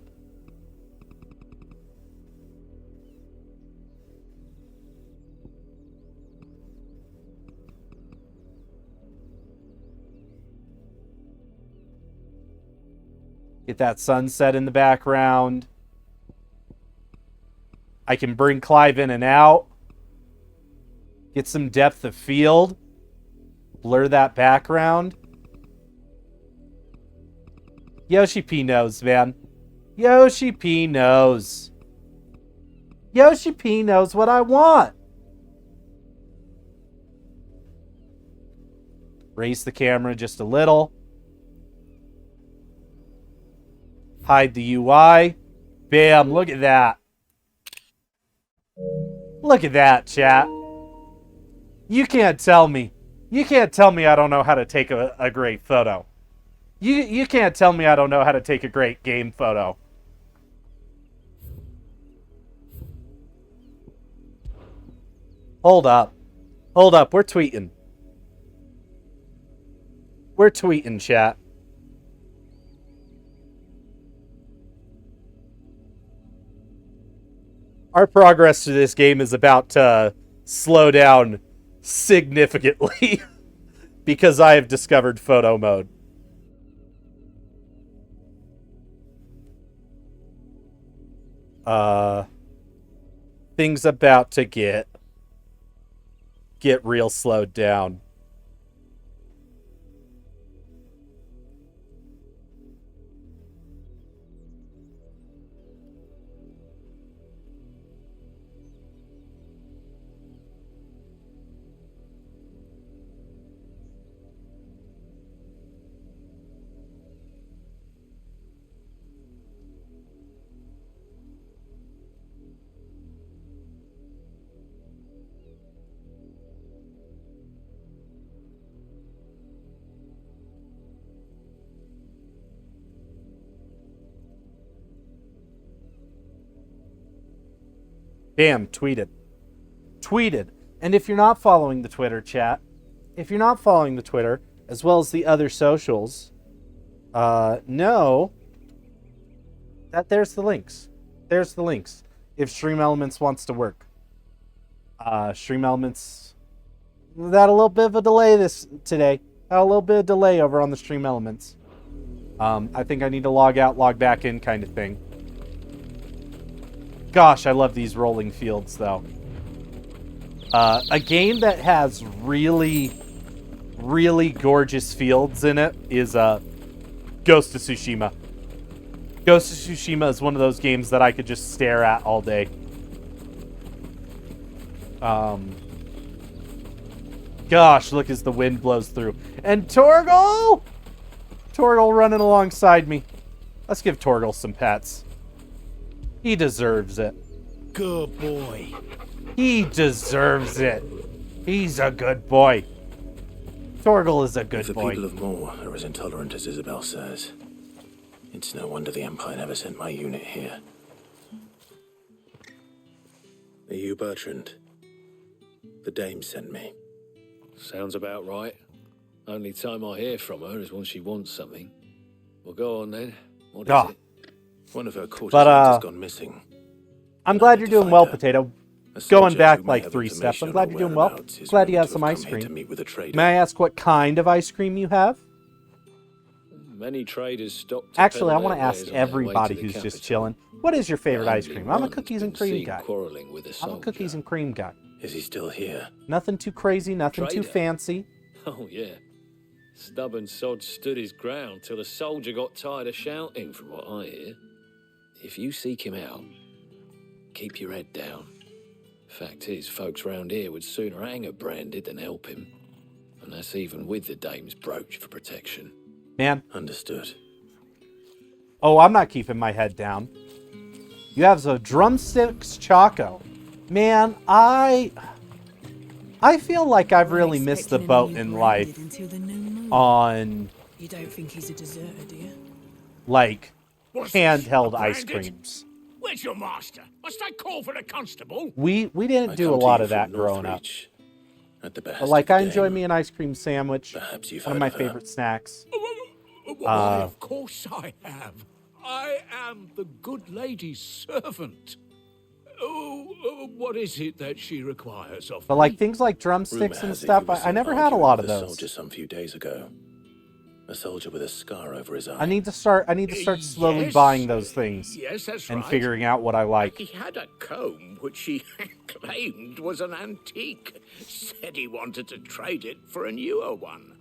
Get that sunset in the background. I can bring Clive in and out. Get some depth of field. Blur that background. Yoshi P knows, man. Yoshi P knows. Yoshi P knows what I want. Raise the camera just a little. Hide the UI. Bam, look at that. Look at that, chat. You can't tell me. You can't tell me I don't know how to take a great photo. You can't tell me I don't know how to take a great game photo. Hold up. Hold up. We're tweeting. We're tweeting, chat. Our progress to this game is about to slow down significantly because I have discovered photo mode. Things about to get real slowed down. Bam, tweeted. Tweeted. And if you're not following the Twitter chat, if you're not following the Twitter, as well as the other socials, know that there's the links. There's the links. If Stream Elements wants to work. Stream Elements, had a little bit of a delay today. Had a little bit of delay over on the Stream Elements. I think I need to log out, log back in kind of thing. Gosh, I love these rolling fields, though. A game that has really, really gorgeous fields in it is Ghost of Tsushima. Ghost of Tsushima is one of those games that I could just stare at all day. Gosh, look as the wind blows through. And Torgal! Torgal running alongside me. Let's give Torgal some pets. He deserves it. Good boy. He deserves it. He's a good boy. Torgal is a good boy. The people of Moor are as intolerant as Isabel says. It's no wonder the Empire never sent my unit here. Are you Bertrand? The dame sent me. Sounds about right. Only time I hear from her is when she wants something. Well, go on then. What is it? One of her courtesans has gone missing. I'm glad you're doing well, Potato. Going back like 3 steps. I'm glad you're doing well. Glad you have some ice cream. May I ask what kind of ice cream you have? Many traders stopped. Actually, I want to ask everybody who's just chilling. What is your favorite ice cream? I'm a cookies and cream guy. I'm a cookies and cream guy. Is he still here? Nothing too crazy, nothing too fancy. Oh, yeah. Stubborn sod stood his ground till the soldier got tired of shouting, from what I hear. If you seek him out, keep your head down. Fact is, folks round here would sooner hang a branded than help him. And that's even with the dame's brooch for protection. Man. Understood. Oh, I'm not keeping my head down. You have the drumsticks Choco. Man, I feel like I've really missed the boat in life on, You don't think he's a deserter, do you? like, What's handheld this, ice branded? creams. Where's your master? Must I call for the constable? We didn't do a lot of that growing up. At the behest But, like, of I the enjoy dame. me an ice cream sandwich. Perhaps you've One of heard my of her. favorite snacks. Why, of course I have. I am the good lady's servant. What is it that she requires of But, me? like, things like drumsticks and stuff, I never had a lot of A those. soldier some few days ago. A soldier with a scar over his eye. I need to start slowly Yes. buying those things. Yes, that's and right. figuring out what I like. He had a comb which he claimed was an antique. Said he wanted to trade it for a newer one.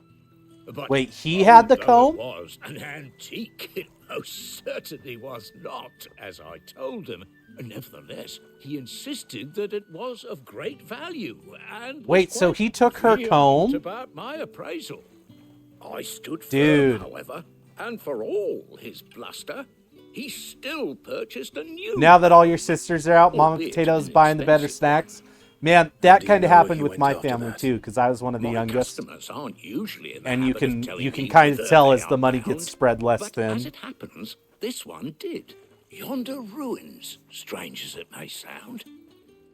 But Wait, he had the although comb? It was an antique. It most certainly was not, as I told him. Nevertheless, he insisted that it was of great value. And was Wait, so quite he took her vehement comb? about my appraisal. I stood Dude. firm, however, and for all his bluster, he still purchased a new. Now that all your sisters are out, Mama Albeit Potato's buying the better snacks. Man, that kind of happened with my family too, because I was one of the youngest. Customers aren't usually in the And you habit of can telling you can me kind of whither tell they as the are money bound, gets spread less but thin. as it happens, this one did. Yonder ruins, strange as it may sound.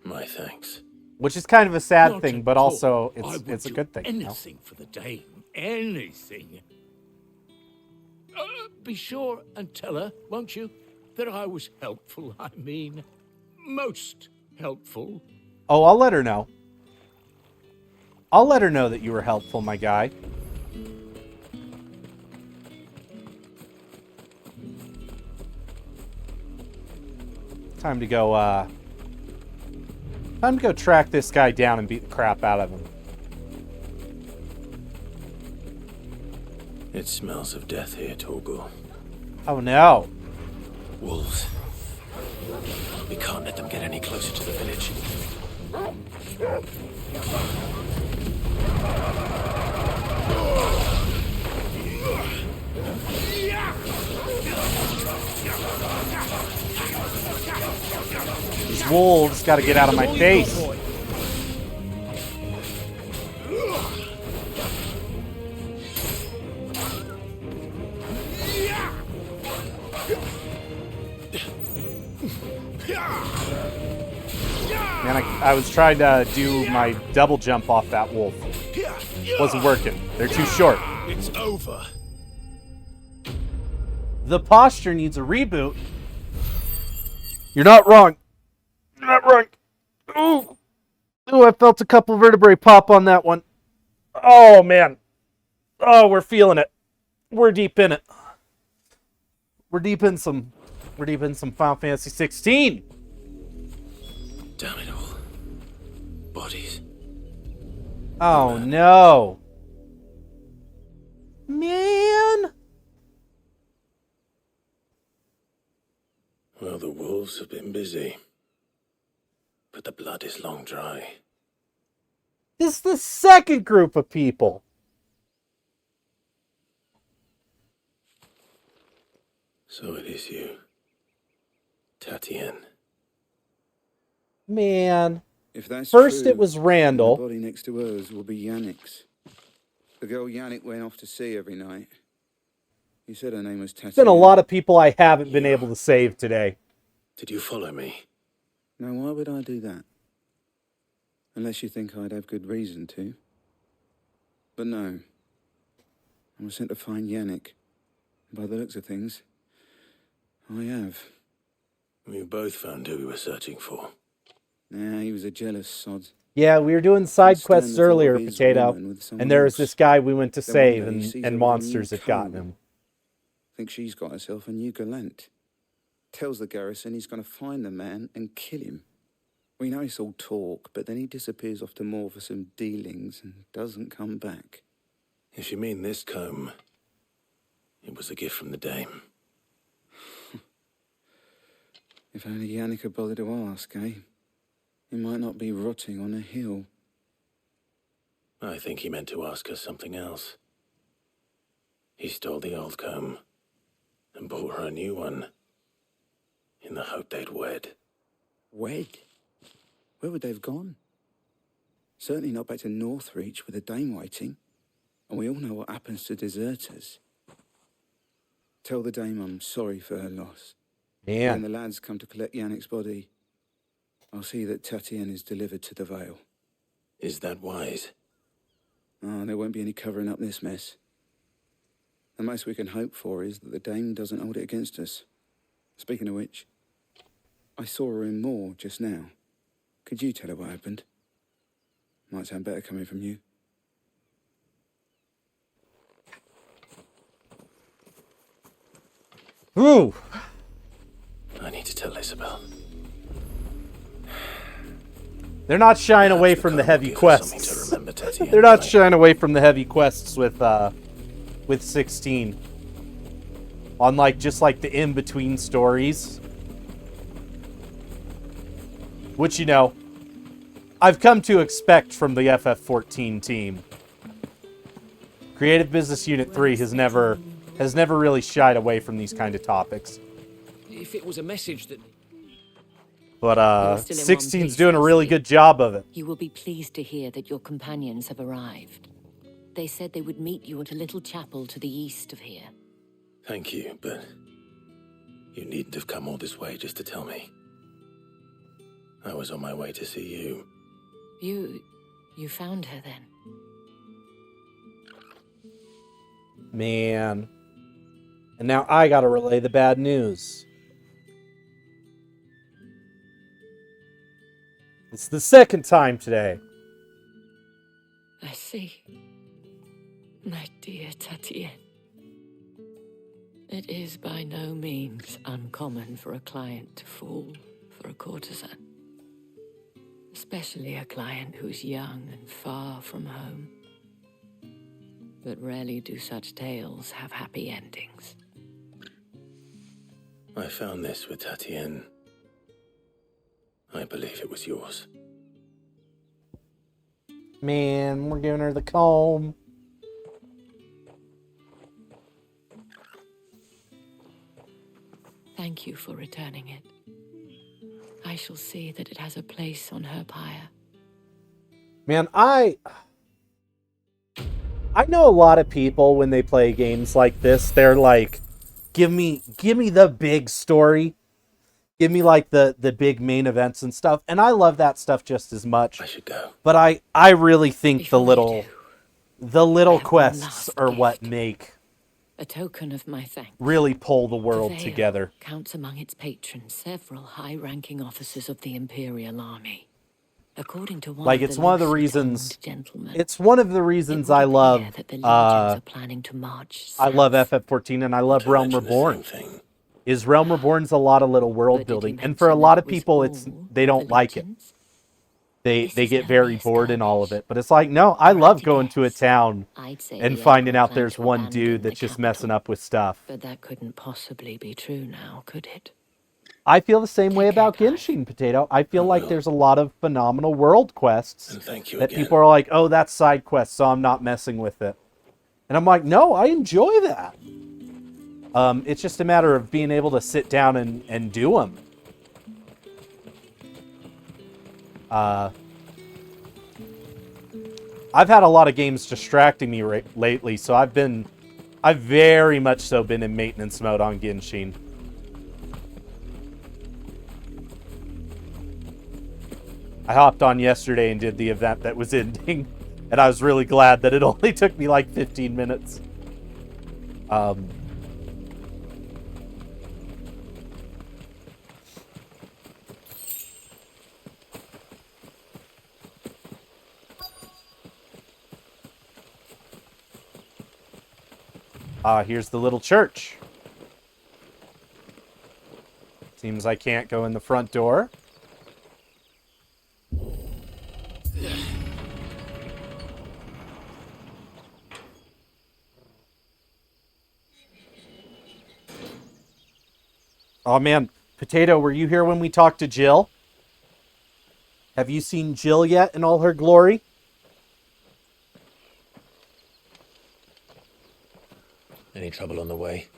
My thanks. Which is kind of a sad Not thing, at but all. also I would it's a do good thing. You know? Anything for the dame. Anything. Be sure and tell her, won't you, that I was helpful. I mean, most helpful. Oh, I'll let her know. I'll let her know that you were helpful, my guy. Time to go track this guy down and beat the crap out of him. It smells of death here, Torgal. Oh no. Wolves. We can't let them get any closer to the village. These wolves gotta get out of my face. Man, I was trying to do my double jump off that wolf. Wasn't working. They're too short. It's over. The posture needs a reboot. You're not wrong. You're not wrong. Ooh. Ooh, I felt a couple vertebrae pop on that one. Oh, man. Oh, we're feeling it. We're deep in it. We're deep in some Final Fantasy 16. Damn it all. Bodies. Oh, no. Man. Well, the wolves have been busy. But the blood is long dry. This is the second group of people. So it is you, Tatienne. Man. If that's First true, it was Randall. The body next to hers will be Yannick's. The girl Yannick went off to sea every night. He said her name was Tatienne. There's been a lot of people I haven't been able to save today. Did you follow me? Now, why would I do that? Unless you think I'd have good reason to. But no. I was sent to find Yannick. By the looks of things, I have. We both found who we were searching for. Nah, he was a jealous sod. Yeah, we were doing side quests earlier, Potato, and there was this guy we went to save, and monsters had gotten him. Thinks she's got herself a new gallant. Tells the garrison he's going to find the man and kill him. We know it's all talk, but then he disappears off to Moor for some dealings and doesn't come back. If you mean this comb, it was a gift from the dame. If only Yannick had bothered to ask, eh? He might not be rotting on a hill. I think he meant to ask us something else. He stole the old comb and bought her a new one in the hope they'd wed. Wed? Where would they have gone? Certainly not back to Northreach with a dame waiting. And we all know what happens to deserters. Tell the dame I'm sorry for her loss. Yeah. When the lads come to collect Yannick's body, I'll see that Tatienne is delivered to the Vale. Is that wise? Oh, there won't be any covering up this mess. The most we can hope for is that the dame doesn't hold it against us. Speaking of which, I saw her in Moor just now. Could you tell her what happened? Might sound better coming from you. Ooh. I need to tell Isabel. They're not shying away from the heavy quests. They're not shying away from the heavy quests with 16. On just the in-between stories. Which, I've come to expect from the FF14 team. Creative Business Unit 3 has never really shied away from these kind of topics. If it was a message that... But 16's doing a really good job of it. You will be pleased to hear that your companions have arrived. They said they would meet you at a little chapel to the east of here. Thank you, but you needn't have come all this way just to tell me. I was on my way to see you. You found her then? Man. And now I gotta relay the bad news. It's the second time today. I see. My dear Tatienne. It is by no means uncommon for a client to fall for a courtesan. Especially a client who's young and far from home. But rarely do such tales have happy endings. I found this with Tatienne. I believe it was yours. Man, we're giving her the comb. Thank you for returning it. I shall see that it has a place on her pyre. Man, I know a lot of people when they play games like this, they're like, give me the big story. Give me like the big main events and stuff, and I love that stuff just as much. I should go. But I really think the little quests are what make a token of my thanks. Really pull the world The Vale together. Counts among its patrons several high-ranking officers of the Imperial Army. According to one Like of it's the one of the loose-tongued reasons. gentlemen, It's one of the reasons I love. that the legions are planning to march I love FF14 and I love Realm Reborn. Is Realm Reborn's a lot of little world building, and for a lot of people, they don't like it. They get very bored in all of it. But it's like, no, I love going to a town and finding out there's one dude that's just messing up with stuff. But that couldn't possibly be true now, could it? I feel the same way about Genshin, Potato. I feel like there's a lot of phenomenal world quests that people are like, oh, that's side quests, so I'm not messing with it. And I'm like, no, I enjoy that. It's just a matter of being able to sit down and do them. I've had a lot of games distracting me lately, so I've very much so been in maintenance mode on Genshin. I hopped on yesterday and did the event that was ending, and I was really glad that it only took me like 15 minutes. Here's the little church. Seems I can't go in the front door. Oh man, Potato, were you here when we talked to Jill? Have you seen Jill yet in all her glory? Any trouble on the way?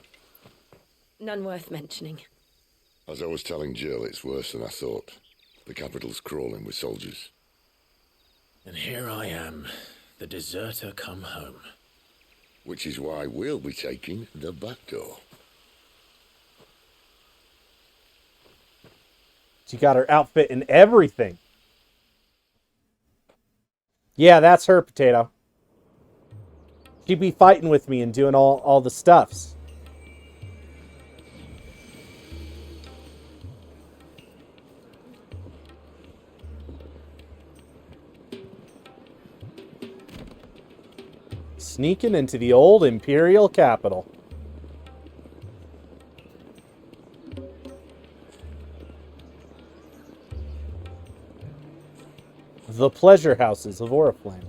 None worth mentioning. As I was telling Jill, it's worse than I thought. The capital's crawling with soldiers. And here I am, the deserter come home. Which is why we'll be taking the back door. She got her outfit and everything. Yeah, that's her, Potato. She'd be fighting with me and doing all the stuffs. Sneaking into the old Imperial capital. The pleasure houses of Oriflame.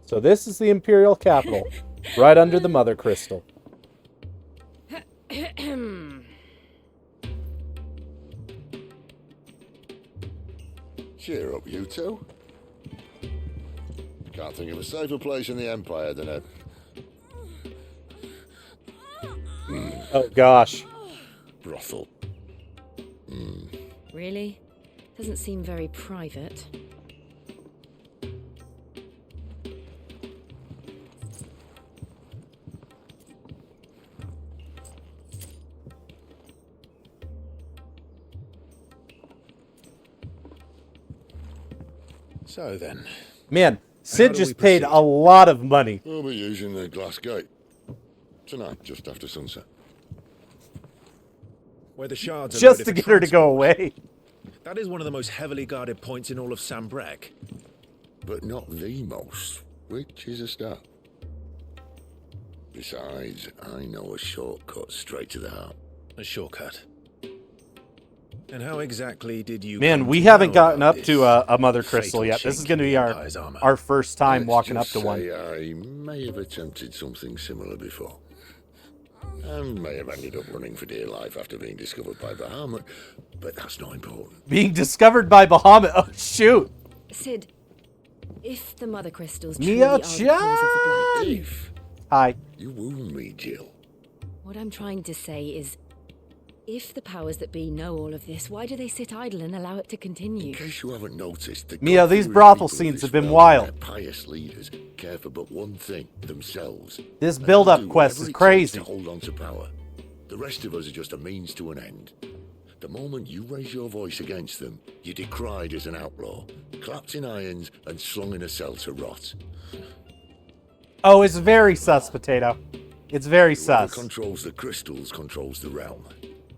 So this is the Imperial capital, right under the Mother Crystal. Cheer up, you two. Can't think of a safer place in the Empire than a... Oh, gosh. Brothel. Really? Doesn't seem very private. So then... Man, Sid just paid a lot of money. We'll be using the glass gate. Tonight, just after sunset. Where the shards are Just to get her to go away. That is one of the most heavily guarded points in all of Sambrec. But not the most, which is a start. Besides, I know a shortcut straight to the heart. A shortcut? And how exactly did you... Man, we haven't gotten up to a Mother Crystal yet. This is going to be our first time walking up to one. I may have attempted something similar before. And may have ended up running for dear life after being discovered by Bahamut, but that's not important. Being discovered by Bahamut? Oh, shoot. Sid, if the Mother Crystals Mio truly are the cause of the Blight... If Hi. you wound me, Jill. What I'm trying to say is, If the powers that be know all of this, why do they sit idle and allow it to continue? In case you haven't noticed, the Mia, these God-fearing brothel people of scenes this have been realm wild. and their pious leaders care for but one thing, themselves. This And build-up they'll do quest whatever is it takes crazy. to hold on to power. The rest of us are just a means to an end. The moment you raise your voice against them, you're decried as an outlaw, clapped in irons and slung in a cell to rot. Oh, it's very sus, Potato. It's very Whoever sus. controls the crystals controls the realm.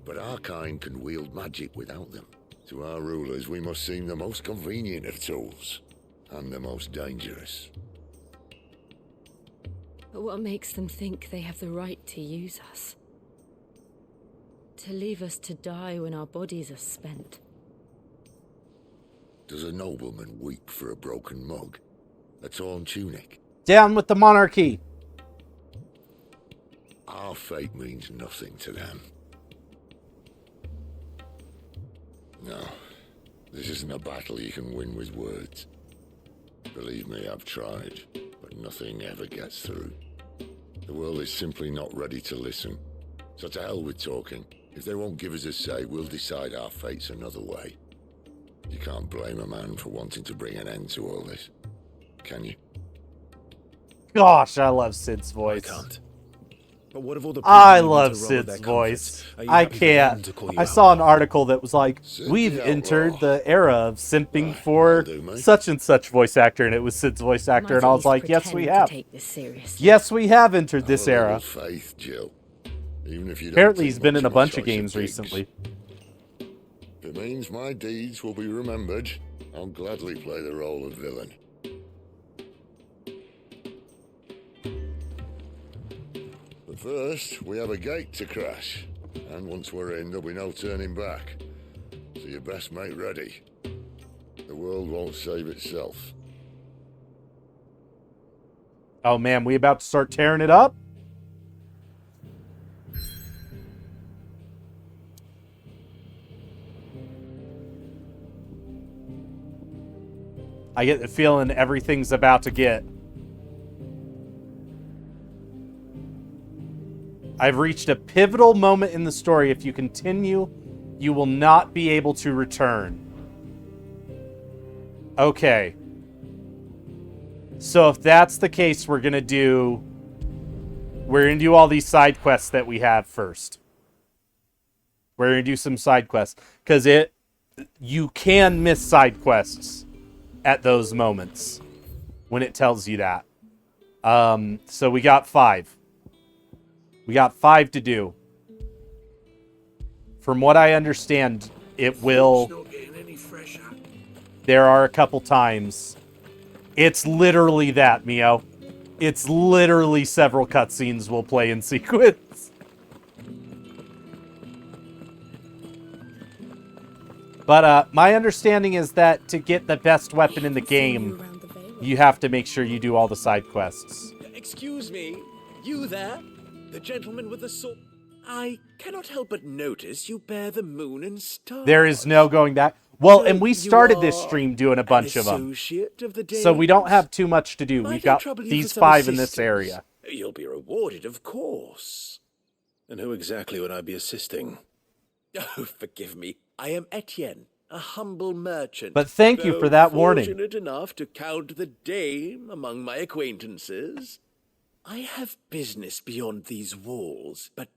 But our kind can wield magic without them. To our rulers, we must seem the most convenient of tools, and the most dangerous. But what makes them think they have the right to use us? To leave us to die when our bodies are spent? Does a nobleman weep for a broken mug? A torn tunic? Down with the monarchy! Our fate means nothing to them. No, this isn't a battle you can win with words. Believe me, I've tried, but nothing ever gets through. The world is simply not ready to listen. So to hell with talking. If they won't give us a say, we'll decide our fates another way. You can't blame a man for wanting to bring an end to all this, can you? Gosh, I love Sid's voice. I can't. But what of all the I people love who want to rob Sid's their voice. comforts? Are you I happy for them can't. to call you I out? saw an article that was like, Sid we've the entered Outlaw. the era of simping for do, mate. such and such voice actor, and it was Sid's voice actor, and I was like, yes, we have. Yes, we have entered this Have a little era. faith, Jill. Even if you don't Apparently, think he's been much in a my bunch of choice games pigs. recently. If it means my deeds will be remembered, I'll gladly play the role of villain. But first, we have a gate to crash. And once we're in, there'll be no turning back. So you best make ready. The world won't save itself. Oh man, we about to start tearing it up? I get the feeling everything's about to get. I've reached a pivotal moment in the story. If you continue, you will not be able to return. Okay. So if that's the case, we're gonna do all these side quests that we have first. We're gonna do some side quests. Because you can miss side quests at those moments when it tells you that. So we got 5. We got 5 to do. From what I understand, it will... There are a couple times. It's literally that, Mio. It's literally several cutscenes will play in sequence. But my understanding is that to get the best weapon in the game, you have to make sure you do all the side quests. Excuse me, you there? The gentleman with the sword? I cannot help but notice you bear the moon and stars. There is no going back. Well, So and we you started this are stream doing a bunch of them. associate of the So we don't Danes? have too much to do. Might We've I got trouble you these for some 5 in this assistance? area. You'll be rewarded, of course. And who exactly would I be assisting? Oh, forgive me. I am Etienne, a humble merchant. But thank you though for that warning. Fortunate enough to count the dame among my acquaintances. I have business beyond these walls, but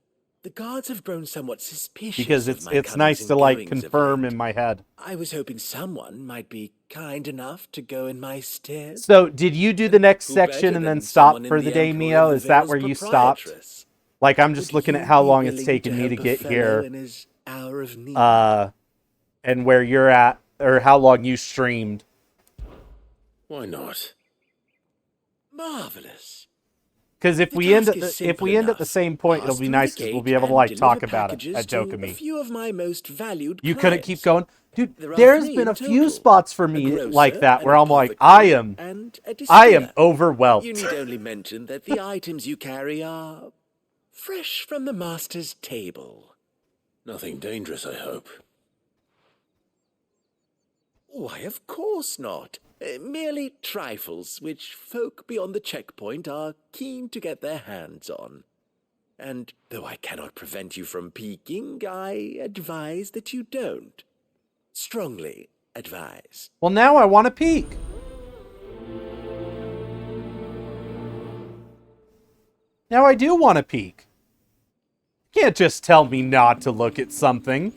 the guards have grown somewhat suspicious. Because of it's my it's comings nice and to like goings of confirm late. in my head. I was hoping someone might be kind enough to go in my stead. So did you do the next Who section better and than then stop someone in for the the day, employ Mio? of the Is that Vale's where you stopped? proprietress? Like I'm just Would looking at you how be long it's willing taken me help to a get fellow here. in his hour of need? And where you're at, or how long you streamed. Why not? Marvelous. Because if The we end task at is the, if simple we end at the enough. same point, it'll Pass be through nice the because we'll gate be able to and like deliver talk about it packages at to a Dokumi. few of my most valued You couldn't clients. keep going, dude. There are There's 3 been in a few total. spots for A me grocer, like that an where I'm like, apothecary, I am and a distiller. overwhelmed. You need only mention that the items you carry are fresh from the master's table. Nothing dangerous, I hope. Why, of course not. Merely trifles which folk beyond the checkpoint are keen to get their hands on. And though I cannot prevent you from peeking, I advise that you don't. Strongly advise. Well, now I want to peek. Now I do want to peek. You can't just tell me not to look at something.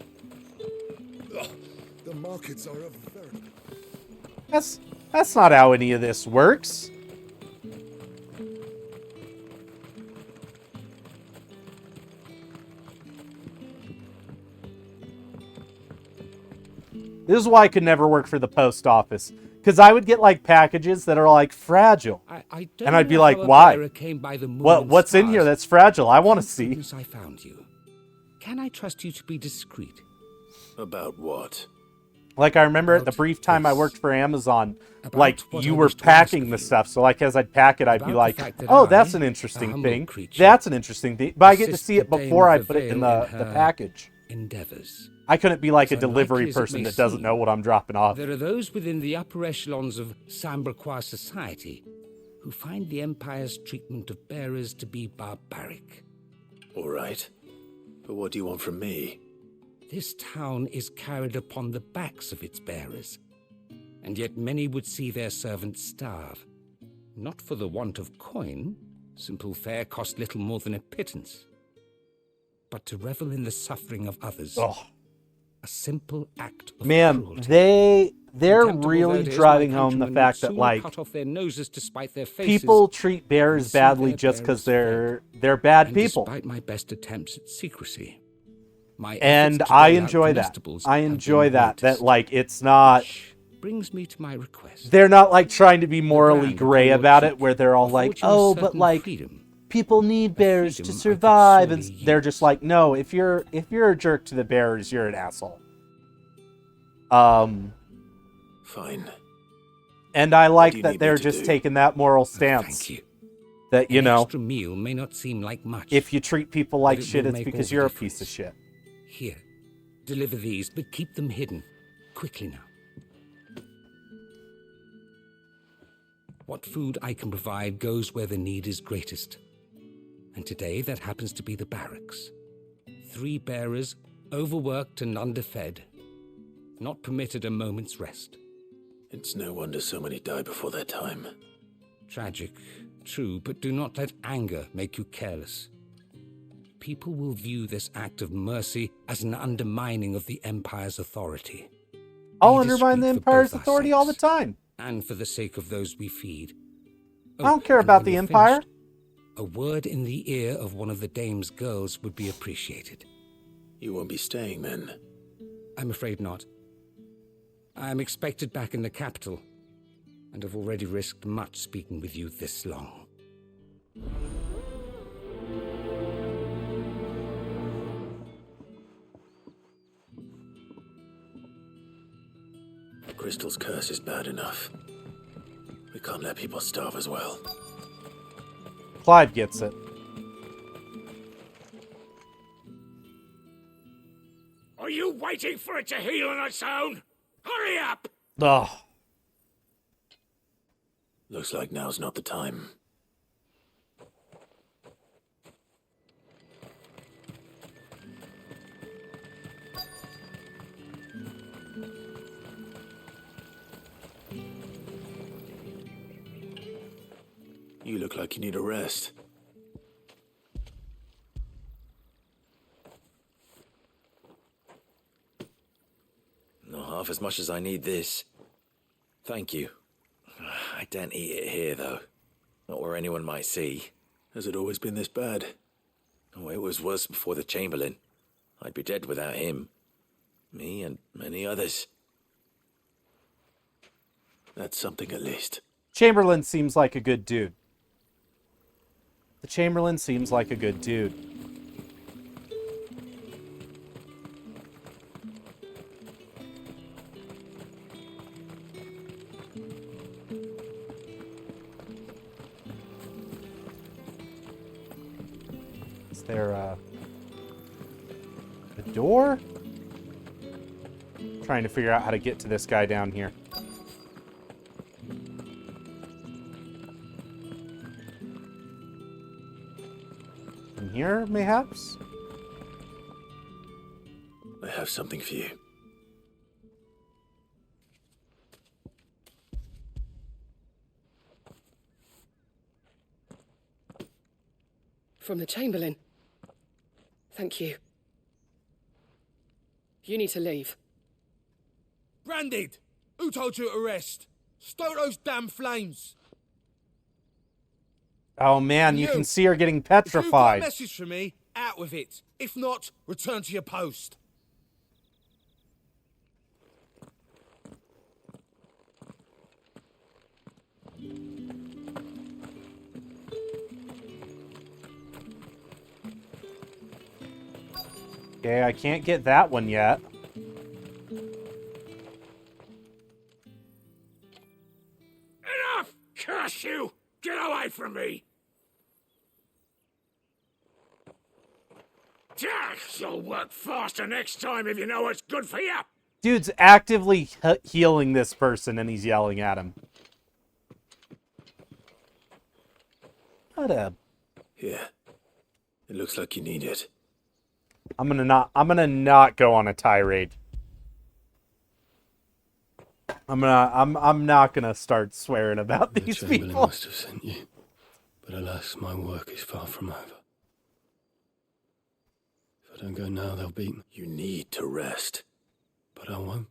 The markets are a very... That's not how any of this works. This is why I could never work for the post office. Because I would get, like, packages that are, like, fragile. And I'd be like, why? What's in here that's fragile? I want to see. I found you. Can I trust you to be discreet? About what? Like, I remember the brief time I worked for Amazon, like, you were packing the stuff. So, like, as I'd pack it, I'd be like, oh, that's an interesting thing. That's an interesting thing. But I get to see it before I put it in the package. Endeavors. I couldn't be like a delivery person that doesn't know what I'm dropping off. There are those within the upper echelons of Samberquois society who find the Empire's treatment of bearers to be barbaric. All right. But what do you want from me? This town is carried upon the backs of its bearers, and yet many would see their servants starve. Not for the want of coin, simple fare cost little more than a pittance, but to revel in the suffering of others. Oh. A simple act of cruelty. They're really driving home the fact that, like, cut off their noses to spite their faces, people treat bears badly just because they're bad people. Despite my best attempts at secrecy, and I enjoy that. I enjoy that. That, like, it's not. Brings me to my request. They're not, like, trying to be morally gray about it, where they're all like, oh, but, like, people need bears to survive, and they're just like, no, if you're a jerk to the bears, you're an asshole. Fine. And I like that they're just taking that moral stance. Thank you. That, you know, extra meal may not seem like much. If you treat people like shit, it's because you're a piece of shit. Here, deliver these, but keep them hidden. Quickly now. What food I can provide goes where the need is greatest. And today that happens to be the barracks. 3 bearers, overworked and underfed, not permitted a moment's rest. It's no wonder so many die before their time. Tragic, true, but do not let anger make you careless. People will view this act of mercy as an undermining of the Empire's authority. I'll undermine the Empire's authority all the time. And for the sake of those we feed. I don't care about the Empire. A word in the ear of one of the dame's girls would be appreciated. You won't be staying then? I'm afraid not. I am expected back in the capital, and have already risked much speaking with you this long. Crystal's curse is bad enough. We can't let people starve as well. Clyde gets it. Are you waiting for it to heal on its own? Hurry up! Ugh. Looks like now's not the time. You look like you need a rest. Not half as much as I need this. Thank you. I don't eat it here, though. Not where anyone might see. Has it always been this bad? Oh, it was worse before the Chamberlain. I'd be dead without him. Me and many others. That's something at least. Chamberlain seems like a good dude. The Chamberlain seems like a good dude. Is there a door? Trying to figure out how to get to this guy down here. here, mayhaps? I have something for you. From the Chamberlain. Thank you. You need to leave. Branded! Who told you to rest? Stoke those damn flames! Oh man, you can see her getting If you've got a petrified. message for me, out with it. If not, return to your post. Okay, I can't get that one yet. Enough! Curse you! Get away from me! You'll work faster next time if you know what's good for you! Dude's actively healing this person and he's yelling at him. What a... Here. It looks like you need it. I'm gonna not go on a tirade. I'm not gonna start swearing about The these Chamberlain people. must have sent you. But alas, my work is far from over. If I don't go now, they'll beat me. You need to rest. But I won't.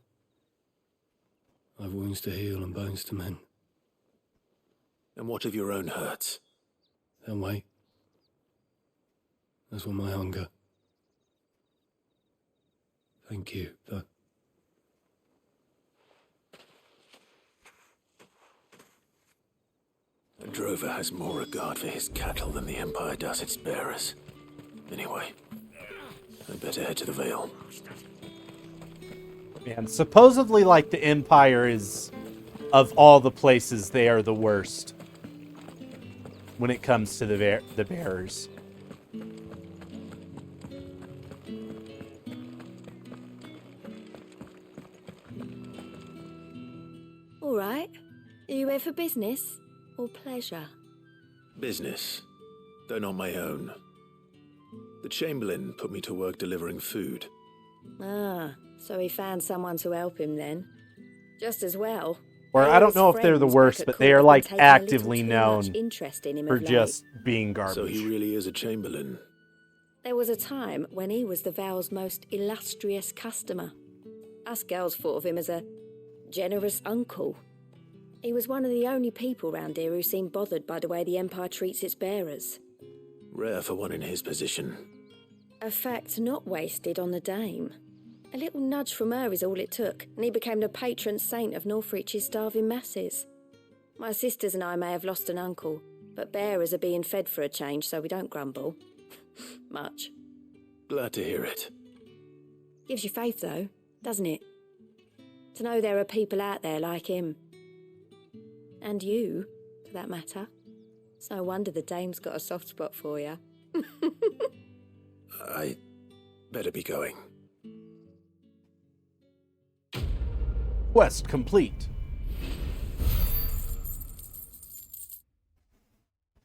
I've wounds to heal and bones to mend. And what of your own hurts? They'll wait. As will my hunger. Thank you, though. A drover has more regard for his cattle than the Empire does its bearers. Anyway, I'd better head to the Vale. Man, supposedly, like, the Empire is, of all the places, they are the worst when it comes to the bearers. All right. Are you here for business or pleasure? Business, though not my own. The Chamberlain put me to work delivering food. Ah, so he found someone to help him then. Just as well. Or I don't know if they're the worst, but they are, like, actively known for just being garbage. So he really is a Chamberlain. There was a time when he was the Vale's most illustrious customer. Us girls thought of him as a generous uncle. He was one of the only people round here who seemed bothered by the way the Empire treats its bearers. Rare for one in his position. A fact not wasted on the dame. A little nudge from her is all it took, and he became the patron saint of Northreach's starving masses. My sisters and I may have lost an uncle, but bearers are being fed for a change, so we don't grumble. Much. Glad to hear it. Gives you faith, though, doesn't it? To know there are people out there like him. And you, for that matter. It's no wonder the dame's got a soft spot for you. I better be going. Quest complete.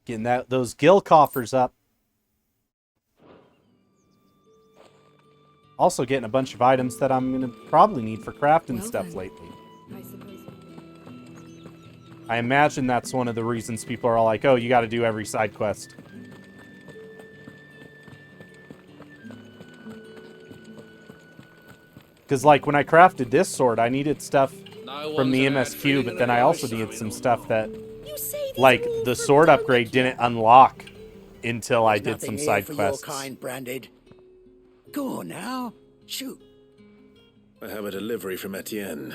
Getting those gill coffers up. Also getting a bunch of items that I'm going to probably need for crafting stuff lately. I imagine that's one of the reasons people are like, oh, you got to do every side quest. Because, like, when I crafted this sword, I needed stuff from the MSQ, but then I also needed some stuff that, like, the sword upgrade didn't unlock until I did some side quests. Your kind, Branded. Go on now. Shoot. I have a delivery from Etienne.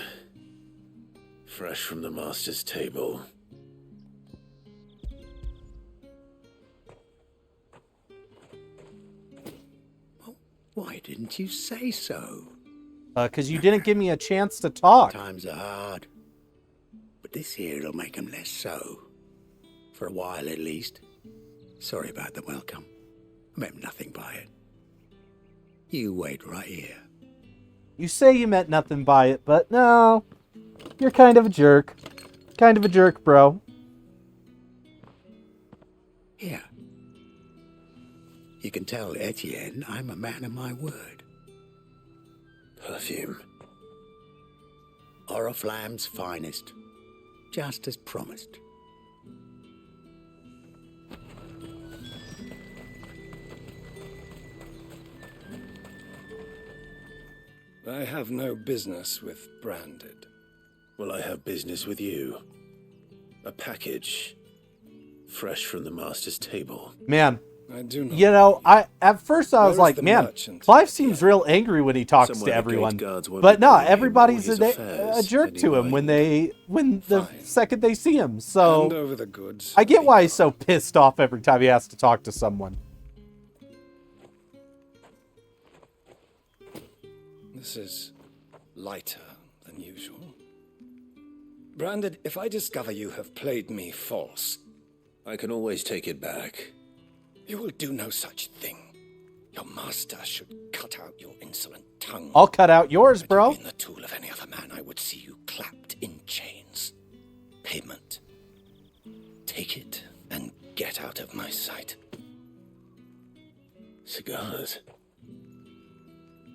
Fresh from the master's table. Why didn't you say so? Because you didn't give me a chance to talk. Times are hard. But this here'll make 'em less so. For a while, at least. Sorry about the welcome. I meant nothing by it. You wait right here. You say you meant nothing by it, but no. You're kind of a jerk. Kind of a jerk, bro. Here. You can tell Etienne I'm a man of my word. Perfume. Oriflamme's finest. Just as promised. I have no business with Branded. Well, I have business with you. A package. Fresh from the master's table. Man, I do not. you know, at first I was Where is like, the man, merchant? Clive seems real angry when he talks Somewhere to the everyone. gate guards won't But be no, paying him everybody's all his a affairs jerk to him anyway. when the second they see him. So Hand over the goods. I get why he's so pissed off every time he has to talk to someone. This is lighter than usual. Branded, if I discover you have played me false, I can always take it back. you will do no such thing. Your master should cut out your insolent tongue. I'll cut out yours, bro. In the tool of any other man, I would see you clapped in chains. Payment. Take it and get out of my sight. Cigars.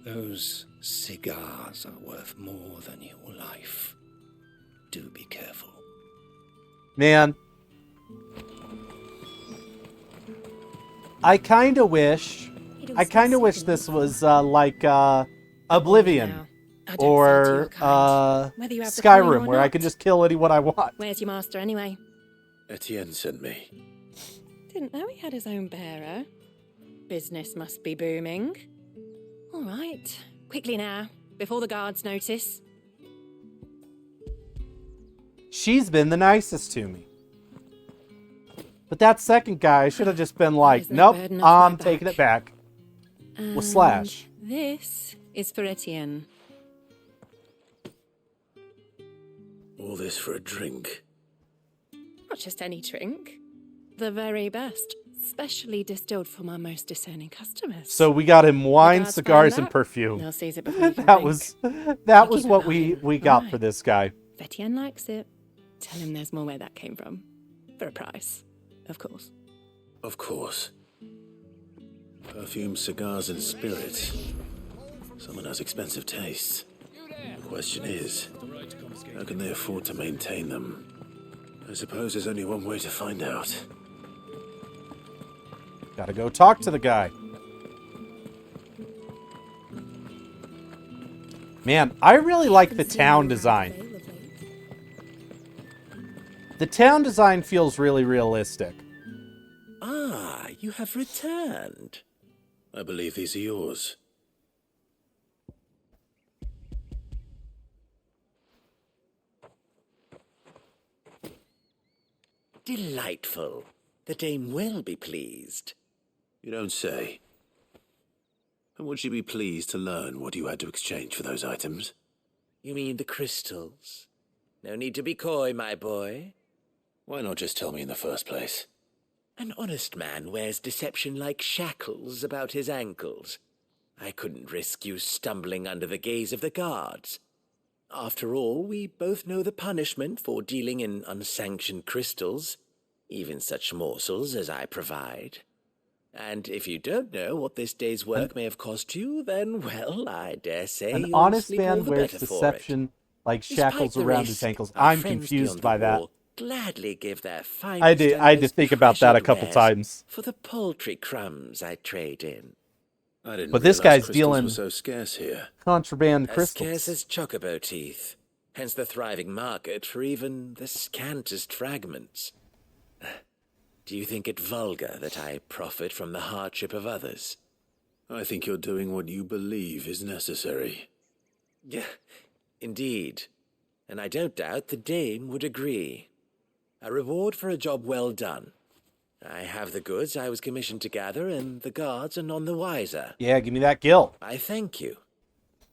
Those cigars are worth more than your life. Do be careful. Man, I kind of wish this was like Oblivion or Whether you have the coin Skyrim, or where I not. could just kill anyone I want. Where's your master anyway? Etienne sent me. Didn't know he had his own bearer. Business must be booming. All right, quickly now, before the guards notice. She's been the nicest to me. But that second guy should have just been like, There's no nope, burden off I'm my taking back. it back. With And Slash. This is for Etienne. All this for a drink. Not just any drink. The very best. Specially distilled for my most discerning customers. So we got him wine, guards cigars, found and that. perfume. They'll seize it before you can that drink. was I'll was keep what an eye we on it. got Alright. for this guy. If Etienne likes it, tell him there's more where that came from. For a price, of course. Of course. Perfume, cigars, and spirits. Someone has expensive tastes. The question is, how can they afford to maintain them? I suppose there's only one way to find out. Gotta go talk to the guy. Man, I really like the town design. The town design feels really realistic. Ah, you have returned. I believe these are yours. Delightful. The dame will be pleased. You don't say. And would she be pleased to learn what you had to exchange for those items? You mean the crystals? No need to be coy, my boy. Why not just tell me in the first place? An honest man wears deception like shackles about his ankles. I couldn't risk you stumbling under the gaze of the guards. After all, we both know the punishment for dealing in unsanctioned crystals, even such morsels as I provide. And if you don't know what this day's work may have cost you, then, well, I dare say An you'll honest sleep all man the wears better for it. deception like shackles Despite the around his risk, ankles. our I'm friends confused beyond by the that. wall gladly give their finest I had and to most think about that a treasured couple wares times. for the paltry crumbs I trade in. I didn't But this realize guy's crystals dealing were so scarce here. contraband As crystals. scarce as chocobo teeth, hence the thriving market for even the scantest fragments. Do you think it vulgar that I profit from the hardship of others? I think you're doing what you believe is necessary. Yeah, indeed. And I don't doubt the dame would agree. A reward for a job well done. I have the goods I was commissioned to gather, and the guards are none the wiser. Yeah, give me that gill. I thank you.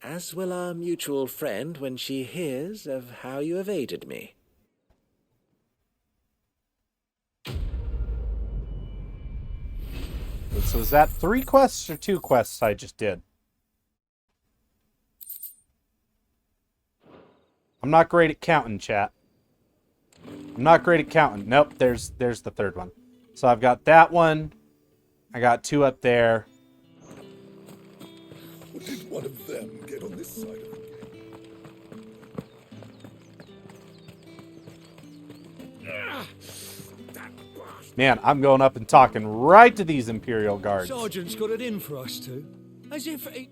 As will our mutual friend when she hears of how you have aided me. So is that 3 quests or 2 quests I just did? I'm not great at counting, chat. I'm not great at counting. Nope, there's the third one. So I've got that one. I got 2 up there. Or did one of them get on this side of the Man, I'm going up and talking right to these Imperial guards. Sergeant's got it in for us two. As if he...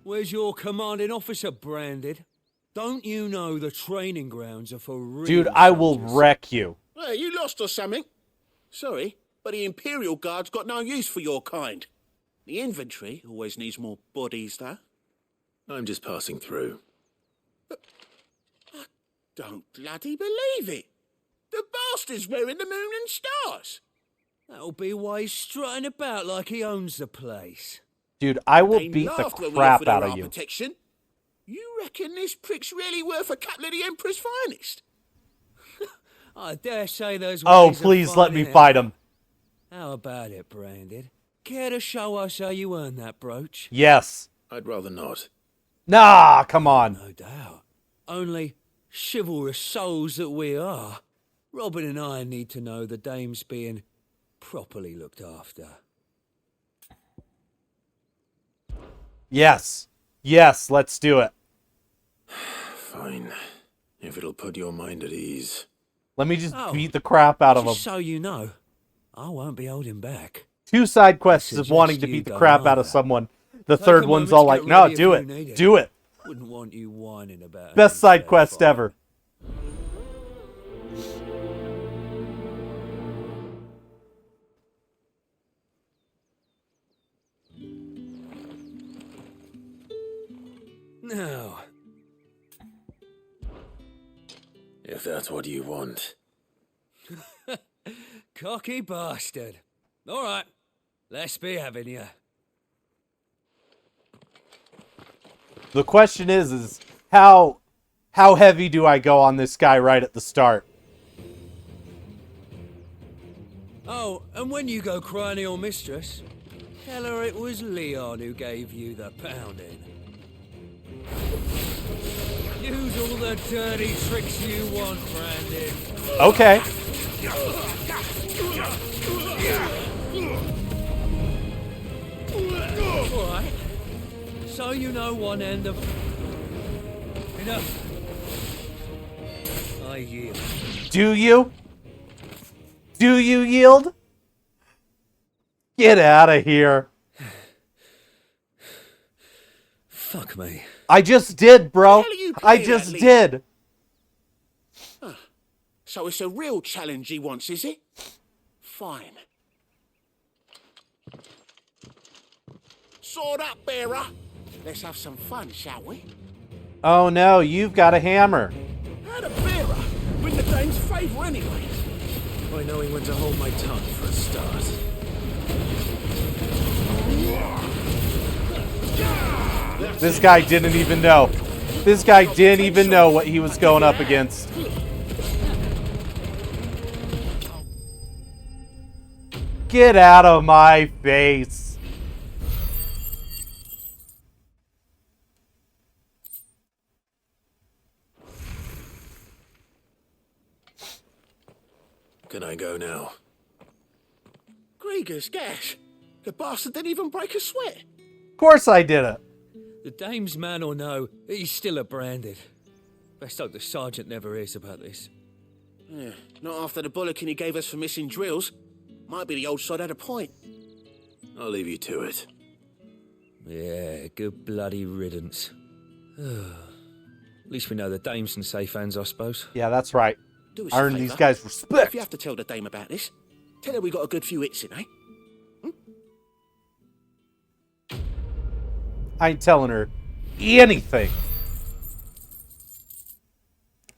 Where's your commanding officer, Branded? Don't you know the training grounds are for real Dude, I will soldiers? wreck you. Hey, you lost or something? Sorry, but the Imperial Guard's got no use for your kind. The infantry always needs more bodies, though. I'm just passing through. I don't bloody believe it. The bastard's wearing the moon and stars. That'll be why he's strutting about like he owns the place. Dude, I will They beat the laughed when we crap offered out her of our you. protection. You reckon this prick's really worth a couple of the Emperor's finest? I dare say those Oh, ways of please let me finding fight out. him. How about it, Branded? Care to show us how you earned that brooch? Yes. I'd rather not. Nah, come on. No doubt. Only chivalrous souls that we are, Robin and I need to know the dame's being properly looked after. Yes. Yes, let's do it. Fine. If it'll put your mind at ease. Let me just Oh, beat the crap out of him. Just so you know, I won't be holding back. 2 side quests of suggest wanting to you beat the go crap out of harder. someone. The Take third a one's moment all to like, get no, ready do if it. you need Do it. Wouldn't want you whining about Best an side unfair quest fight. ever. Now, If that's what you want. cocky bastard. All right, let's be having you. The question is how heavy do I go on this guy right at the start? Oh, and when you go crying to your mistress, tell her it was Leon who gave you the pounding. Use all the dirty tricks you want, Brandon. Okay. Alright. So you know one end of... Enough. I yield. Do you? Do you yield? Get out of here. Fuck me. I just did, bro. Hell are you I playing just at, Lee? did. So it's a real challenge he wants, is it? Fine. Sword up, bearer. Let's have some fun, shall we? Oh no, you've got a hammer. How the bearer win the dame's favour anyway? By knowing when to hold my tongue for a start. This guy didn't even know. This guy didn't even know what he was going up against. Get out of my face. Can I go now? Grieger's gash. The bastard didn't even break a sweat. Of course I did it. The dame's man or no, he's still a Branded. Best hope the sergeant never hears about this. Yeah, not after the bollocking he gave us for missing drills. Might be the old sod had a point. I'll leave you to it. Yeah, good bloody riddance. At least we know the dame's in safe hands, I suppose. Yeah, that's right. Do us I a earned favour. these guys respect. If you have to tell the dame about this, tell her we got a good few hits in, eh? I ain't telling her anything.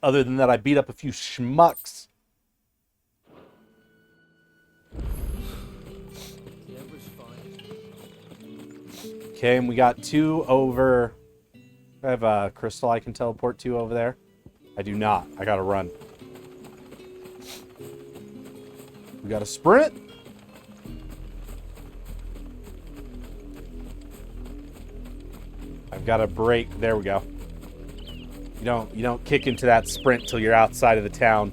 Other than that, I beat up a few schmucks. Okay, and we got 2 over. I have a crystal I can teleport to over there. I do not. I gotta run. We got a sprint. I've got a break. There we go. You don't kick into that sprint till you're outside of the town.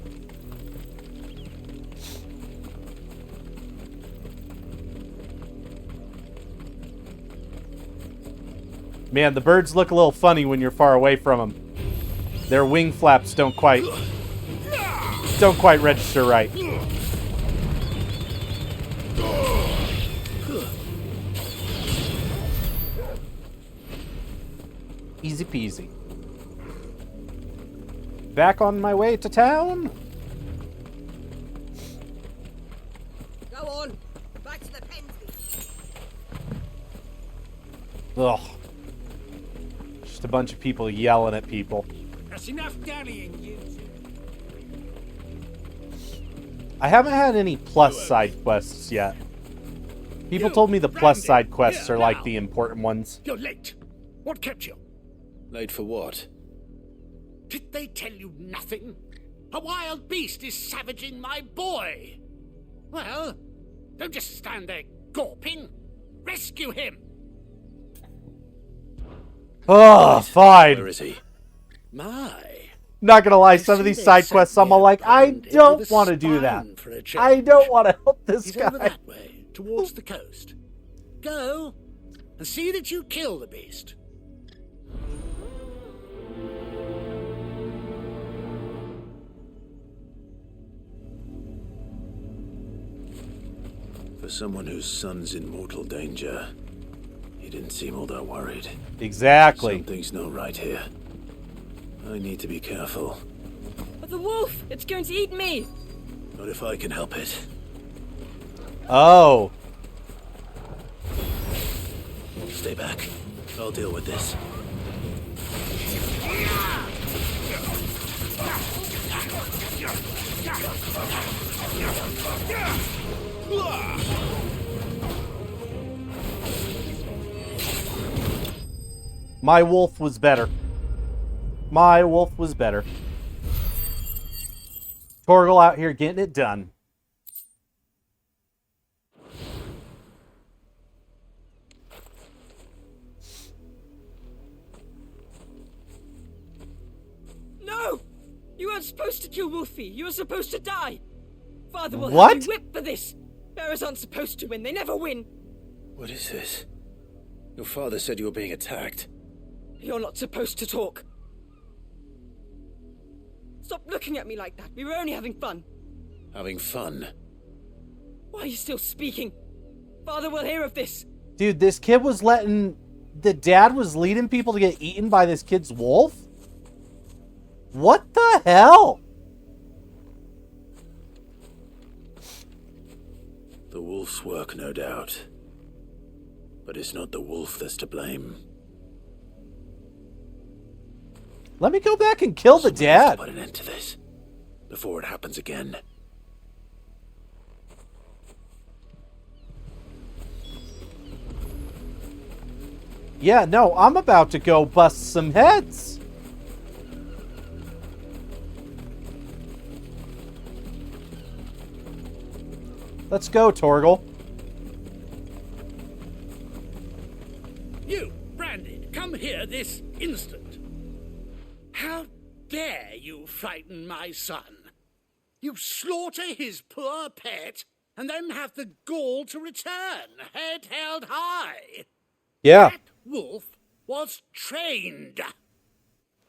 Man, the birds look a little funny when you're far away from them. Their wing flaps don't quite register right. Easy peasy. Back on my way to town. Go on. Back to the pens. Ugh. Just a bunch of people yelling at people. That's enough dallying, you two. I haven't had any plus side quests yet. People told me the plus side quests are like the important ones. You're late. What kept you? Late for what? Did they tell you nothing? A wild beast is savaging my boy. Well, don't just stand there gawping. Rescue him. Oh, fine. Where is he? Not gonna lie, some of these side quests, I'm all like, I don't want to do that. I don't want to help this He's guy. over that way, towards the coast. Go and see that you kill the beast. For someone whose son's in mortal danger, he didn't seem all that worried. Exactly. Something's not right here. I need to be careful. But the wolf! It's going to eat me! Not if I can help it. Oh. Stay back. I'll deal with this. My wolf was better. My wolf was better. Torgal out here getting it done. No! You weren't supposed to kill Wolfie. You were supposed to die. Father will What? have you whipped for this. Bearers aren't supposed to win. They never win. What is this? Your father said you were being attacked. You're not supposed to talk. Stop looking at me like that. We were only having fun. Having fun? Why are you still speaking? Father will hear of this. Dude, this kid was letting... The dad was leading people to get eaten by this kid's wolf? What the hell? The wolf's work, no doubt. But it's not the wolf that's to blame. Let me go back and kill the dad. Put an end to this before it happens again. Yeah, no, I'm about to go bust some heads. Let's go, Torgal. You, Branded, come here this instant. How dare you frighten my son? You slaughter his poor pet and then have the gall to return, head held high. Yeah. That wolf was trained.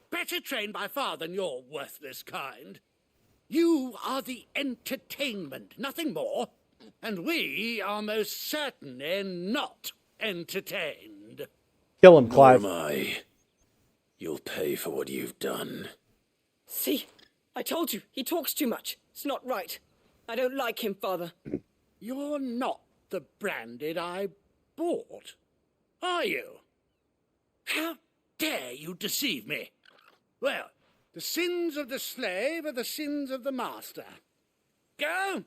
Better trained by far than your worthless kind. You are the entertainment, nothing more. And we are most certainly not entertained. Kill him, Clive. Nor am I. You'll pay for what you've done. See? I told you. He talks too much. It's not right. I don't like him, Father. You're not the Branded I bought, are you? How dare you deceive me? Well, the sins of the slave are the sins of the master. Go!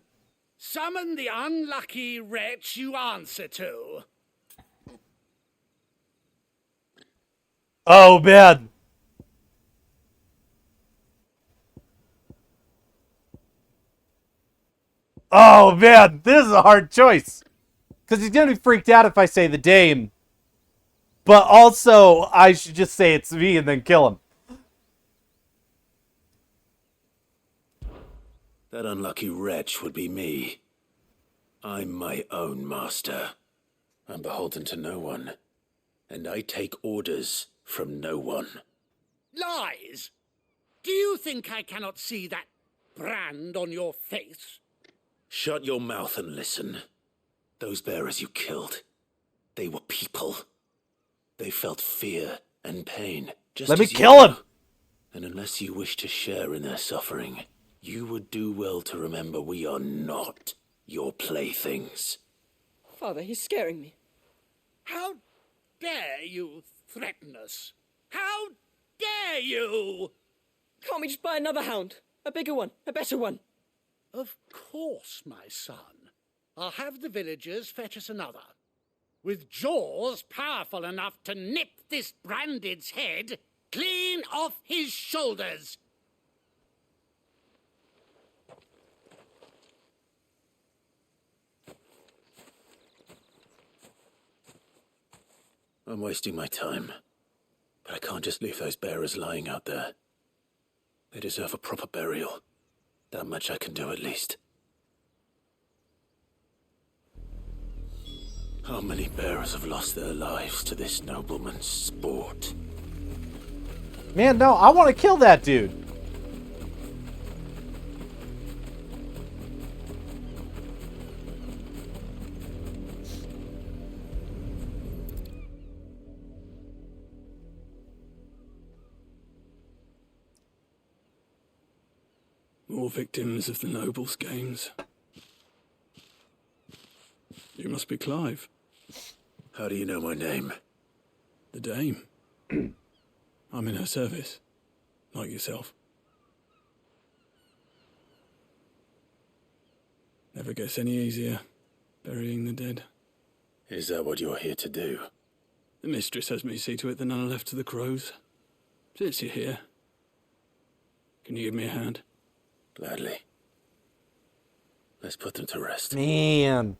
Summon the unlucky wretch you answer to. Oh, man. Oh, man. This is a hard choice. Because he's going to be freaked out if I say the dame. But also, I should just say it's me and then kill him. That unlucky wretch would be me. I'm my own master. I'm beholden to no one. and I take orders from no one. Lies! Do you think I cannot see that brand on your face? Shut your mouth and listen. Those bearers you killed, they were people. They felt fear and pain. Just Let me as you kill do. him! And unless you wish to share in their suffering, you would do well to remember we are not your playthings. Father, he's scaring me. How dare you threaten us? How dare you? Can't we just buy another hound? A bigger one, a better one. Of course, my son. I'll have the villagers fetch us another. With jaws powerful enough to nip this Branded's head clean off his shoulders. I'm wasting my time. But I can't just leave those bearers lying out there. They deserve a proper burial. That much I can do at least. How many bearers have lost their lives to this nobleman's sport? Man, no, I want to kill that dude. More victims of the nobles' games. You must be Clive. How do you know my name? The Dame. I'm in her service, like yourself. Never gets any easier, burying the dead. Is that what you're here to do? The mistress has me see to it that none are left to the crows. Since you're here, can you give me a hand? Gladly. Let's put them to rest. Man.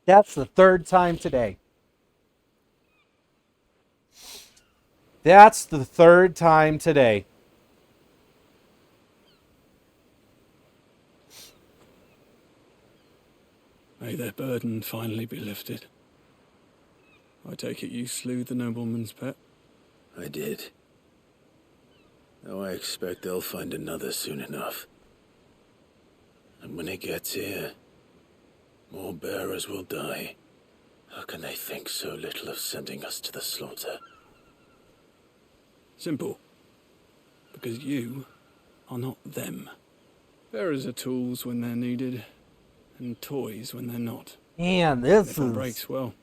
That's the third time today. That's the third time today. May their burden finally be lifted. I take it you slew the nobleman's pet? I did. Though I expect they'll find another soon enough. And when it gets here, more bearers will die. How can they think so little of sending us to the slaughter? Simple. Because you are not them. Bearers are tools when they're needed, and toys when they're not. Man, this if one is... breaks, well,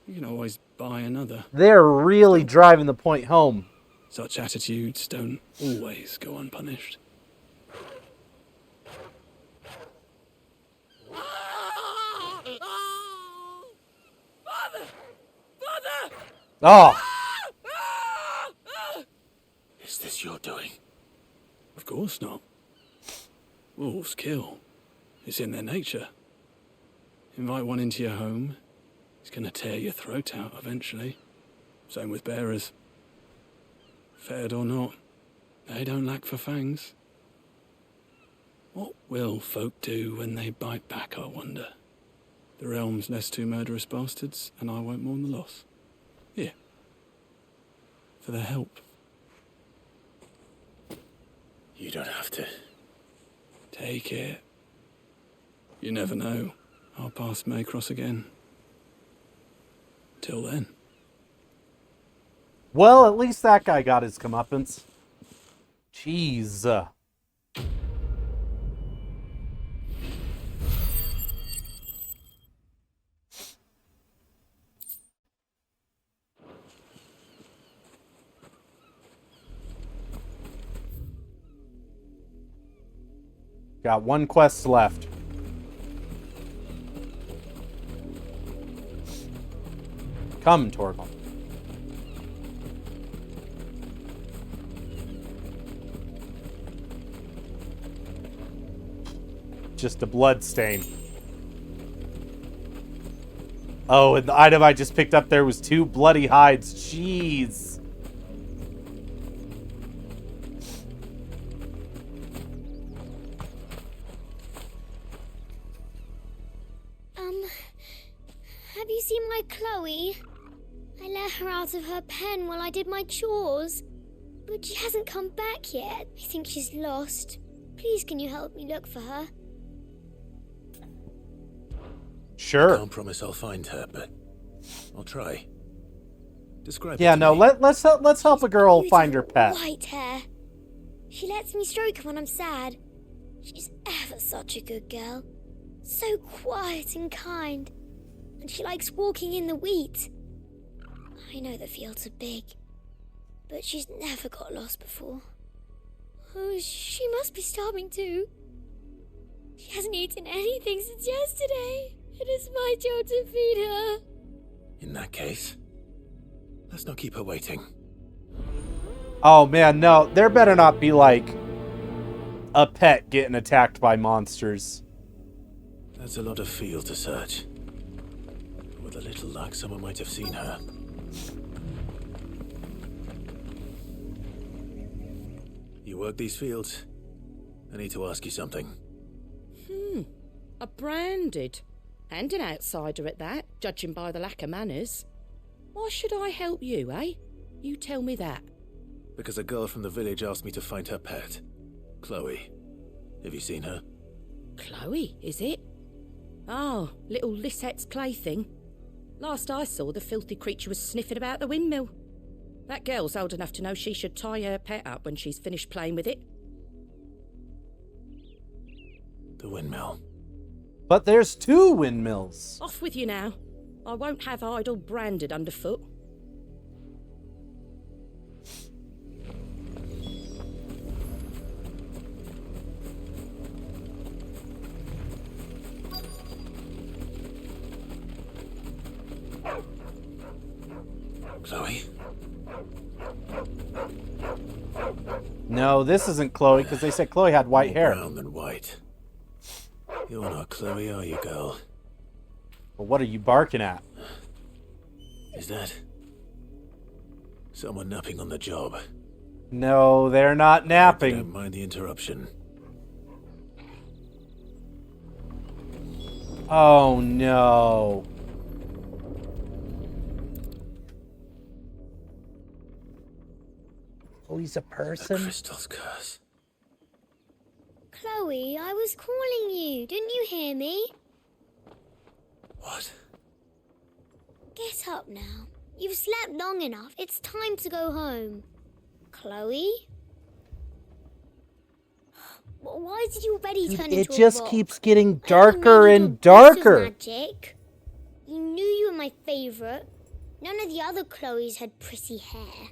you can always buy another. They're really driving the point home. Such attitudes don't always go unpunished. Father! Father! Oh! Is this your doing? Of course not. Wolves kill. It's in their nature. Invite one into your home, he's gonna tear your throat out eventually. Same with bearers. Fed or not, they don't lack for fangs. What will folk do when they bite back, I wonder? The realm's less two murderous bastards, and I won't mourn the loss. Here. For their help. You don't have to. Take it. You never know. Our paths may cross again. Till then. Well, at least that guy got his comeuppance. Jeez. Got one quest left. Come, Torgal. Just a blood stain. Oh, and the item I just picked up there was 2 bloody hides. Jeez. Have you seen my Chloe? I let her out of her pen while I did my chores. But she hasn't come back yet. I think she's lost. Please, can you help me look for her? Sure. I can't promise I'll find her, but I'll try. Describe Yeah, it to no, me. let's help a girl find her pet. White hair. She lets me stroke her when I'm sad. She's ever such a good girl. So quiet and kind. And she likes walking in the wheat. I know the fields are big, but she's never got lost before. Oh, she must be starving too. She hasn't eaten anything since yesterday. It is my job to feed her. In that case, let's not keep her waiting. Oh man, no, there better not be like a pet getting attacked by monsters. That's a lot of field to search. With a little luck, someone might have seen her. You work these fields? I need to ask you something. A branded. And an outsider at that, judging by the lack of manners. Why should I help you, eh? You tell me that. Because a girl from the village asked me to find her pet. Chloe. Have you seen her? Chloe, is it? Oh, little Lisette's plaything. Last I saw, the filthy creature was sniffing about the windmill. That girl's old enough to know she should tie her pet up when she's finished playing with it. The windmill. But there's 2 windmills. Off with you now. I won't have idle branded underfoot. Chloe? No, this isn't Chloe, because they said Chloe had white hair. Brown than white. You're not Chloe, are you, girl? Well, what are you barking at? Is that someone napping on the job? No, they're not napping. Don't mind the interruption. Oh no. Oh, he's a person? The crystal's curse. Chloe, I was calling you. Didn't you hear me? What? Get up now. You've slept long enough. It's time to go home. Chloe? Why did you already turn into a rock? It just keeps getting I made darker you and a bit of darker. Magic. You knew you were my favourite. None of the other Chloes had pretty hair.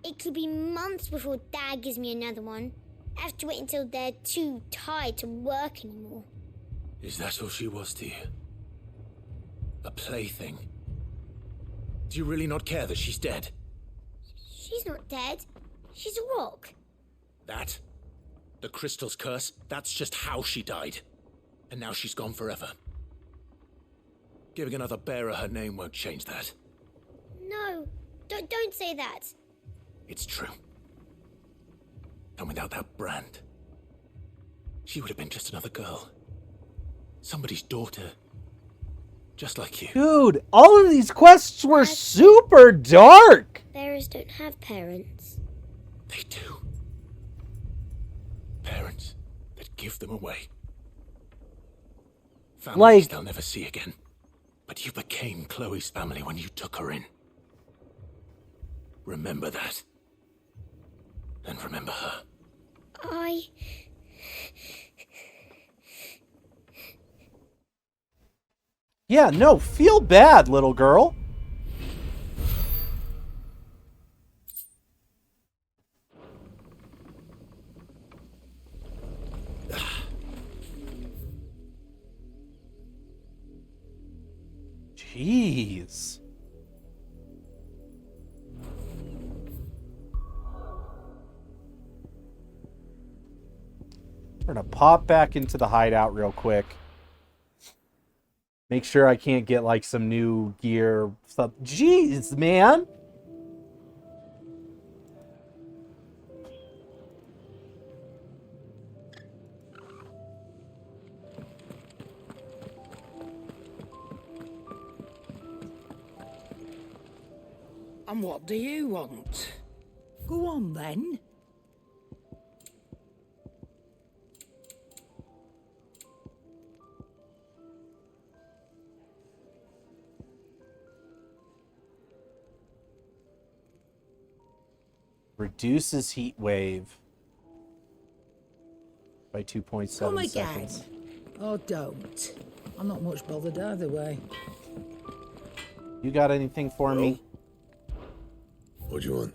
It could be months before Dad gives me another one. I have to wait until they're too tired to work anymore. Is that all she was to you? A plaything? Do you really not care that she's dead? She's not dead. She's a rock. That? The crystal's curse? That's just how she died. And now she's gone forever. Giving another bearer her name won't change that. No, don't say that. It's true. And without that brand, she would have been just another girl. Somebody's daughter. Just like you. Dude, all of these quests were super dark. Bearers don't have parents. They do. Parents that give them away. Families they'll never see again. But you became Chloe's family when you took her in. Remember that. And remember her. Yeah, no, feel bad, little girl. Jeez. We're gonna pop back into the hideout real quick. Make sure I can't get like some new gear stuff. Jeez, man. And what do you want? Go on, then. Reduces heat wave by 2.7 Come again. seconds. Or don't. I'm not much bothered either way. You got anything for me? What do you want?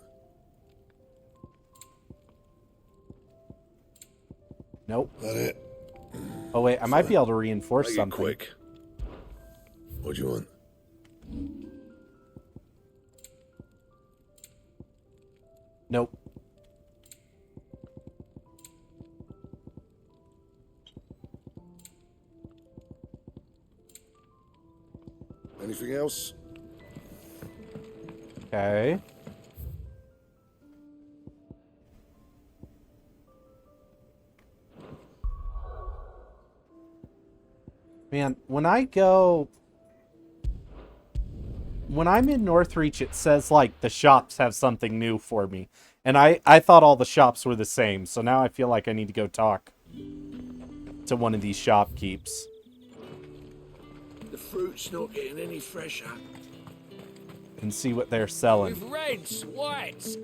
Nope. That it? Oh wait, I might be able to reinforce Make it something. quick. What do you want? Nope. Anything else? Okay. Man, when I'm in Northreach, it says, like, the shops have something new for me. And I thought all the shops were the same, so now I feel like I need to go talk to one of these shopkeeps. The fruit's not getting any fresher. And see what they're selling. With reds, whites,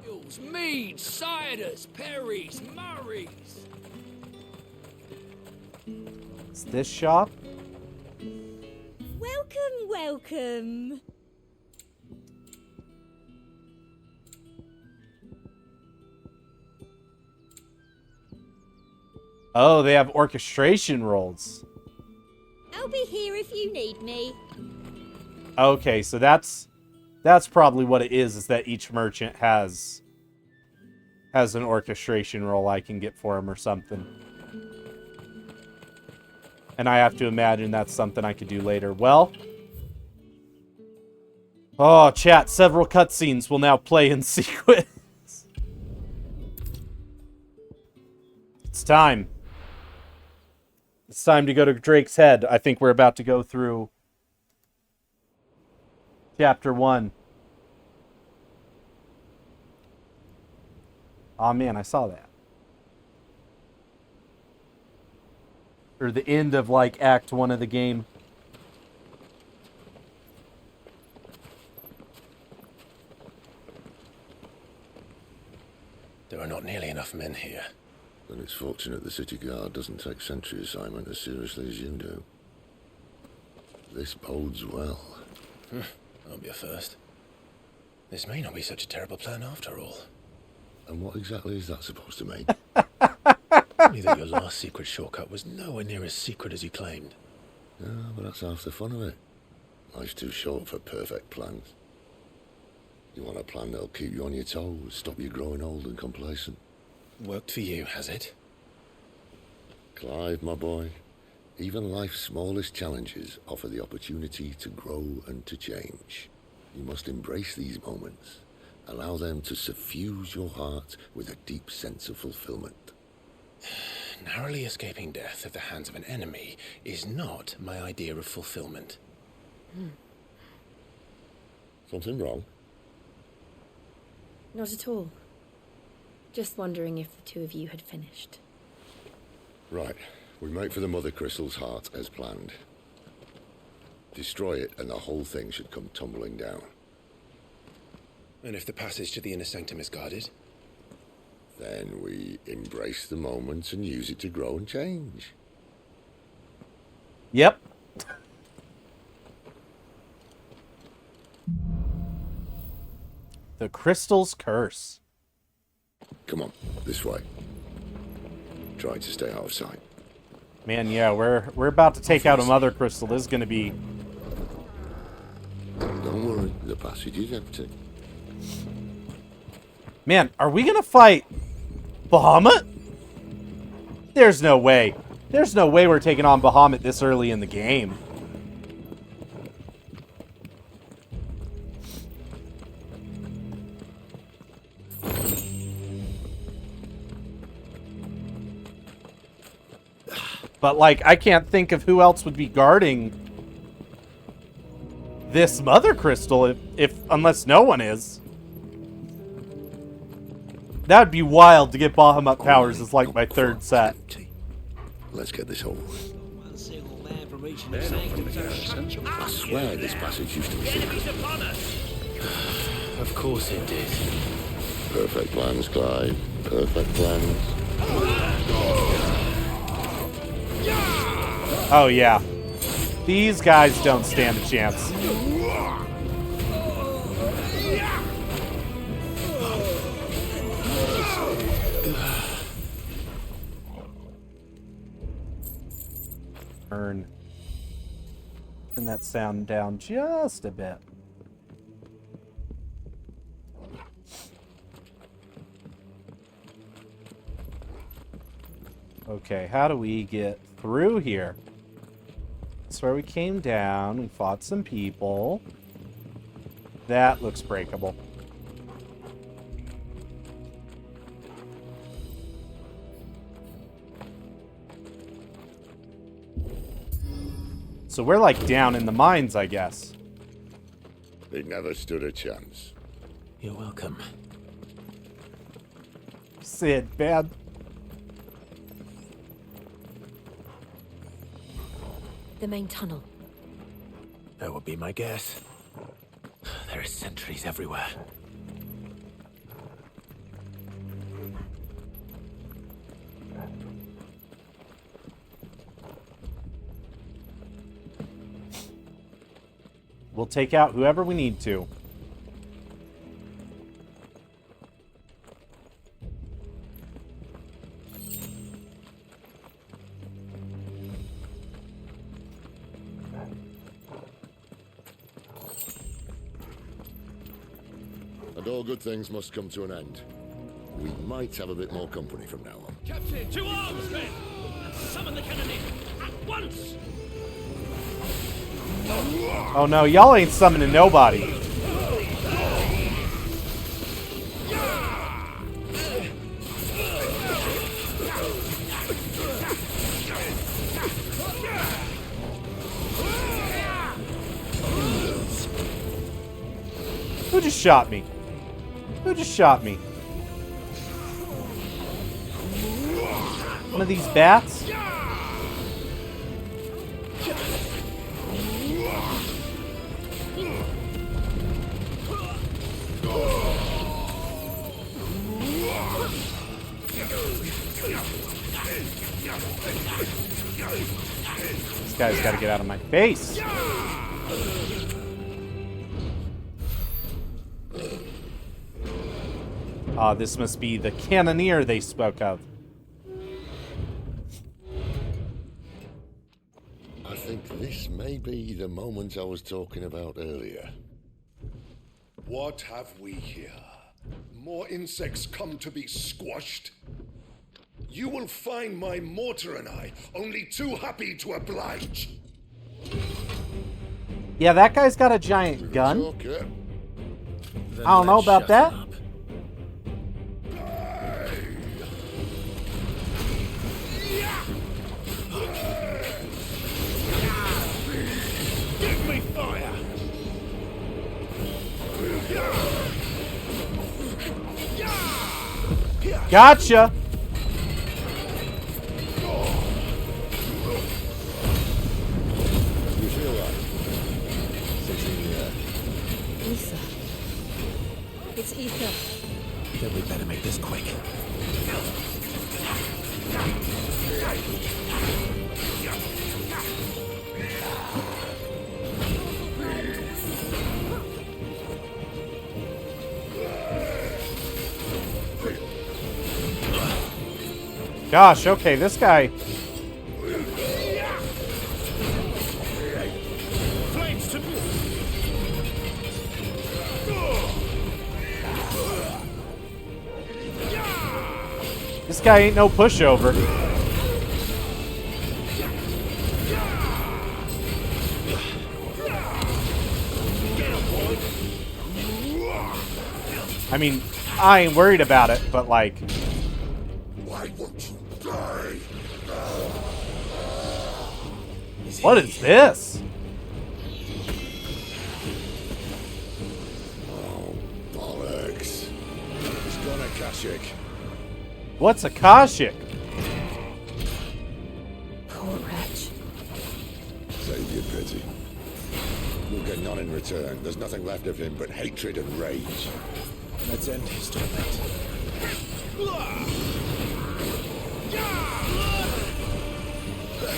ales, meads, ciders, perries, murrays. Is this shop? Welcome, welcome. Oh, they have orchestration rolls. I'll be here if you need me. Okay, so that's probably what it is that each merchant has an orchestration roll I can get for him or something. And I have to imagine that's something I could do later. Well. Oh, chat, several cutscenes will now play in sequence. It's time. It's time to go to Drake's Head. I think we're about to go through Chapter 1. Aw, man, I saw that. Or the end of, like, Act 1 of the game. There are not nearly enough men here. Then it's fortunate the city guard doesn't take sentry assignment as seriously as you do. This bodes well. I'll be a first. This may not be such a terrible plan after all. And what exactly is that supposed to mean? Only that your last secret shortcut was nowhere near as secret as you claimed. Yeah, but that's half the fun of it. Life's too short for perfect plans. You want a plan that'll keep you on your toes, stop you growing old and complacent. Worked for you, has it? Clive, my boy, even life's smallest challenges offer the opportunity to grow and to change. You must embrace these moments. Allow them to suffuse your heart with a deep sense of fulfillment. Narrowly escaping death at the hands of an enemy is not my idea of fulfillment. Something wrong? Not at all. Just wondering if the two of you had finished. Right. We make for the Mother Crystal's heart as planned. Destroy it and the whole thing should come tumbling down. And if the passage to the inner sanctum is guarded? Then we embrace the moment and use it to grow and change. Yep. The Crystal's Curse. Come on, this way. Try to stay out of sight. Man, yeah, we're about to take out a Mother Crystal. This is going to be... Don't worry, the passage is empty. Man, are we going to fight Bahamut? There's no way. There's no way we're taking on Bahamut this early in the game. But, like, I can't think of who else would be guarding this mother crystal, unless no one is. That would be wild to get Bahamut powers as like my third set. Let's get this over with. I swear this passage used to be secret. Of course it did. Perfect plans, Clyde. Perfect plans. Oh yeah. These guys don't stand a chance. Turn that sound down just a bit. Okay, how do we get through here? That's where we came down. We fought some people. That looks breakable. So we're like down in the mines, I guess. They never stood a chance. You're welcome. Sid, bad. The main tunnel. That would be my guess. There are sentries everywhere. We'll take out whoever we need to. And all good things must come to an end. We might have a bit more company from now on. Captain, to arms, men! Summon the cannoneer at once! Oh no, y'all ain't summoning nobody. Who just shot me? Who just shot me? One of these bats? This guy's got to get out of my face. Ah, this must be the cannoneer they spoke of. I think this may be the moment I was talking about earlier. What have we here? More insects come to be squashed? You will find my mortar and I only too happy to oblige. Yeah, that guy's got a giant gun. I don't know about that. Give me fire! Gotcha! You feel right? Ether. It's ether. Then we better make this quick. Gosh, okay, this guy. This guy ain't no pushover. I mean, I ain't worried about it, but like... Why won't you die? What is this? Akashic. What's Akashic? Poor wretch. Save your pity. You'll get none in return. There's nothing left of him but hatred and rage. Let's end his torment.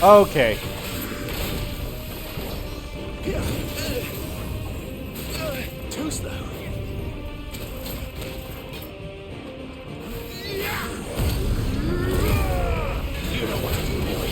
Okay. Too slow. You know what to do, boy.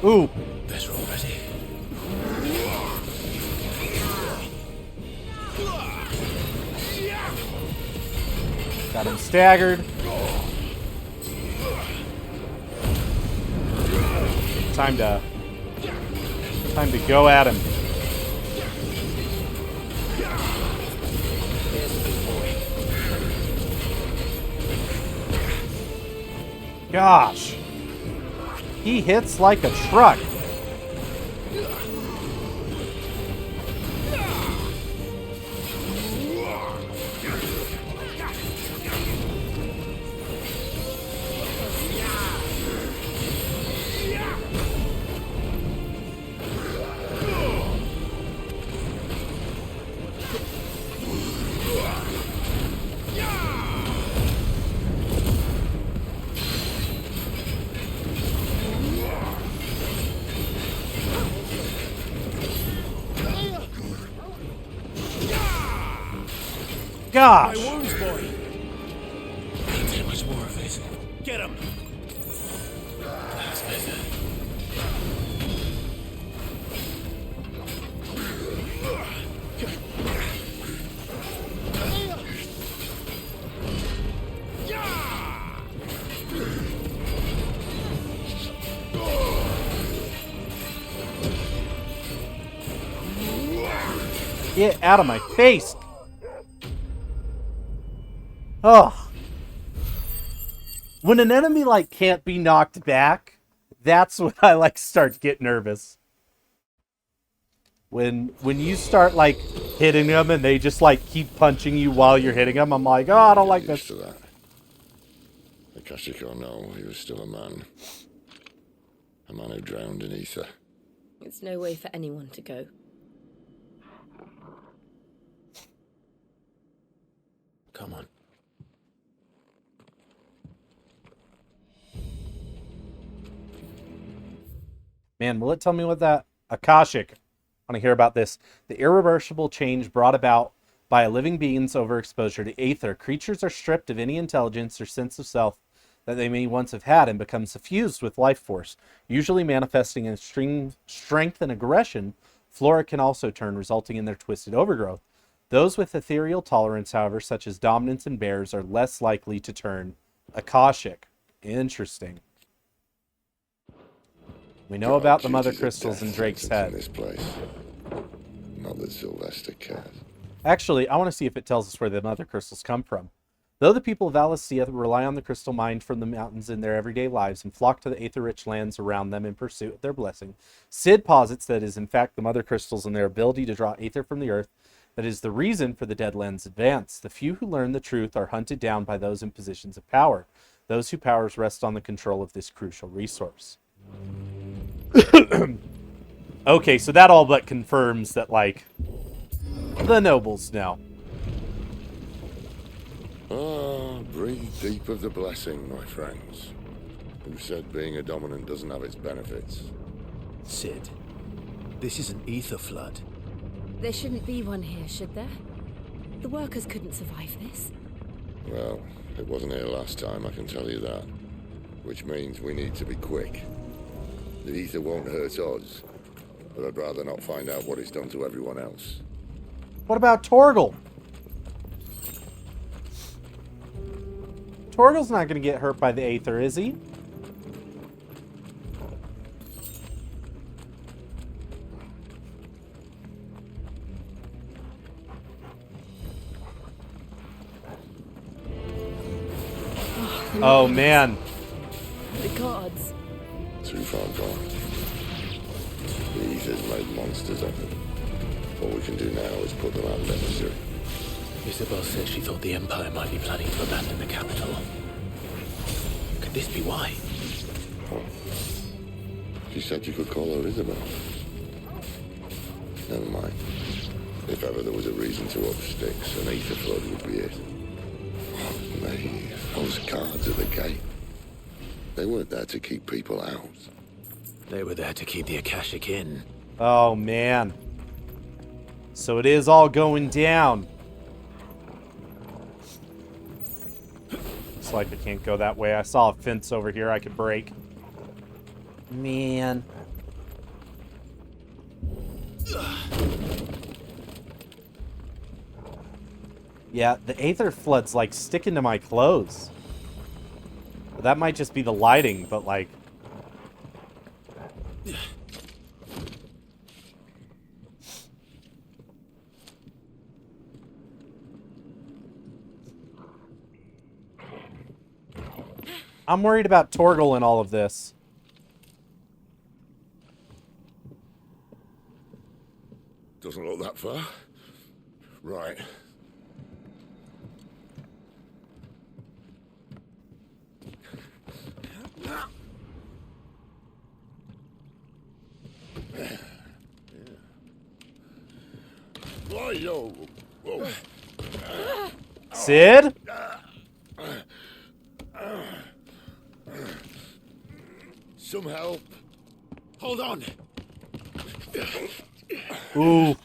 Ooh. Better already. Got him staggered. Time to go at him. Gosh. He hits like a truck. Gosh. My wounds, boy. Can't take much more of it. Get him. That's better. Get out of my face. Oh. When an enemy like can't be knocked back, that's when I like start to get nervous. When you start like hitting them and they just like keep punching you while you're hitting them, I'm like, oh, I don't like this. To that. Akashic or no, he was still a man. A man who drowned in ether. It's no way for anyone to go. Come on. Man, will it tell me what that Akashic? I want to hear about this. The irreversible change brought about by a living being's overexposure to aether. Creatures are stripped of any intelligence or sense of self that they may once have had and become suffused with life force, usually manifesting in extreme strength and aggression. Flora can also turn, resulting in their twisted overgrowth. Those with ethereal tolerance, however, such as dominance and bears, are less likely to turn Akashic. Interesting. We know about the mother crystals in Drake's head. In this place. Not that Sylvester cares. Actually, I want to see if it tells us where the mother crystals come from. Though the people of Valencia rely on the crystal mined from the mountains in their everyday lives and flock to the aether-rich lands around them in pursuit of their blessing, Sid posits that it is in fact the mother crystals and their ability to draw aether from the earth that is the reason for the Deadlands' advance. The few who learn the truth are hunted down by those in positions of power, those whose powers rest on the control of this crucial resource. Okay, so that all but confirms that, like, the nobles know. Breathe deep of the blessing, my friends. Who said being a dominant doesn't have its benefits? Sid, this is an ether flood. There shouldn't be one here, should there? The workers couldn't survive this. Well, it wasn't here last time, I can tell you that. Which means we need to be quick. The ether won't hurt us, but I'd rather not find out what it's done to everyone else. What about Torgal? Torgal's not going to get hurt by the Aether, is he? Oh, man. The gods. Too far gone. The Aether's made monsters of them. All we can do now is put them out of their misery. Isabel said she thought the Empire might be planning to abandon the capital. Could this be why? She said you could call her Isabel. Never mind. If ever there was a reason to up sticks, an Aether flood would be it. Those guards at the gate. They weren't there to keep people out. They were there to keep the Akashic in. Oh, man. So it is all going down. Looks like I can't go that way. I saw a fence over here I could break. Man. Yeah, the Aether flood's like sticking to my clothes. That might just be the lighting, but like... I'm worried about Torgal in all of this. Doesn't look that far. Right. Whoa. Sid? Some help. Hold on. Ooh.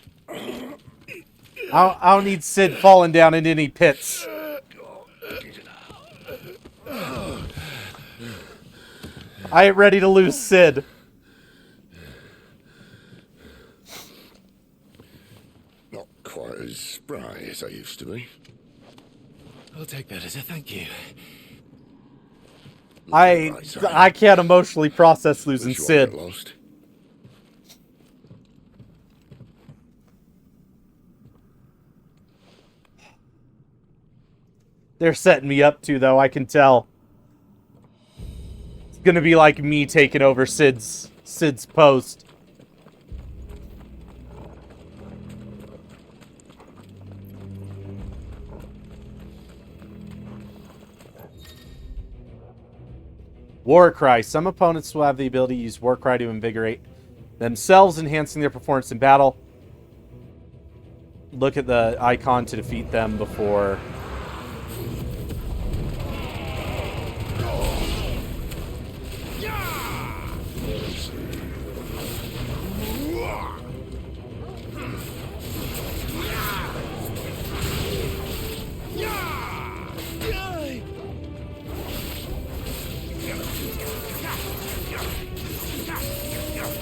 I don't need Sid falling down in any pits. I ain't ready to lose Sid. Not quite as spry as I used to be. I'll take that as a thank you. I can't emotionally process losing Sid. Lost. They're setting me up too, though. I can tell. It's gonna be like me taking over Sid's post. Warcry. Some opponents will have the ability to use Warcry to invigorate themselves, enhancing their performance in battle. Look at the icon to defeat them before...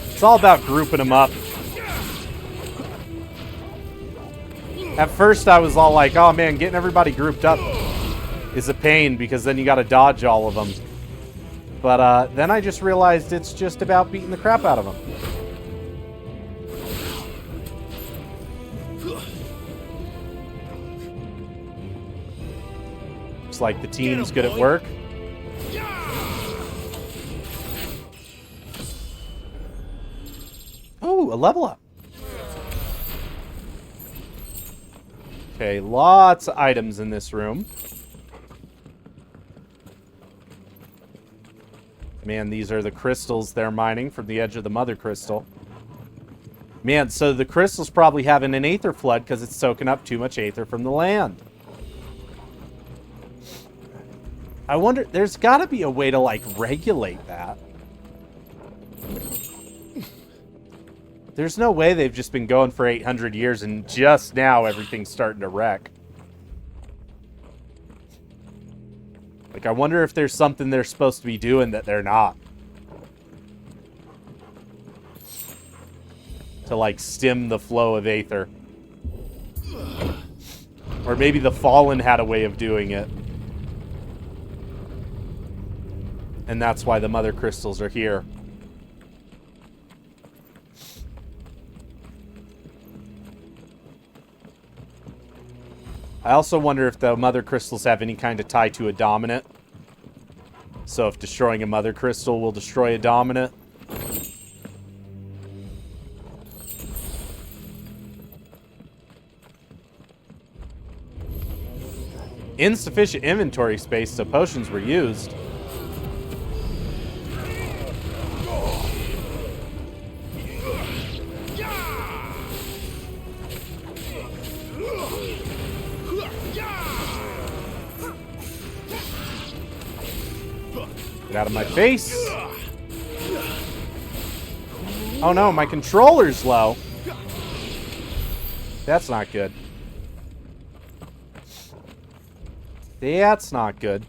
It's all about grouping them up. At first I was all like, oh man, getting everybody grouped up is a pain because then you gotta dodge all of them. But then I just realized it's just about beating the crap out of them. Looks like the team's good at work. Ooh, a level up. Okay, lots of items in this room. Man, these are the crystals they're mining from the edge of the mother crystal. Man, so the crystal's probably having an aether flood because it's soaking up too much aether from the land. I wonder, there's got to be a way to, like, regulate that. There's no way they've just been going for 800 years and just now everything's starting to wreck. Like, I wonder if there's something they're supposed to be doing that they're not. to, like, stem the flow of aether. Or maybe the Fallen had a way of doing it. And that's why the Mother Crystals are here. I also wonder if the Mother Crystals have any kind of tie to a Dominant. So if destroying a Mother Crystal will destroy a Dominant. Insufficient inventory space, so potions were used. Get out of my face. Oh no, my controller's low. That's not good. That's not good.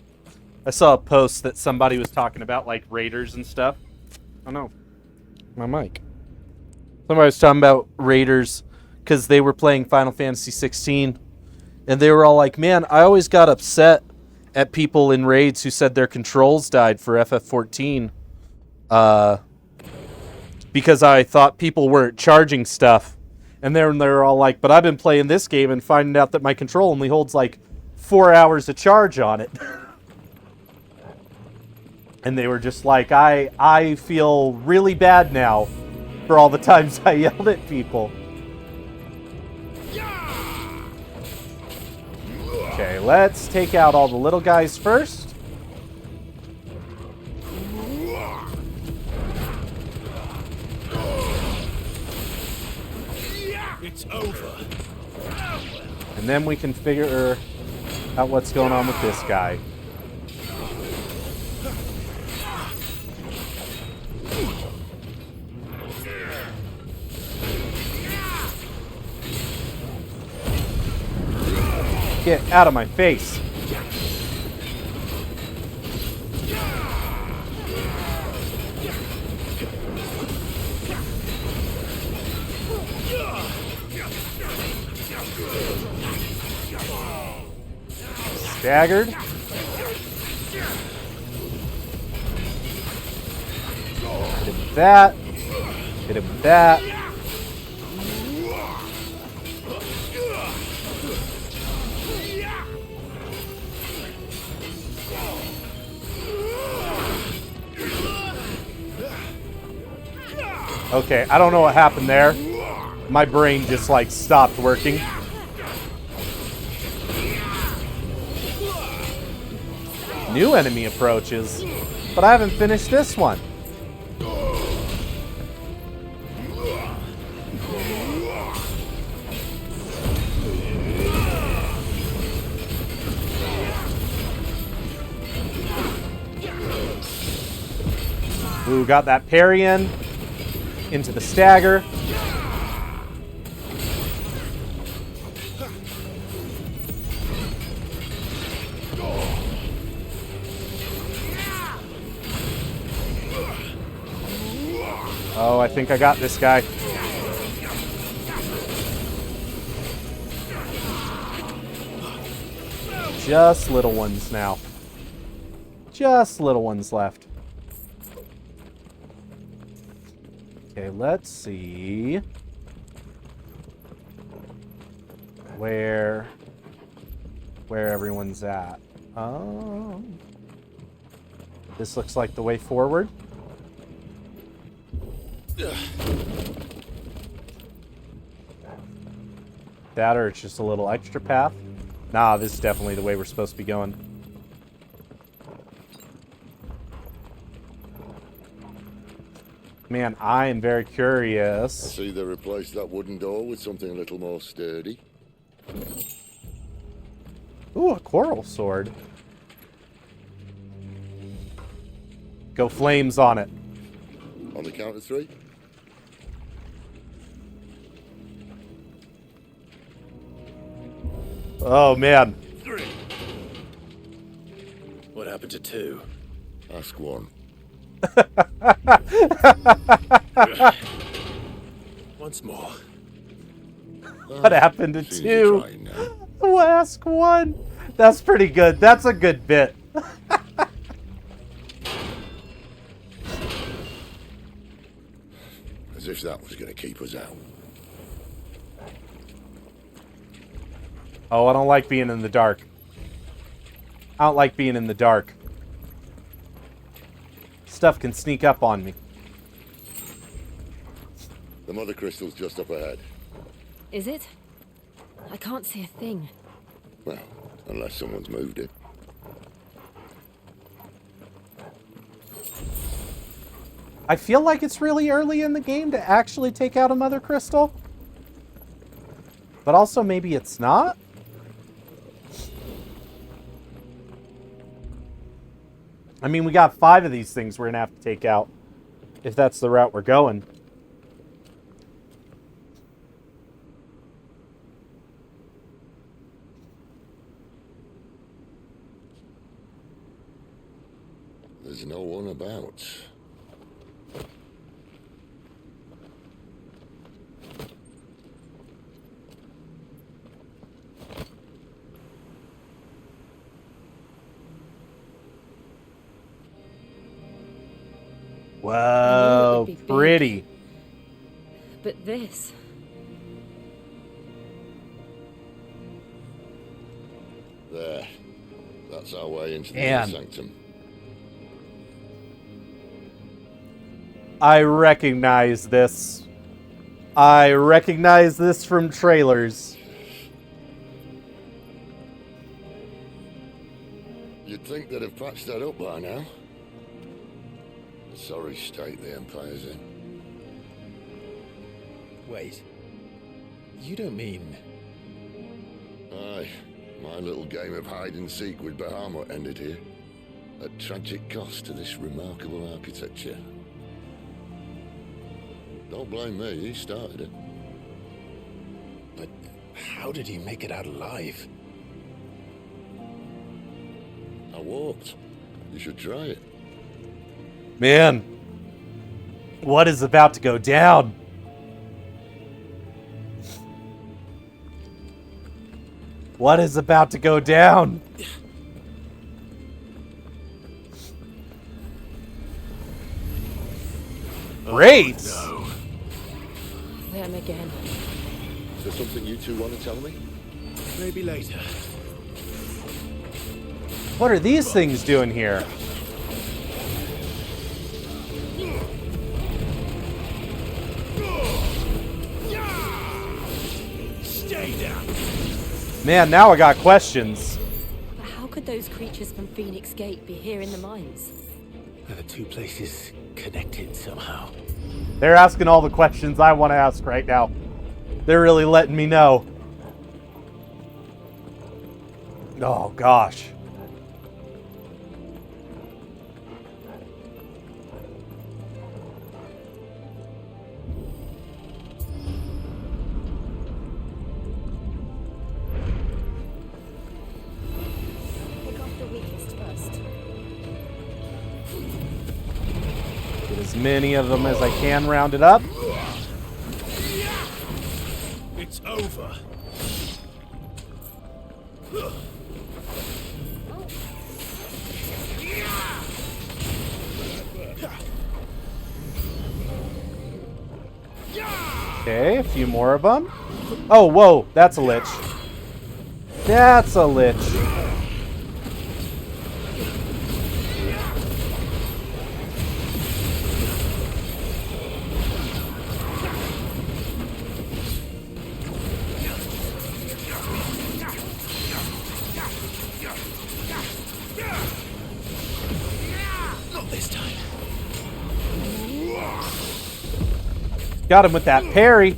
I saw a post that somebody was talking about, like, raiders and stuff. Oh no. My mic. Somebody was talking about raiders because they were playing Final Fantasy 16. And they were all like, man, I always got upset at people in raids who said their controls died for FF14. Because I thought people weren't charging stuff. And they're all like, but I've been playing this game and finding out that my control only holds, like, 4 hours of charge on it. And they were just like, I feel really bad now for all the times I yelled at people. Okay, let's take out all the little guys first. It's over. And then we can figure out what's going on with this guy. Get out of my face. Staggered. Hit him with that. Hit him with that. Okay, I don't know what happened there. My brain just, like, stopped working. New enemy approaches, but I haven't finished this one. Ooh, got that parry in. Into the stagger. Oh, I think I got this guy. Just little ones now. Just little ones left. Okay, let's see where everyone's at. This looks like the way forward. That or it's just a little extra path. Nah, this is definitely the way we're supposed to be going. Man, I am very curious. I see they replaced that wooden door with something a little more sturdy. Ooh, a coral sword. Go flames on it. On the count of 3. Oh, man. 3. What happened to 2? Ask 1. Why once more. What happened to 2? Ask 1. That's pretty good. That's a good bit. As if that was going to keep us out. Oh, I don't like being in the dark. I don't like being in the dark. Stuff can sneak up on me. The mother crystal's just up ahead. Is it? I can't see a thing. Well, unless someone's moved it. I feel like it's really early in the game to actually take out a mother crystal. But also maybe it's not. I mean, we got 5 of these things we're going to have to take out. If that's the route we're going. There's no one about. Whoa, pretty. But this... There. That's our way into the Man. sanctum. I recognize this. I recognize this from trailers. You'd think they'd have patched that up by now. Sorry state the Empire's in. Wait. You don't mean... Aye. My little game of hide-and-seek with Bahamut ended here. At tragic cost to this remarkable architecture. Don't blame me, he started it. But how did he make it out alive? I walked. You should try it. Man, what is about to go down? What is about to go down? Great! Oh, no. Them again. Is there something you two want to tell me? Maybe later. What are these things doing here? Stay down. Man, now I got questions. But how could those creatures from Phoenix Gate be here in the mines? Are the two places connected somehow? They're asking all the questions I want to ask right now. They're really letting me know. Oh, gosh. Pick off the weakest first. Get as many of them as I can rounded up. It's over. Okay, a few more of them. Oh, whoa, that's a lich. That's a lich. Not this time. Got him with that parry.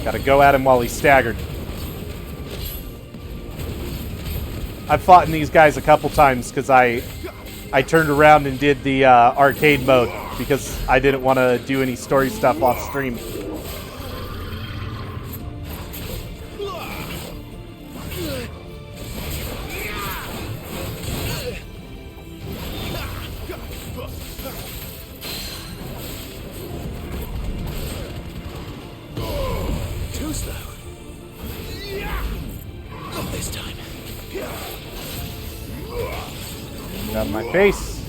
Gotta go at him while he's staggered. I've fought in these guys a couple times because I turned around and did the arcade mode because I didn't want to do any story stuff off stream. Too slow. Not this time. Get out of my face.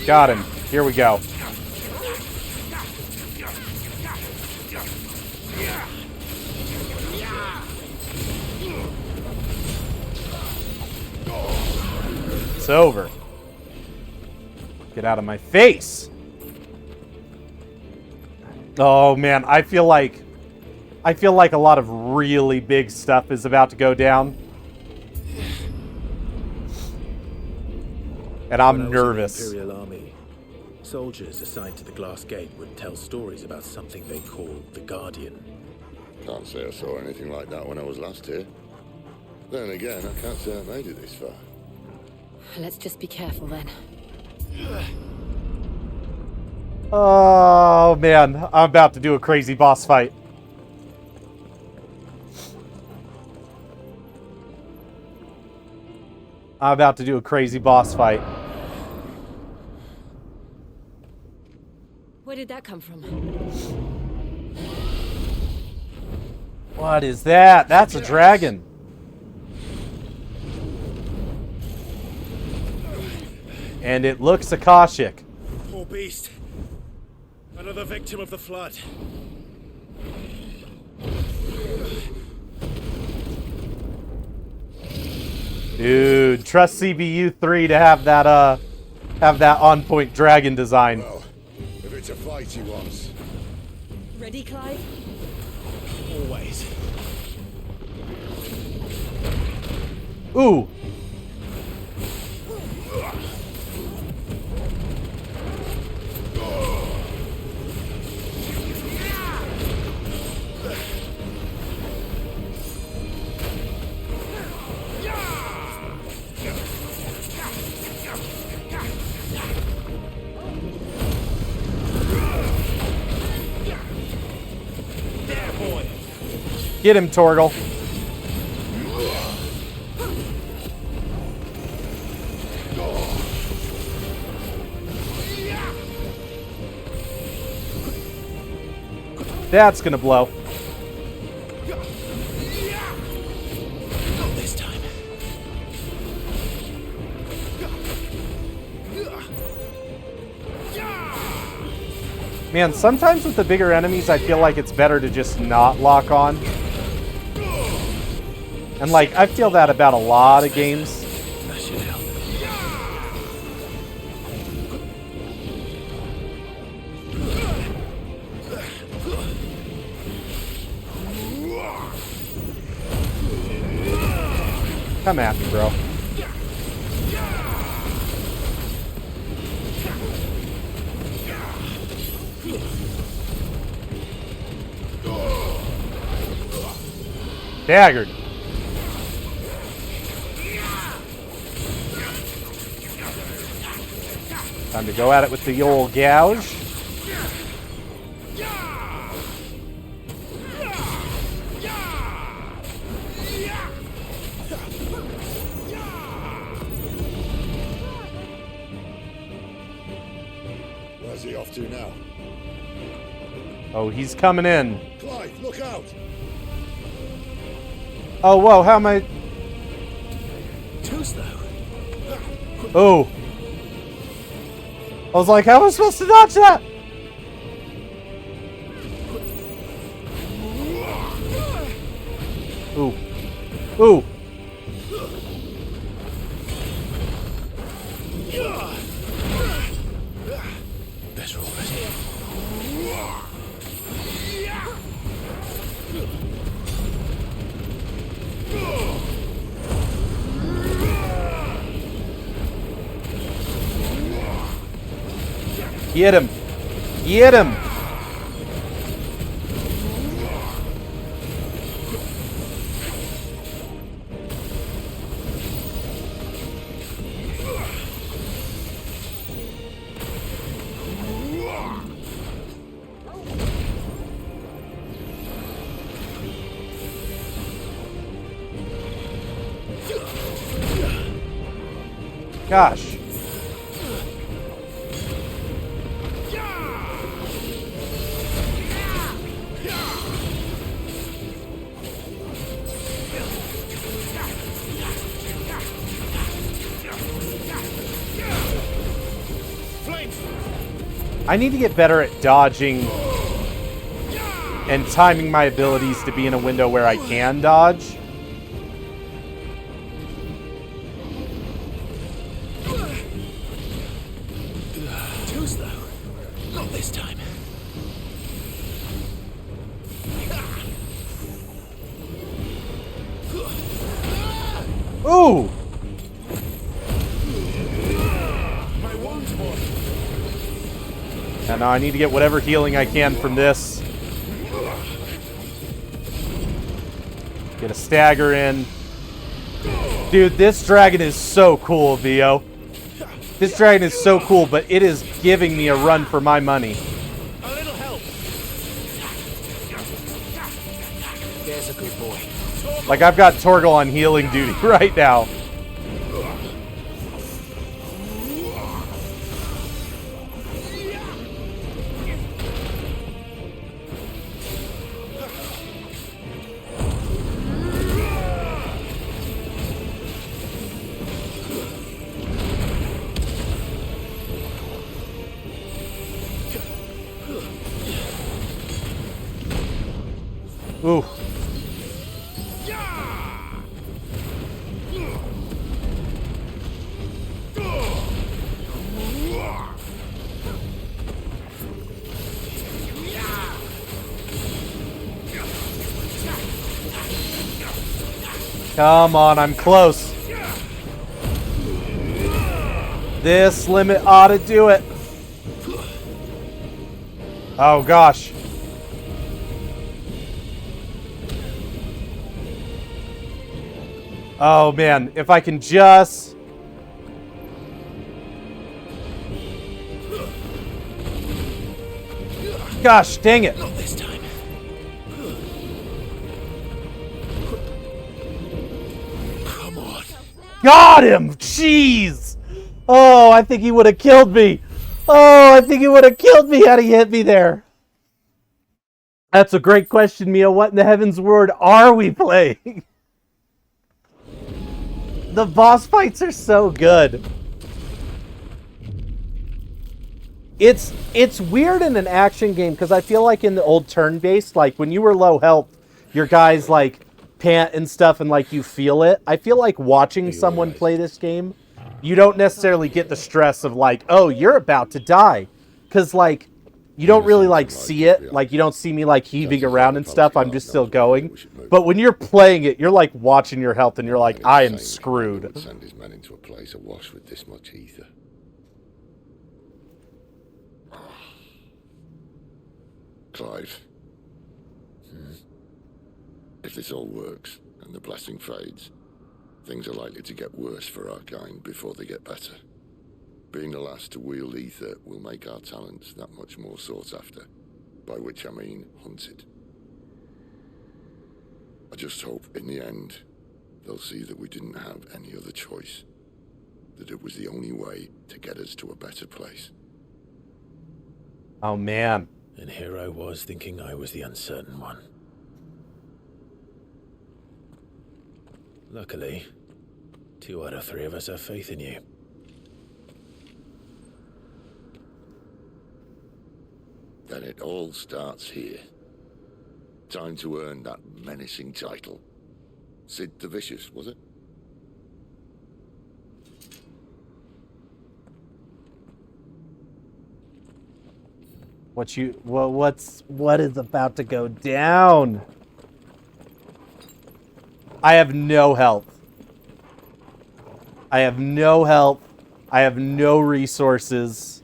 Got him. Here we go. It's over. Get out of my face. Oh man, I feel like a lot of really big stuff is about to go down. And I'm nervous. In the Imperial Army, soldiers assigned to the Glass Gate would tell stories about something they called the Guardian. Can't say I saw anything like that when I was last here. Then again, I can't say I made it this far. Let's just be careful then. Oh man, I'm about to do a crazy boss fight. I'm about to do a crazy boss fight. Where did that come from? What is that? That's a dragon. And it looks Akashic. Poor beast. Another victim of the flood. Dude, trust CBU 3 to have that on point dragon design. Well, if it's a fight he wants. Ready, Clive? Always. Ooh. Get him, Torgal. That's gonna blow. Not this time. Man, sometimes with the bigger enemies, I feel like it's better to just not lock on. And like, I feel that about a lot of games. That should help. Come at me, bro. Daggered. Time to go at it with the old gouge. Where's he off to now? Oh, he's coming in. Clive, look out! Oh, whoa, how am I... Too slow. Oh. I was like, how am I supposed to dodge that? Ooh. Ooh. Better already. Get him. Get him. Gosh. I need to get better at dodging and timing my abilities to be in a window where I can dodge. Too slow. Not this time. Ooh! And now I need to get whatever healing I can from this. Get a stagger in. Dude, this dragon is so cool, Vio. This dragon is so cool, but it is giving me a run for my money. A little help. There's a good boy. Like, I've got Torgal on healing duty right now. Ooh. Come on, I'm close. This limit ought to do it. Oh, gosh. Oh, man. If I can just... Gosh, dang it. Not this time. Come on. Got him! Jeez! Oh, I think he would have killed me. Oh, I think he would have killed me had he hit me there. That's a great question, Mia. What in the heavens word are we playing? The boss fights are so good. It's weird in an action game because I feel like in the old turn-based, like when you were low health, your guys like pant and stuff and like you feel it. I feel like watching someone play this game, you don't necessarily get the stress of like, oh, you're about to die. Because like, you don't really like see it. Like you don't see me like heaving around and stuff. I'm just still going. But when you're playing it, you're like watching your health and you're like, I am screwed. Send his men into a place awash with this much ether. Clive. If this all works and the blessing fades, things are likely to get worse for our kind before they get better. Being the last to wield ether will make our talents that much more sought after, by which I mean hunted. I just hope in the end they'll see that we didn't have any other choice, that it was the only way to get us to a better place. Oh man. And here I was thinking I was the uncertain one. Luckily, 2 out of 3 of us have faith in you. Then it all starts here. Time to earn that menacing title. Sid the Vicious, was it? What is about to go down? I have no health. I have no health. I have no resources.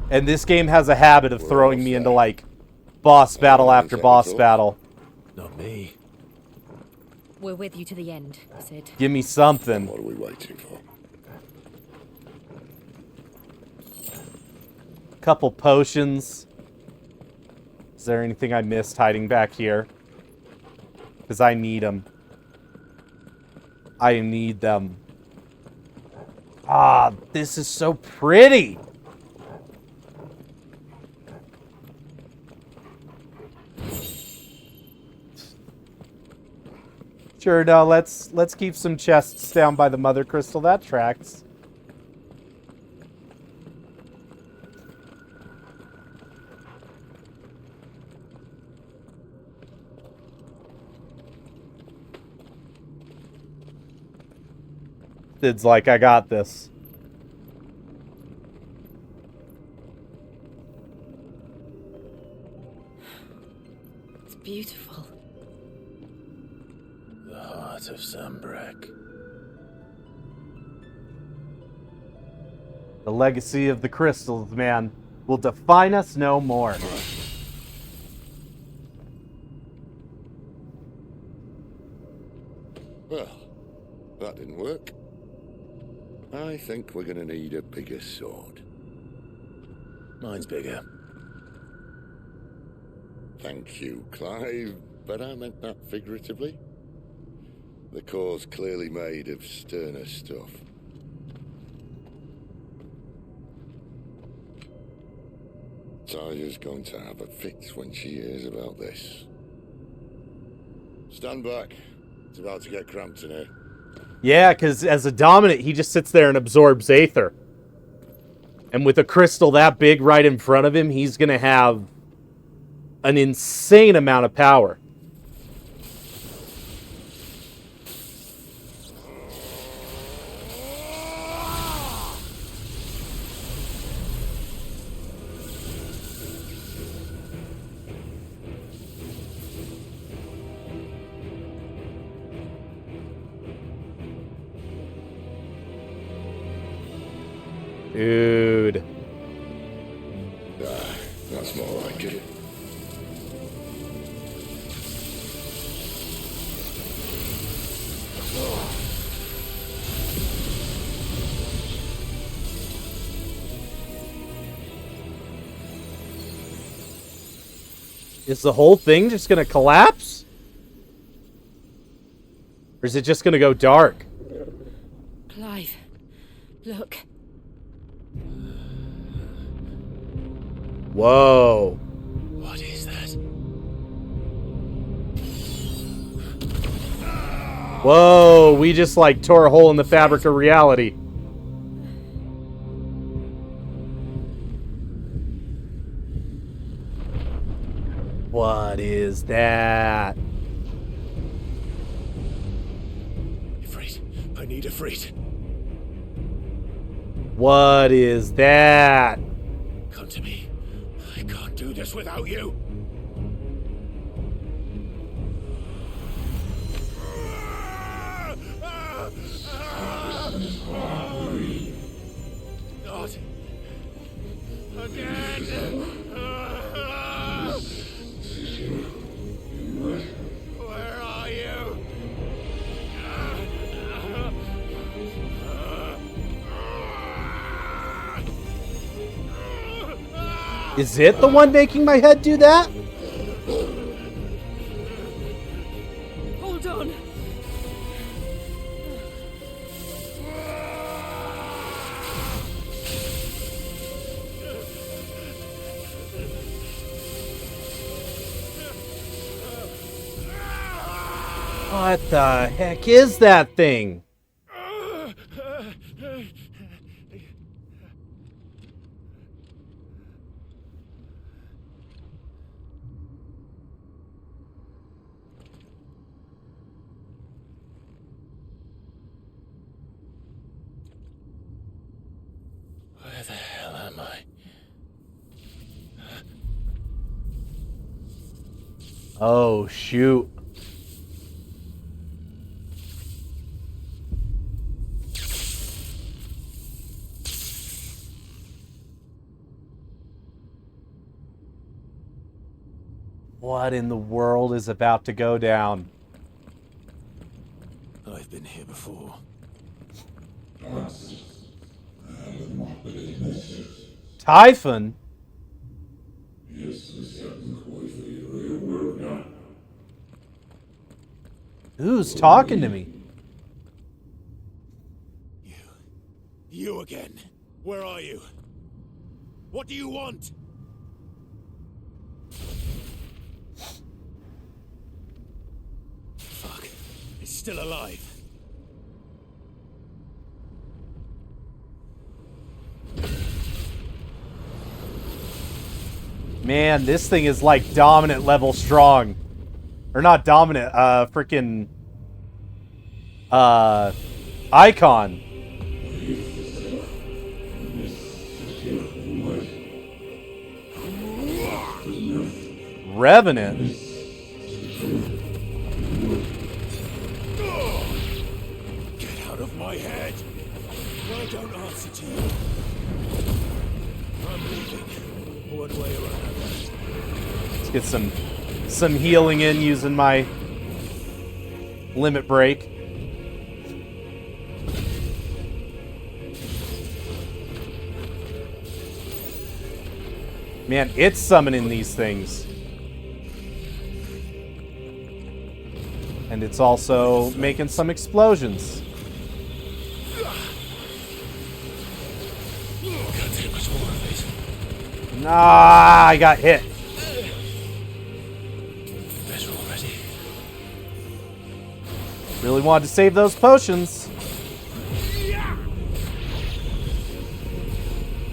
And this game has a habit of throwing me into like boss battle after boss battle. Not me. We're with you to the end, Sid. Give me something. What are we waiting for? Couple potions. Is there anything I missed hiding back here? Because I need them. I need them. Ah, this is so pretty. Sure, no, let's keep some chests down by the mother crystal. That tracks. Thid's like, I got this. It's beautiful. The heart of Zambrak. The legacy of the crystals, man, will define us no more. Well, that didn't work. I think we're gonna need a bigger sword. Mine's bigger. Thank you, Clive, but I meant that figuratively. The core's clearly made of sterner stuff. Taya's going to have a fit when she hears about this. Stand back. It's about to get cramped in here. Yeah, because as a dominant, he just sits there and absorbs Aether. And with a crystal that big right in front of him, he's going to have an insane amount of power. Dude. That's more like it. Is the whole thing just going to collapse? Or is it just going to go dark? Clive, look. Whoa. What is that? Whoa, we just like tore a hole in the fabric of reality. What is that? Ifrit, I need Ifrit. What is that? Come to me. I can't do this without you. Not again. Where are you? Is it the one making my head do that? Hold on. What the heck is that thing? Where the hell am I? Oh, shoot. What in the world is about to go down? I've been here before. Typhon? Who's talking to me? You again. Where are you? What do you want? Fuck. It's still alive. Man, this thing is like dominant level strong. Or not dominant, freaking icon. Revenant. Get out of my head! I don't answer to you. I'm leaving. One way or another. Let's get some healing in using my limit break. Man, it's summoning these things. And it's also making some explosions. Nah, I got hit. Better already. Really wanted to save those potions.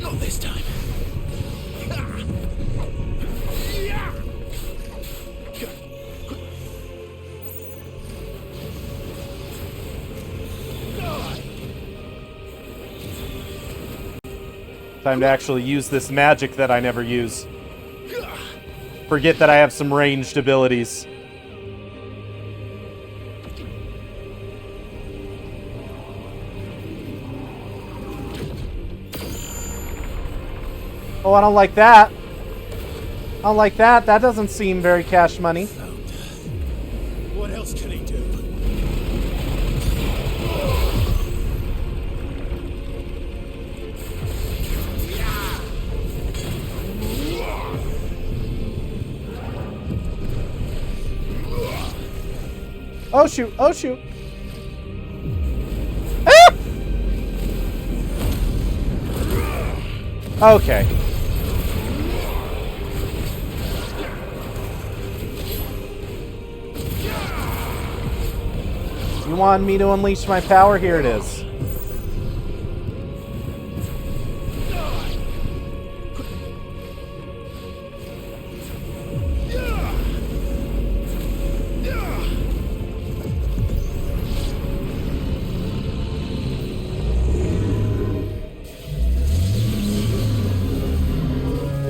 Not this time. Time to actually use this magic that I never use. Forget that I have some ranged abilities. Oh, I don't like that. I don't like that. That doesn't seem very cash money. What else can he do? Oh shoot, oh shoot. Ah! Okay. You want me to unleash my power? Here it is.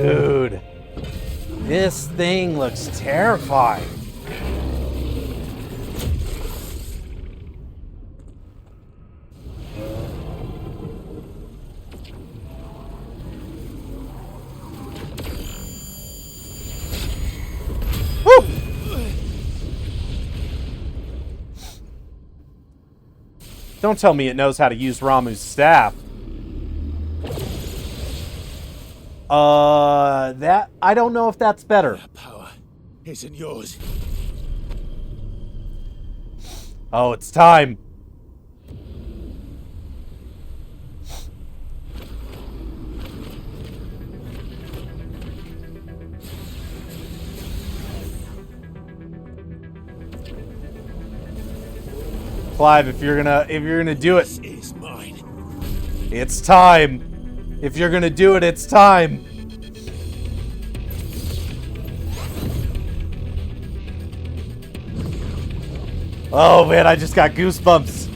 Dude, this thing looks terrifying. Woo! Don't tell me it knows how to use Ramu's staff. That I don't know if that's better. That power isn't yours. Oh, it's time. Clive, if you're gonna do it, This is mine. it's time. If you're gonna do it, it's time. Oh man, I just got goosebumps.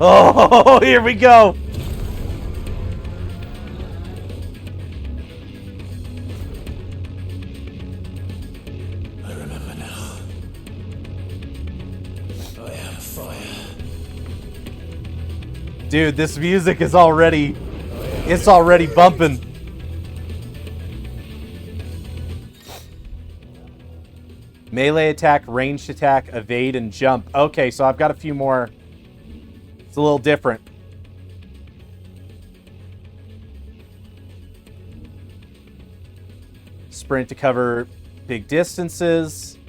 Oh, here we go. I remember now. I am fire. Dude, this music is already... It's already bumping. Melee attack, ranged attack, evade, and jump. Okay, so I've got a few more. It's a little different. Sprint to cover big distances.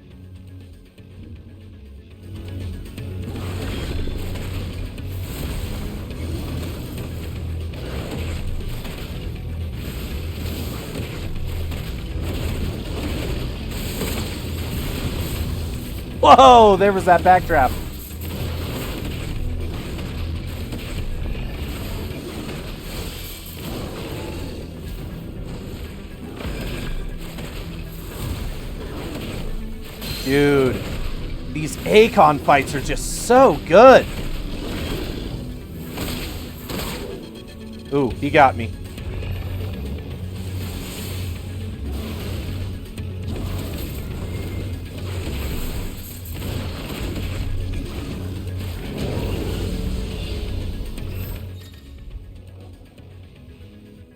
Whoa, there was that backdraft. Dude, these Akon fights are just so good. Ooh, he got me.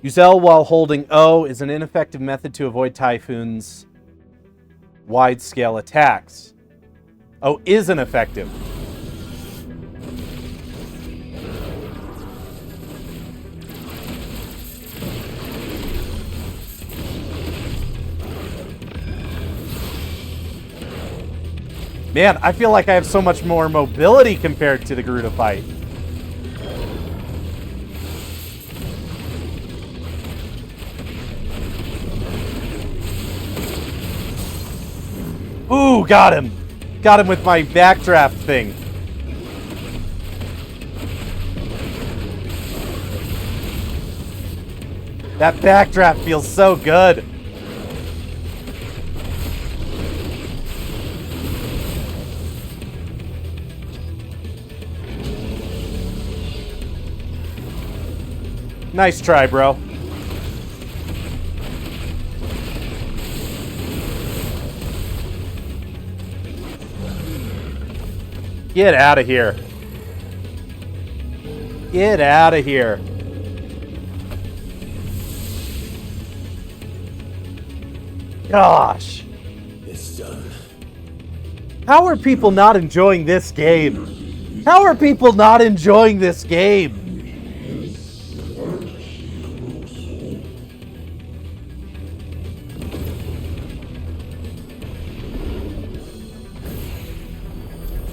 Use L while holding O is an ineffective method to avoid Typhoon's wide-scale attacks. Oh, is ineffective. Man, I feel like I have so much more mobility compared to the Garuda fight. Ooh, got him. Got him with my backdraft thing. That backdraft feels so good. Nice try, bro. Get out of here. Get out of here. Gosh. It's done. How are people not enjoying this game? How are people not enjoying this game?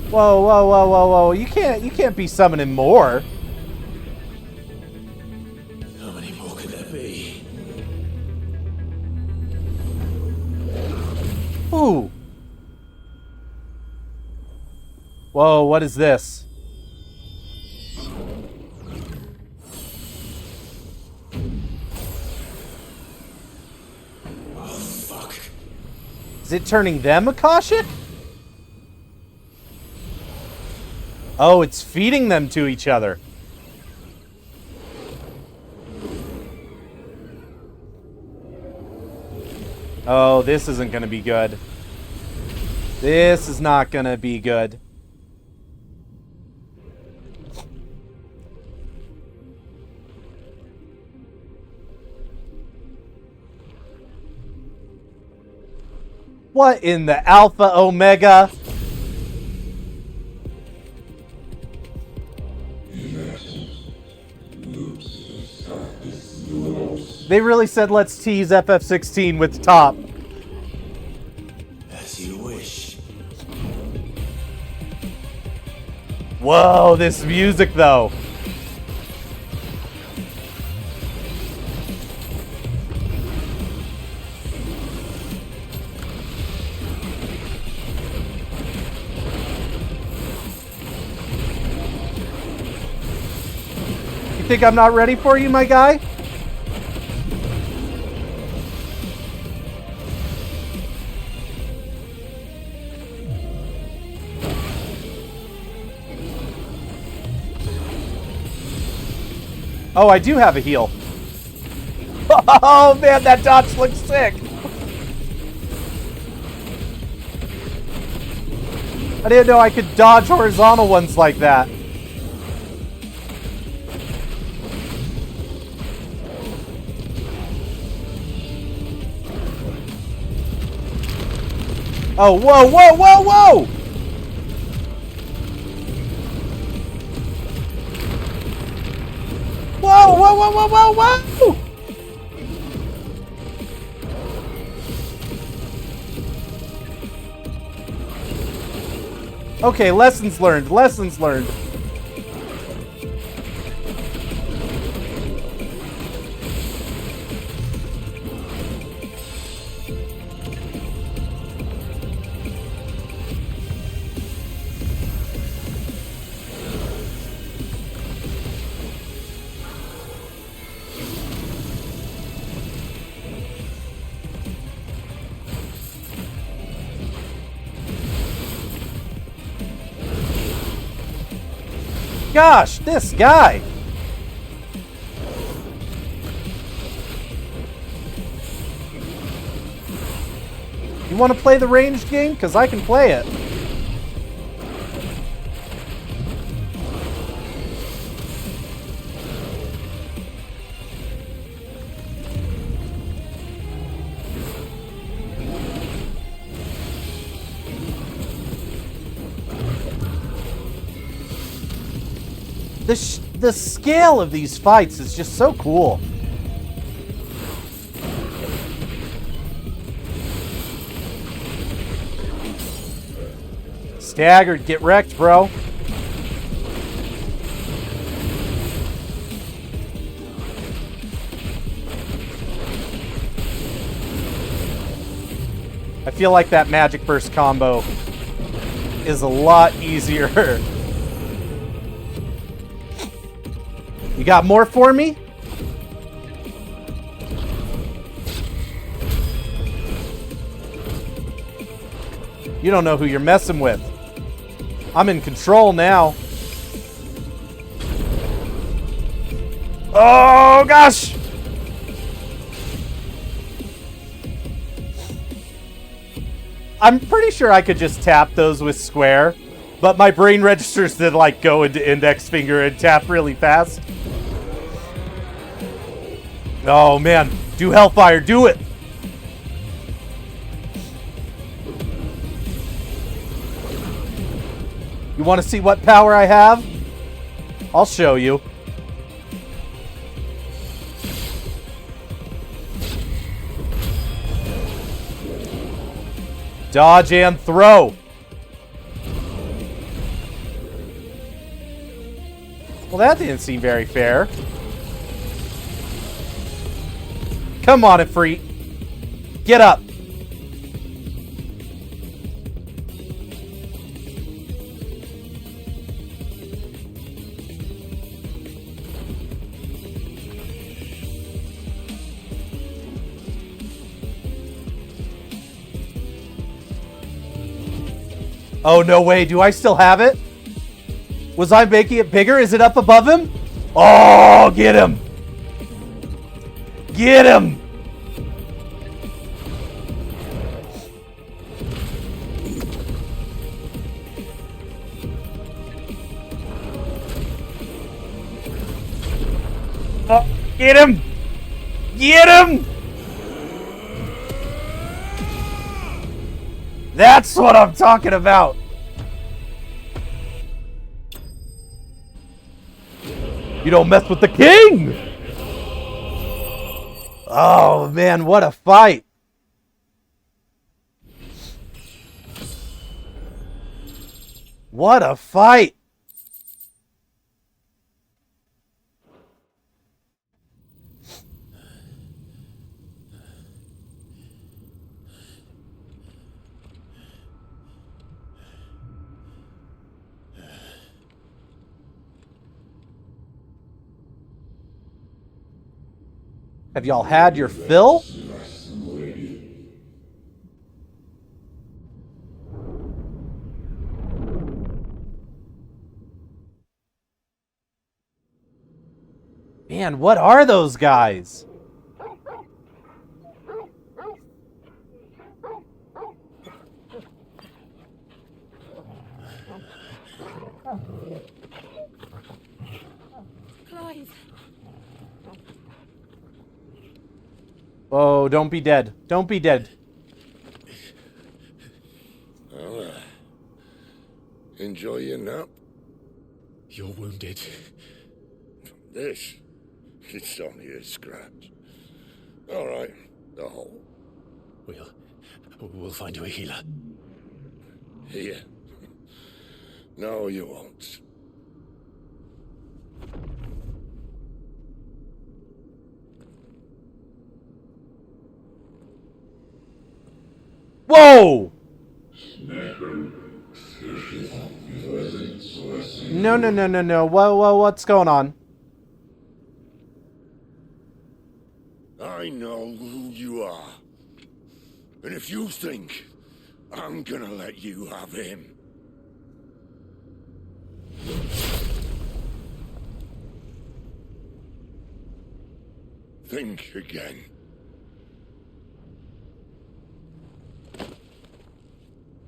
Whoa, whoa, whoa, whoa, whoa. You can't be summoning more. How many more could there be? Ooh. Whoa, what is this? Oh, fuck. Is it turning them Akashic? Oh, it's feeding them to each other. Oh, this isn't gonna be good. This is not gonna be good. What in the Alpha Omega? They really said let's tease FF16 with top. As you wish. Whoa, this music though. You think I'm not ready for you, my guy? Oh, I do have a heal. Oh, man, that dodge looks sick. I didn't know I could dodge horizontal ones like that. Oh, whoa, whoa, whoa, whoa! Whoa, whoa, whoa, whoa, whoa, whoa! Okay, lessons learned, lessons learned. gosh, this guy. You want to play the ranged game? Because I can play it. The scale of these fights is just so cool. Staggered, get wrecked, bro. I feel like that magic burst combo is a lot easier. You got more for me? You don't know who you're messing with. I'm in control now. Oh, gosh! I'm pretty sure I could just tap those with square, but my brain registers to, like, go into index finger and tap really fast. Oh, man. Do Hellfire. Do it. You want to see what power I have? I'll show you. Dodge and throw. Well, that didn't seem very fair. Come on, Ifrit. Get up. Oh, no way. Do I still have it? Was I making it bigger? Is it up above him? Oh, get him. Get him. Oh, get him. Get him. That's what I'm talking about. You don't mess with the king. Oh, man, what a fight. What a fight. Have y'all had your fill? Man, what are those guys? Clive. Oh, don't be dead. Don't be dead. Well, enjoy your nap. You're wounded. This? It's only a scratch. All right, the hole. We'll find you a healer. Here? No, you won't. Whoa! No. What's going on? I know who you are. And if you think I'm gonna let you have him... Think again.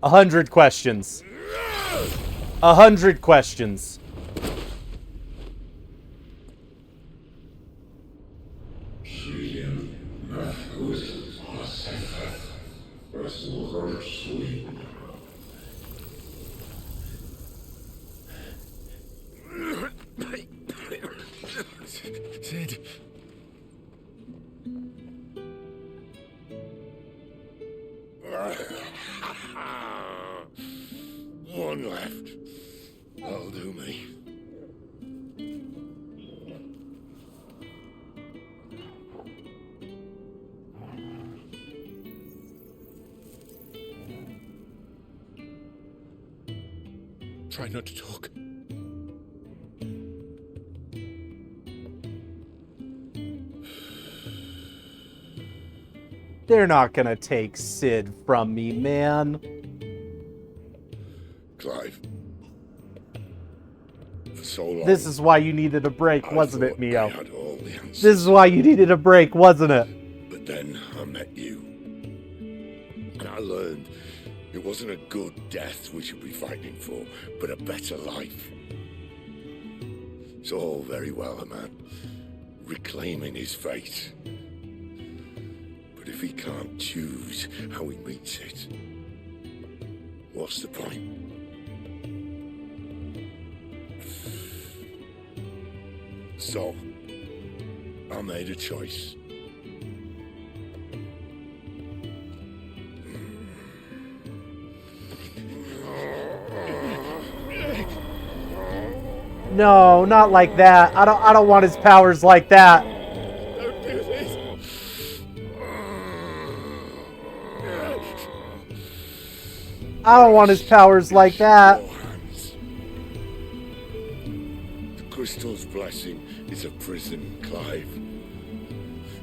A 100 questions. 100 questions. Sid. One left. That'll do me. Try not to talk. They're not gonna take Sid from me, man. Clive. For so long. This is why you needed a break, wasn't it, Mio? I had all the answers. This is why you needed a break, wasn't it? But then I met you. And I learned it wasn't a good death we should be fighting for, but a better life. It's all very well, a man reclaiming his fate. But if he can't choose how he meets it, what's the point? So, I made a choice. No, not like that. I don't want his powers like that. Don't do this. I don't want his powers like that. The crystal's blessing is a prison, Clive.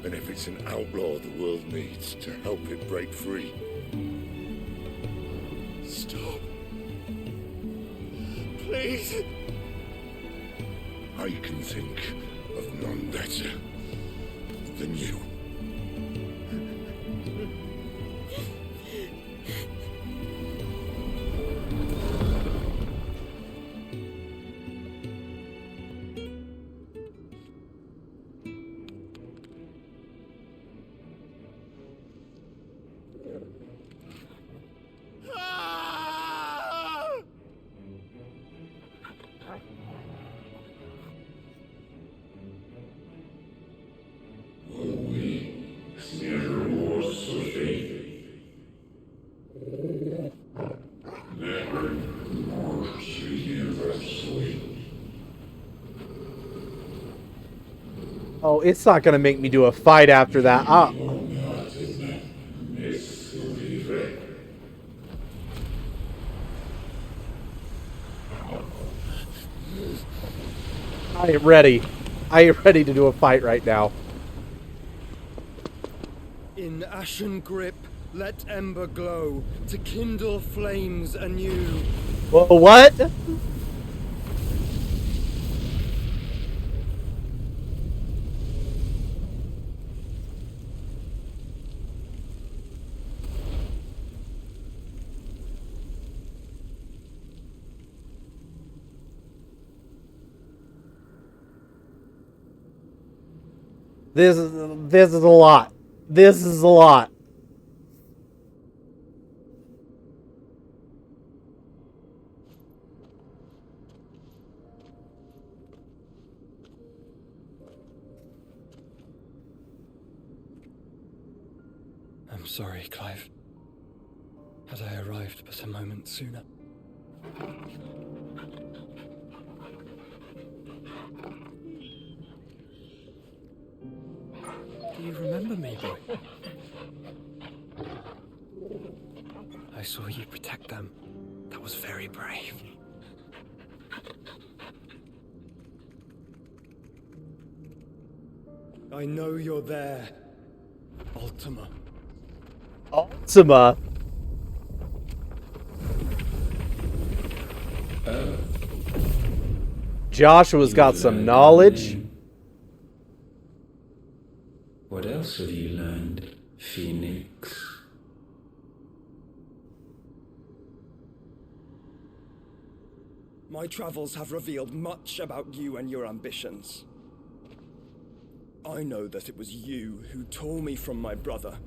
And if it's an outlaw the world needs to help it break free. Stop. Please. I can think of none better than you. Oh, it's not gonna make me do a fight after that. I ain't ready. I ain't ready to do a fight right now. In ashen grip, let ember glow, to kindle flames anew. What? This is a lot. This is a lot. I'm sorry, Clive. Had I arrived but a moment sooner. Do you remember me, boy? I saw you protect them. That was very brave. I know you're there, Ultima. Ultima? Joshua's got some knowledge. What else have you learned, Phoenix? My travels have revealed much about you and your ambitions. I know that it was you who tore me from my brother.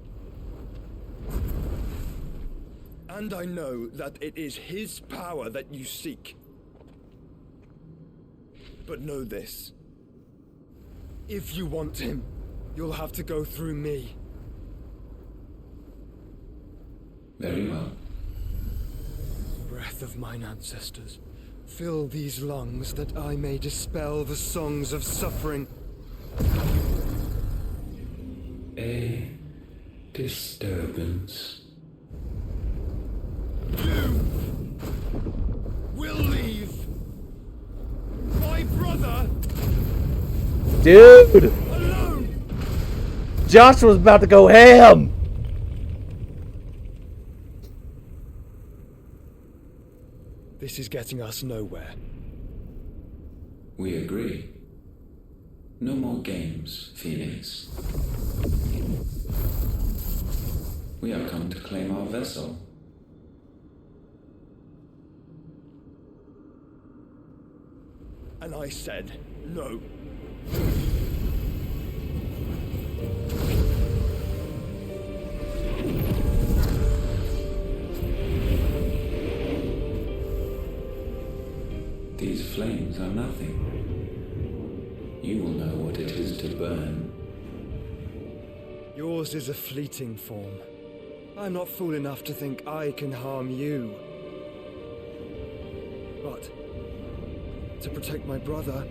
And I know that it is his power that you seek. But know this. If you want him, you'll have to go through me. Very well. Breath of mine ancestors, fill these lungs that I may dispel the songs of suffering. A disturbance. You will leave my brother Dude! alone. Josh was about to go ham! This is getting us nowhere. We agree. No more games, Phoenix. We have come to claim our vessel. And I said no. These flames are nothing. You will know what it is to burn. Yours is a fleeting form. I'm not fool enough to think I can harm you. But to protect my brother,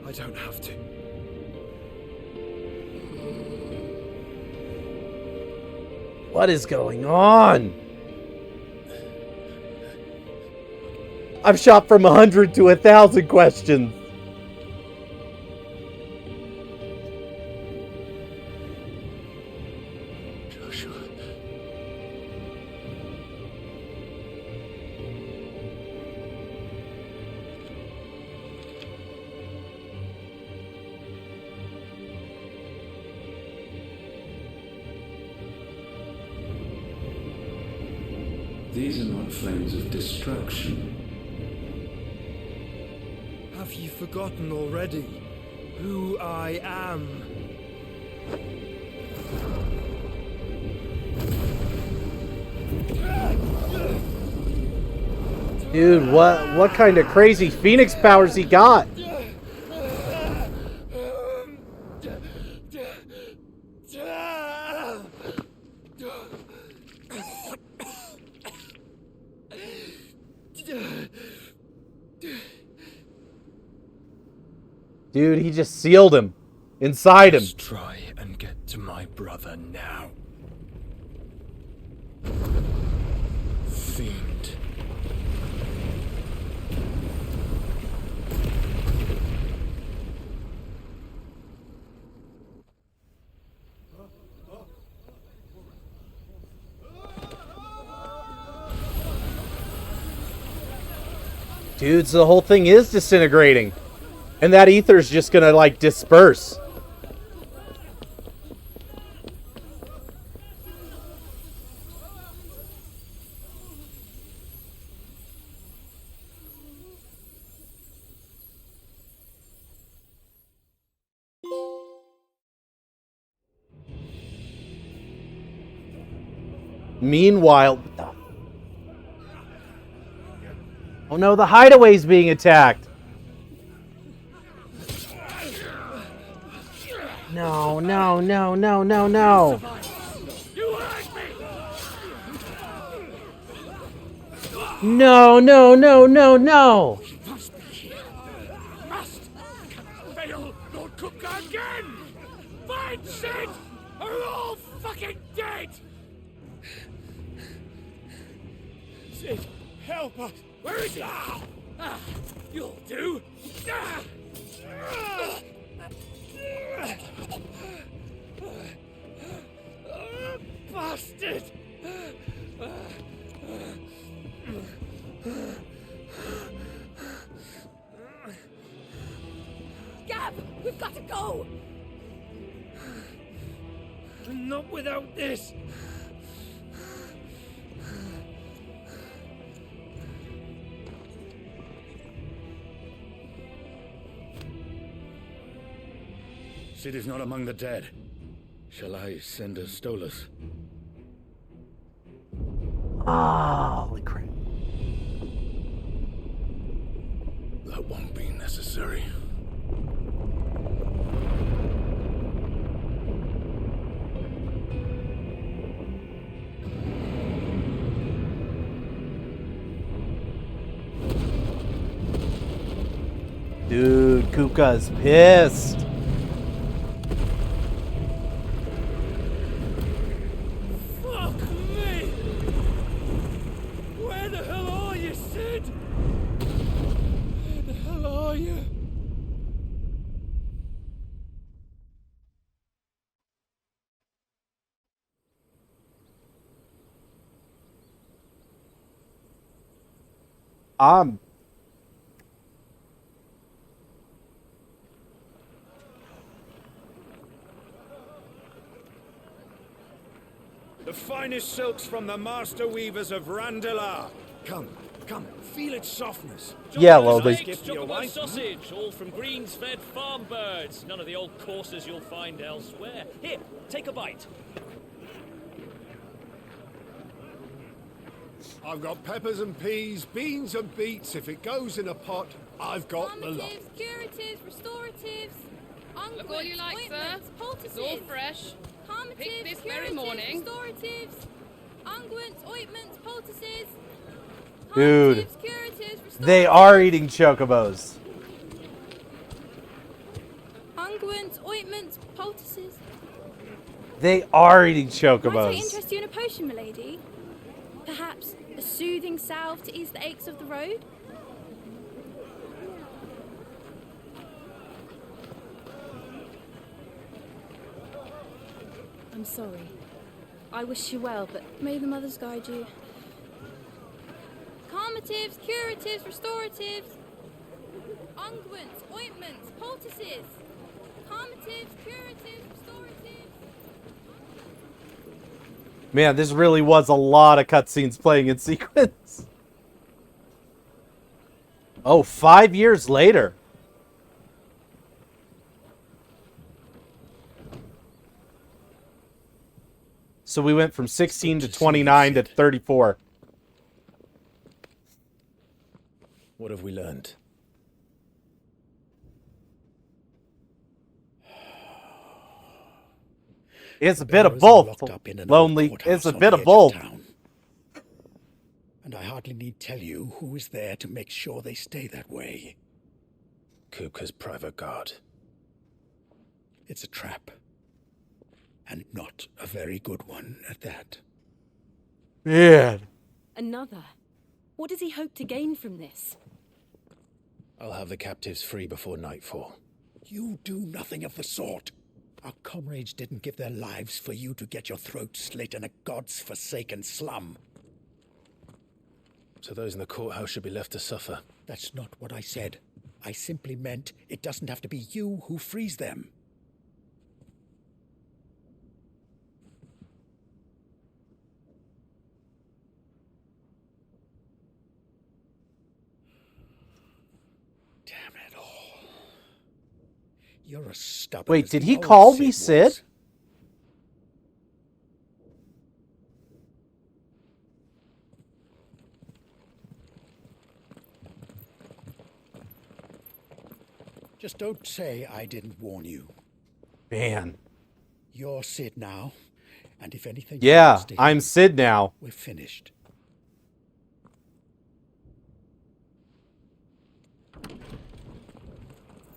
I don't have to. What is going on? I've shot from 100 to 1,000 questions. Joshua. These are not flames of destruction. Have you forgotten already who I am? Dude, what kind of crazy Phoenix powers he got? Dude, he just sealed him inside him. Let's try and get to my brother now. Fiend. Dude, so the whole thing is disintegrating. And that ether's just gonna, like, disperse. Meanwhile, what the... Oh no, the hideaway's being attacked. No, no, no, no, no, no. No, no, no, no, no. Must be here. Must. Fail, Lord Cook again. Find Sid, or we're all fucking dead. Sid, help us. Where is he? You'll do. Bastard! Gab, we've got to go! without this. Sid is not among the dead. Shall I send a Stolas? Ah, holy crap. That won't be necessary. Dude, Kuka's pissed. Fuck me! Where the hell are you, Sid? Where the hell are you? The finest silks from the master weavers of Randalar. Come, feel its softness. Yeah, Lobby. Chocolate sausage, all from greens-fed farm birds. None of the old courses you'll find elsewhere. Here, take a bite. I've got peppers and peas, beans and beets. If it goes in a pot, I've got the lot. Curatives, restoratives, Look all you like, sir. It's all fresh. Picked this very morning. Restoratives, unguents, ointments, poultices. Dude, they are eating chocobos. Unguents, ointments, poultices. They are eating Might I chocobos. interest you in a potion, milady? Perhaps a soothing salve to ease the aches of the road? I'm sorry. I wish you well, but may the mothers guide you. Calmatives, curatives, restoratives. Unguents, ointments, poultices. Calmatives, curatives, restoratives. Man, this really was a lot of cutscenes playing in sequence. Oh, 5 years later. So we went from 16 to 29 to 34. What have we learned? It's a bit of both, Lonely. It's a bit of both. And I hardly need tell you who is there to make sure they stay that way. Kupka's private guard. It's a trap. And not a very good one at that. Man. Another. What does he hope to gain from this? I'll have the captives free before nightfall. You do nothing of the sort. Our comrades didn't give their lives for you to get your throat slit in a god's forsaken slum. So those in the courthouse should be left to suffer. That's not what I said. I simply meant it doesn't have to be you who frees them. Damn it all. You're a stubborn. Wait, did he call me Sid? Just don't say I didn't warn you. Man. You're Sid now, and if anything Yeah, happens to him, I'm Sid now. we're finished.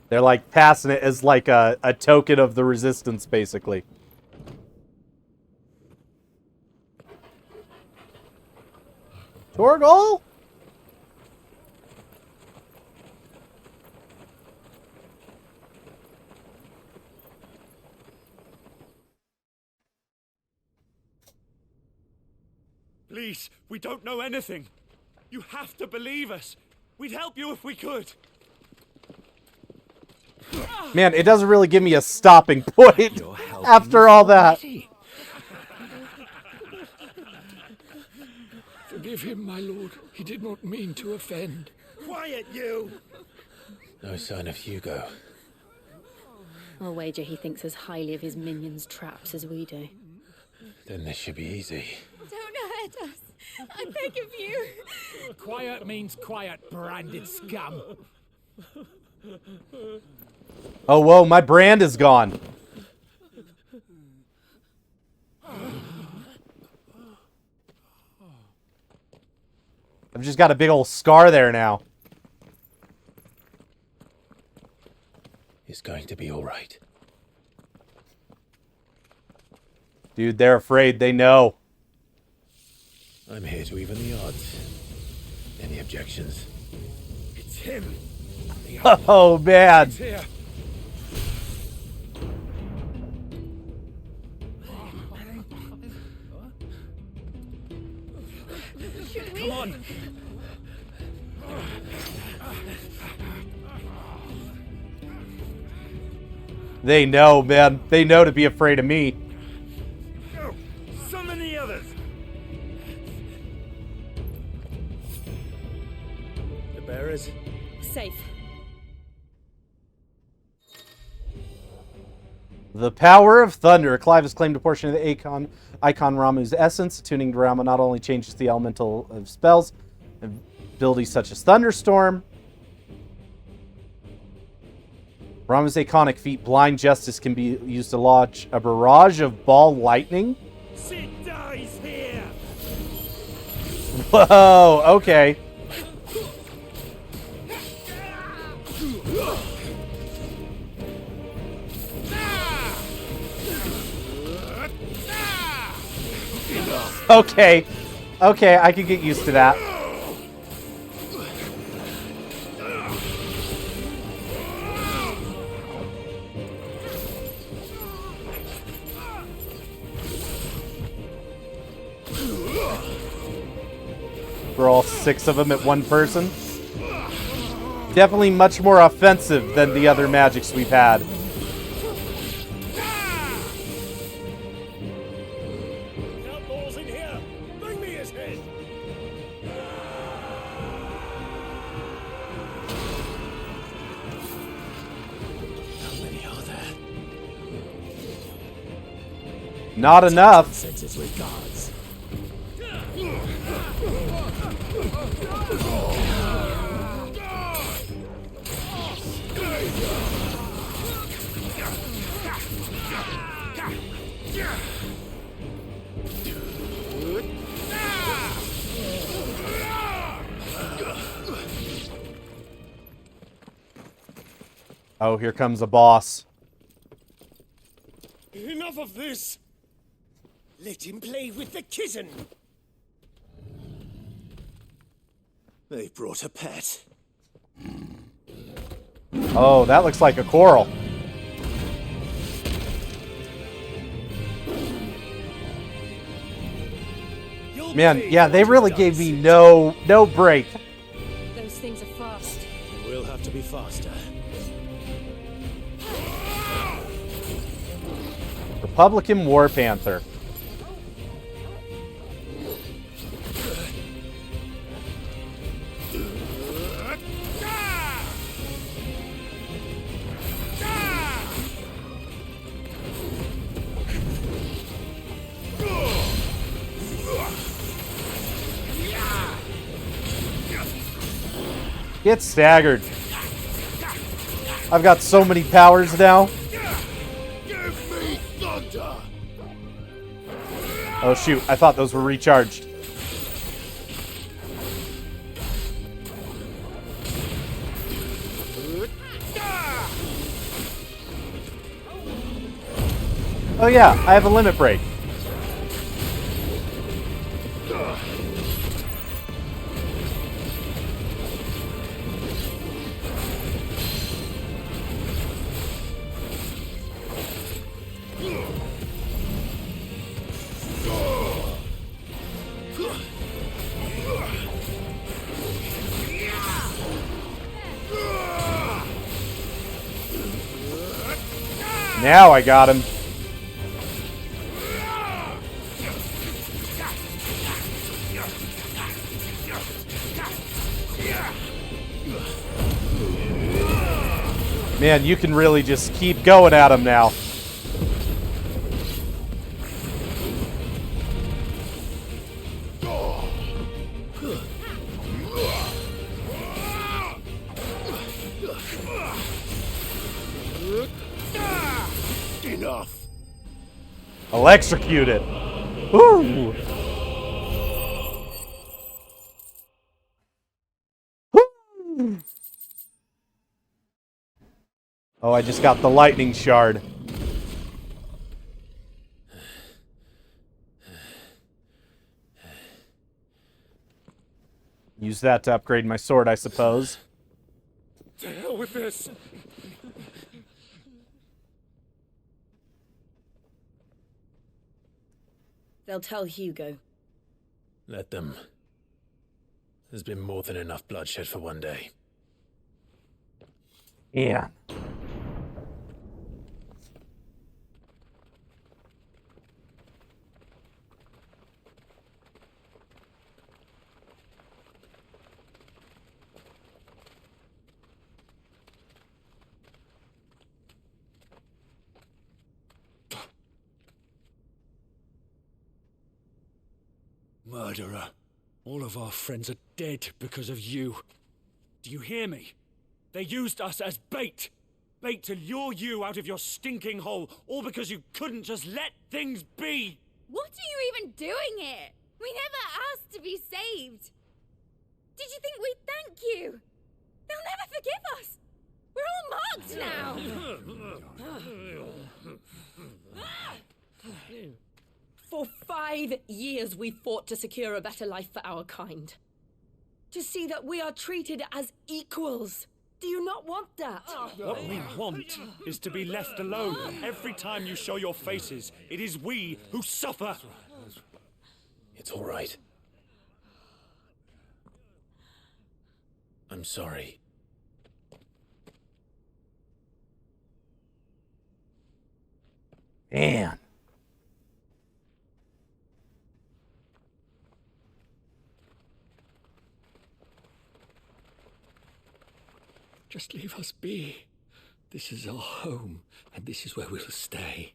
They're like passing it as like a token of the resistance, basically. Torgal? Please, we don't know anything. You have to believe us. We'd help you if we could. Man, it doesn't really give me a stopping point after all that. Forgive him, my lord. He did not mean to offend. Quiet, you! No sign of Hugo. I'll wager he thinks as highly of his minions' traps as we do. Then this should be easy. Don't hurt us. I beg of you. Quiet means quiet, branded scum. Oh, whoa, my brand is gone. I've just got a big old scar there now. It's going to be all right. Dude, they're afraid. They know. I'm here to even the odds. Any objections? It's him. Oh, man. He's here. Come on. They know, man. They know to be afraid of me. Go. Summon the others. The bearers? Safe. The power of thunder. Clive has claimed a portion of the icon Ramu's essence. Attuning to Ramu not only changes the elemental of spells, abilities such as Thunderstorm. Ramu's iconic feat, Blind Justice, can be used to launch a barrage of ball lightning. Sid dies here. Whoa, okay. Okay. Okay, I can get used to that. For all 6 of them at one person. Definitely much more offensive than the other magics we've had. Outlaws in here. Bring me his head. How many are there? Not enough. Sends its regards. Oh, here comes a boss. Enough of this. Let him play with the kitten. They brought a pet. Oh, that looks like a coral. Man, yeah, they really gave me no break. Those things are fast. We'll have to be faster. Republican War Panther. Get staggered. I've got so many powers now. Give me thunder! Oh shoot, I thought those were recharged. Oh yeah, I have a limit break. Now I got him. Man, you can really just keep going at him now. Enough. Electrocuted. Woo! Woo! Oh, I just got the lightning shard. Use that to upgrade my sword, I suppose. To hell with this. They'll tell Hugo. Let them. There's been more than enough bloodshed for one day. Yeah. Murderer. All of our friends are dead because of you. Do you hear me? They used us as bait. Bait to lure you out of your stinking hole, all because you couldn't just let things be. What are you even doing here? We never asked to be saved. Did you think we'd thank you? They'll never forgive us. We're all marked now. For 5 years we fought to secure a better life for our kind. To see that we are treated as equals. Do you not want that? What we want is to be left alone. Every time you show your faces, it is we who suffer. It's all right. I'm sorry. Man. Just leave us be. This is our home, and this is where we'll stay.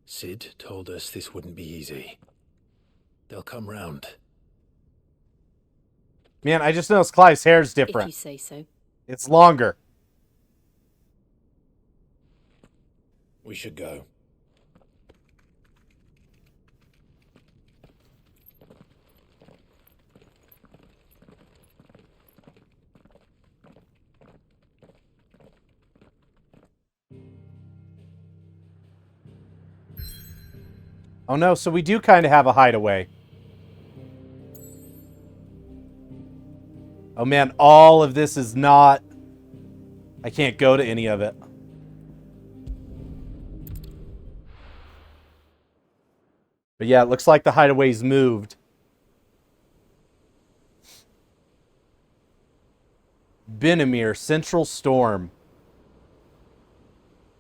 Sid told us this wouldn't be easy. They'll come round. Man, I just noticed Clive's hair's different. If you say so. It's longer. We should go. Oh no, so we do kind of have a hideaway. Oh man, all of this is not... I can't go to any of it. But yeah, it looks like the hideaway's moved. Benamir, Central Storm.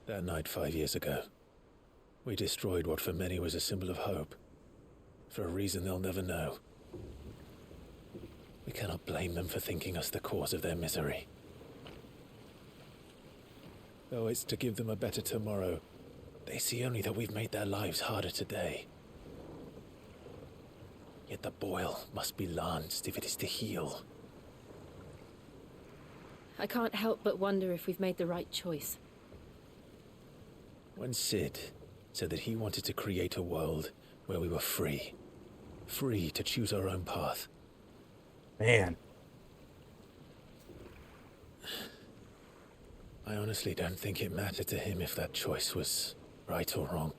That night 5 years ago, we destroyed what for many was a symbol of hope. For a reason they'll never know. We cannot blame them for thinking us the cause of their misery. Though it's to give them a better tomorrow, they see only that we've made their lives harder today. Yet the boil must be lanced if it is to heal. I can't help but wonder if we've made the right choice. When Sid said that he wanted to create a world where we were free. Free to choose our own path. Man. I honestly don't think it mattered to him if that choice was right or wrong.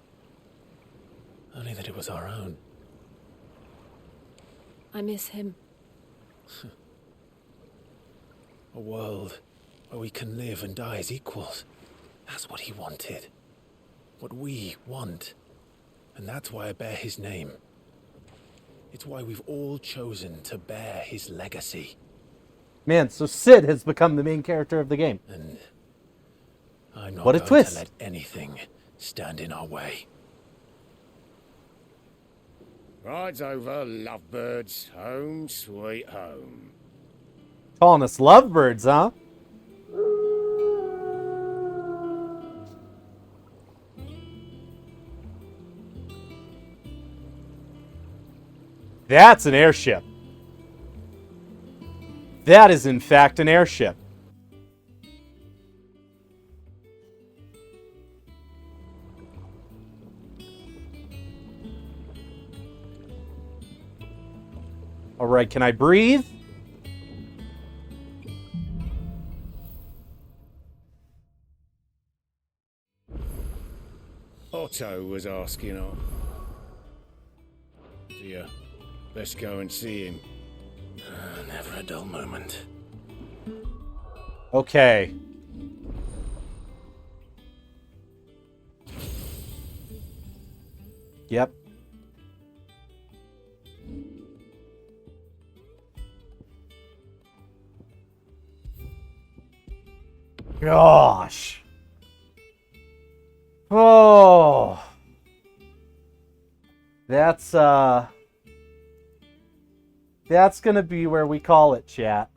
Only that it was our own. I miss him. A world where we can live and die as equals. That's what he wanted. What we want. And that's why I bear his name. It's why we've all chosen to bear his legacy. Man, so Sid has become the main character of the game. And I'm not What a going twist. to let anything stand in our way. Rides over, lovebirds, home sweet home. Calling us lovebirds, huh? That's an airship. That is, in fact, an airship. All right, can I breathe? Otto was asking on. So yeah, let's go and see him. Never a dull moment. Okay. Yep. Gosh. Oh. That's gonna be where we call it, chat.